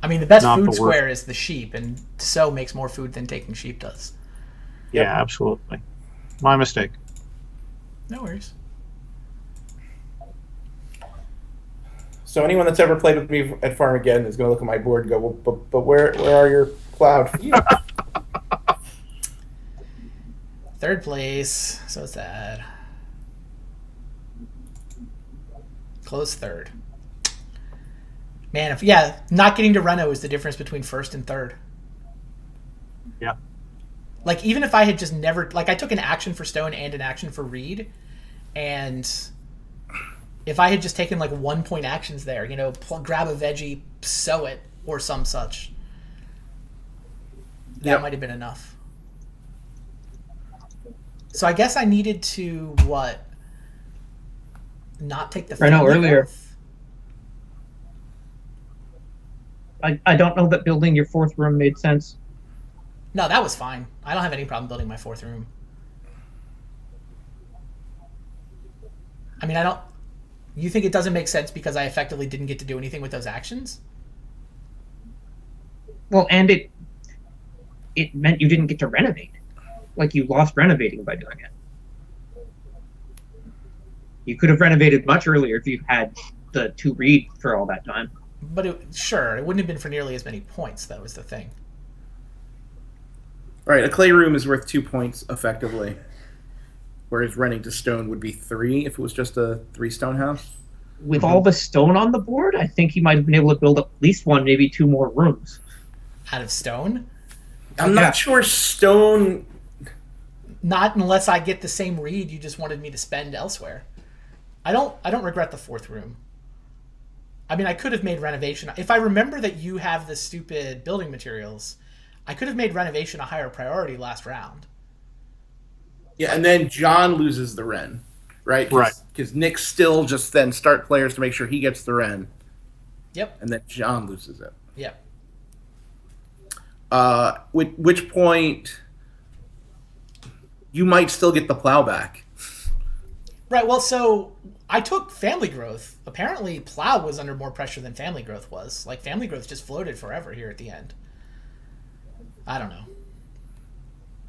I mean, the best not the food worst. square is the sheep, and sow makes more food than taking sheep does. Yep. Yeah, absolutely. My mistake. No worries. So anyone that's ever played with me at Farmageddon is going to look at my board and go, well, but where are your cloud fields? Third place. So sad. Close third. Man, not getting to Reno is the difference between first and third. Yeah. Like, even if I had just never... Like, I took an action for Stone and an action for Reed, and if I had just taken, like, 1-point actions there, grab a veggie, sew it, or some such, that might have been enough. So I guess I needed to, what? Not take the Reno family earlier. growth? I don't know that building your 4th room made sense. No, that was fine. I don't have any problem building my 4th room. I mean, You think it doesn't make sense because I effectively didn't get to do anything with those actions? Well, and it meant you didn't get to renovate. Like, you lost renovating by doing it. You could have renovated much earlier if you had the 2 read for all that time. But it wouldn't have been for nearly as many points. That was the thing. Right, a clay room is worth 2 points effectively, whereas renting to stone would be 3 if it was just a 3-stone house. With all the stone on the board, I think he might have been able to build at least 1, maybe 2 more rooms. Out of stone? I'm not sure stone. Not unless I get the same read you just wanted me to spend elsewhere. I don't regret the 4th room. I mean, I could have made renovation. If I remember that you have the stupid building materials, I could have made renovation a higher priority last round. Yeah, and then John loses the Ren, right? Right. Because Nick still just then start players to make sure he gets the Ren. Yep. And then John loses it. Yep. Which point you might still get the plow back. Right, well, so I took family growth. Apparently, plow was under more pressure than family growth was. Like, family growth just floated forever here at the end. I don't know.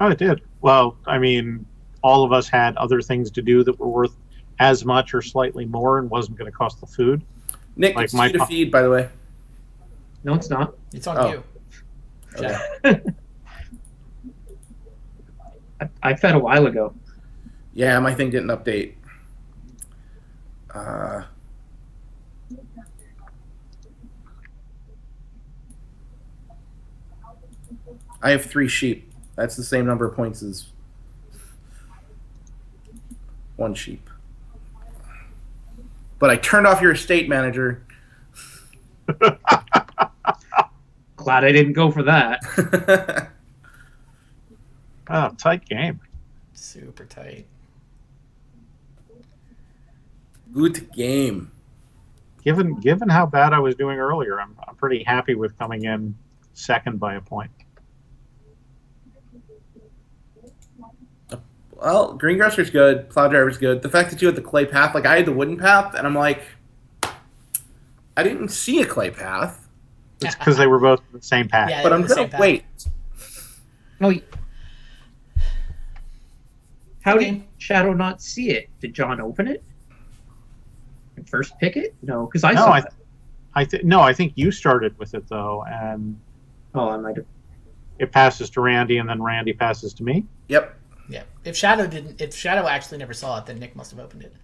Oh, it did. Well, I mean, all of us had other things to do that were worth as much or slightly more and wasn't going to cost the food. Nick, Like it's you to feed, by the way. No, it's not. It's on Oh. you. Okay. I fed a while ago. Yeah, my thing didn't update. I have 3 sheep. That's the same number of points as 1 sheep. But I turned off your estate manager. Glad I didn't go for that. Oh, tight game. Super tight. Good game. Given how bad I was doing earlier, I'm pretty happy with coming in second by a point. Well, greengrocer's good. Plow driver's good. The fact that you had the clay path, like I had the wooden path, and I'm like, I didn't see a clay path. It's because they were both in the same pack. Yeah. But I'm the same gonna path. wait. No, how Okay. did Shadow not see it? Did John open it? And first pick it? No, because I saw it. I think you started with it though, and Oh, I might have. it passes to Randy, and then Randy passes to me. Yep. Yeah. If Shadow actually never saw it, then Nick must have opened it.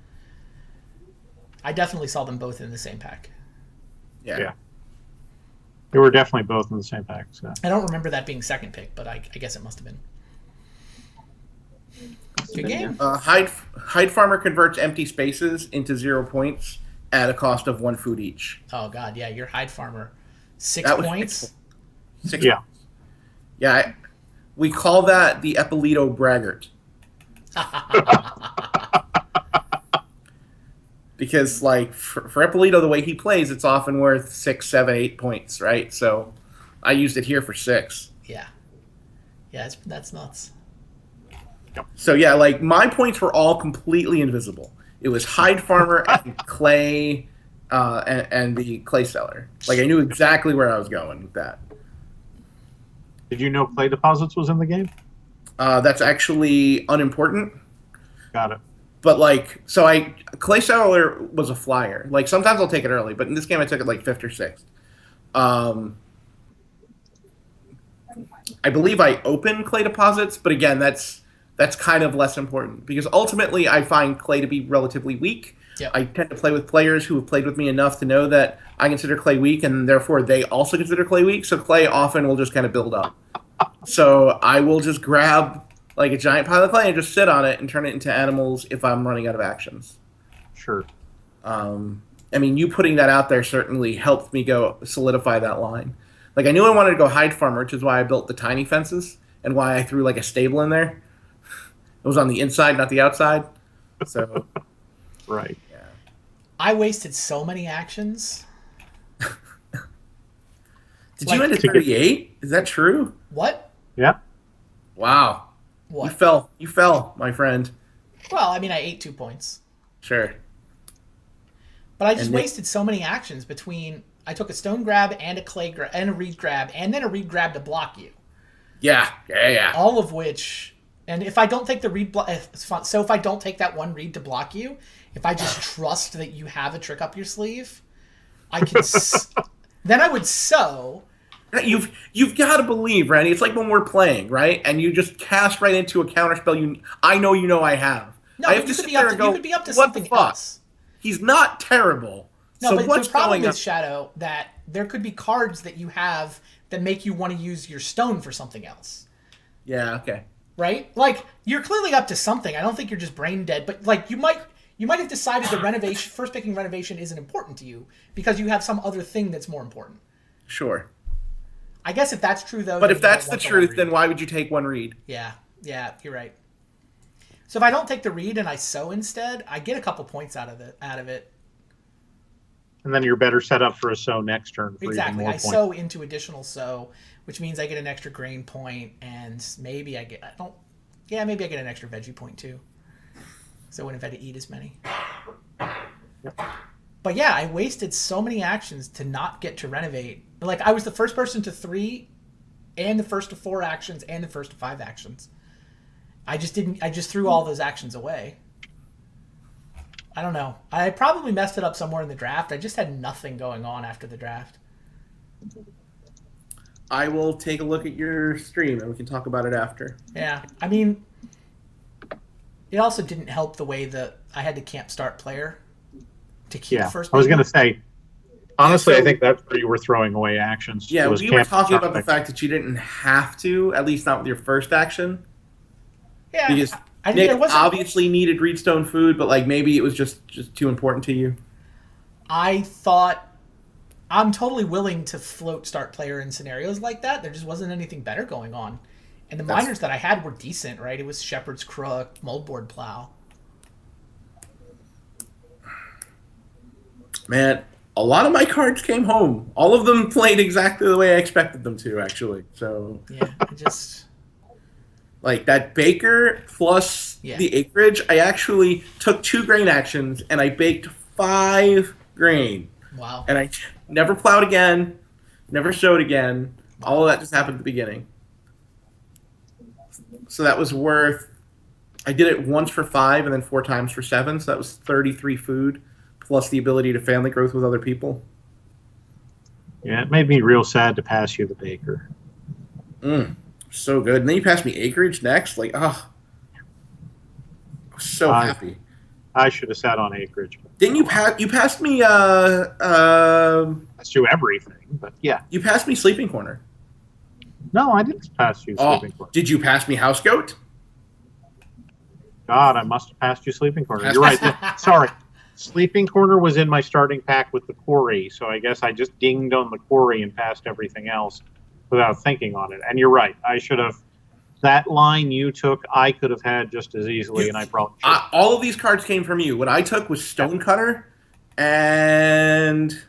I definitely saw them both in the same pack. Yeah. They were definitely both in the same pack. So. I don't remember that being second pick, but I guess it must have been. Good game. Hide farmer converts empty spaces into 0 points at a cost of 1 food each. Oh god, yeah, your hide farmer. 6 That was points. 6 Yeah. points. Yeah. We call that the Eppolito Braggart. because like for Ippolito, the way he plays, it's often worth 6, 7, 8 points, right? So I used it here for 6. Yeah. Yeah, that's nuts. So yeah, like my points were all completely invisible. It was hide farmer and clay, and the clay seller. Like I knew exactly where I was going with that. Did you know clay deposits was in the game? That's actually unimportant. Got it. But like, so clay seller was a flyer. Like sometimes I'll take it early, but in this game I took it like 5th or 6th. I believe I open clay deposits, but again, that's kind of less important because ultimately I find clay to be relatively weak. Yep. I tend to play with players who have played with me enough to know that I consider clay weak, and therefore they also consider clay weak. So clay often will just kind of build up. So I will just grab like a giant pile of clay and just sit on it and turn it into animals if I'm running out of actions. Sure. I mean, you putting that out there certainly helped me go solidify that line. Like I knew I wanted to go hide farmer, which is why I built the tiny fences and why I threw like a stable in there. It was on the inside, not the outside. So, Right. yeah. I wasted so many actions. Did you end at 38? Is that true? What? Yeah. Wow. What? You fell, my friend. Well, I mean, I ate 2 points. Sure. But I just And wasted so many actions between... I took a stone grab and a clay grab and a reed grab and then a reed grab to block you. Yeah. All of which... And if I don't take the reed... So if I don't take that one reed to block you, if I just trust that you have a trick up your sleeve, I can... then I would sow... You've got to believe, Randy. It's like when we're playing, right? And you just cast right into a counterspell. I know I have. No, I have you to could sit be there up and to, go, you could be up to what something the fuck? else. He's not terrible. No, so but what's the problem going on? is, Shadow, that there could be cards that you have that make you want to use your stone for something else. Yeah. Okay. Right? Like, you're clearly up to something. I don't think you're just brain dead, but like you might have decided the renovation, first picking renovation isn't important to you because you have some other thing that's more important. Sure. I guess if that's true, though... But then if you don't that's the want truth, one then read. why would you take one read? Yeah, you're right. So if I don't take the read and I sow instead, I get a couple points out of it. And then you're better set up for a sow next turn for Exactly. even more I points. sow into additional sow, which means I get an extra grain point, and maybe I get maybe I get an extra veggie point too. So I wouldn't have had to eat as many. Yep. But yeah, I wasted so many actions to not get to renovate. Like I was the first person to 3, and the first to 4 actions, and the first to 5 actions. I just threw all those actions away. I don't know. I probably messed it up somewhere in the draft. I just had nothing going on after the draft. I will take a look at your stream and we can talk about it after. Yeah. I mean, it also didn't help the way that I had to camp start player to keep first. I was going to say, honestly, Yeah, so- I think that's where you were throwing away actions. Yeah, was we were camp talking about starting. the fact that you didn't have to, at least not with your first action. Yeah. Because I think Nick there wasn't. obviously needed Reedstone food, but like maybe it was just too important to you. I thought I'm totally willing to float start player in scenarios like that. There just wasn't anything better going on. And the miners that I had were decent, right? It was Shepherd's Crook, Moldboard Plow. Man, a lot of my cards came home. All of them played exactly the way I expected them to, actually. So, Yeah, I just... like that baker plus the acreage, I actually took 2 grain actions and I baked 5 grain. Wow. And I never plowed again, never sowed again. All of that just happened at the beginning. So that was worth... I did it once for 5 and then 4 times for 7, so that was 33 food, plus the ability to family growth with other people. Yeah, it made me real sad to pass you the baker. So good. And then you passed me acreage next. Like, oh, I was so happy. I should have sat on acreage. Didn't you pass? You passed me. Let's do everything, but yeah. You passed me sleeping corner. No, I didn't pass you sleeping corner. Did you pass me house goat? God, I must have passed you sleeping corner. You're right. Sorry. Sleeping corner was in my starting pack with the quarry, so I guess I just dinged on the quarry and passed everything else without thinking on it. And you're right. I should have. That line you took, I could have had just as easily, and I probably should. All of these cards came from you. What I took was Stonecutter, and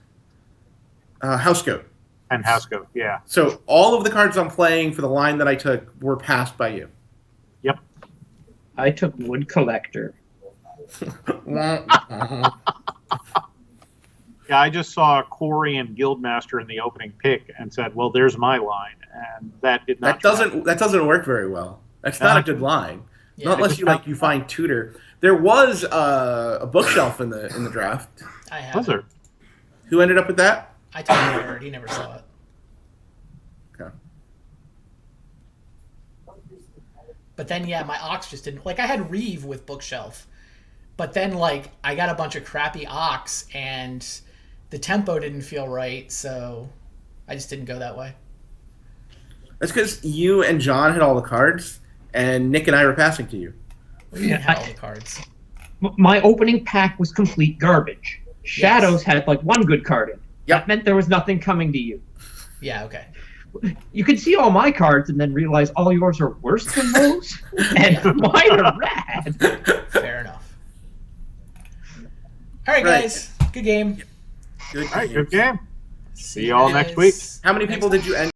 Housecoat. And Hasco, yeah. So all of the cards I'm playing for the line that I took were passed by you. Yep. I took Wood Collector. Yeah, I just saw Corey and Guildmaster in the opening pick and said, "Well, there's my line," and that did not. That doesn't work very well. That's not a good line. Yeah. Not unless you find tutor. There was a bookshelf in the draft. I have. Was there? Who ended up with that? I told him he never saw it. Okay. But then, yeah, my Ox just didn't. Like, I had Reeve with Bookshelf. But then, like, I got a bunch of crappy Ox, and the tempo didn't feel right, so I just didn't go that way. That's because you and John had all the cards, and Nick and I were passing to you. We didn't have all the cards. My opening pack was complete garbage. Shadows had like one good card in it. Yep. That meant there was nothing coming to you. Yeah, okay. You could see all my cards and then realize all yours are worse than those, and mine are rad. Fair enough. All right, guys. Good game. Good. All right, good game. See y'all next week. How many people did you end?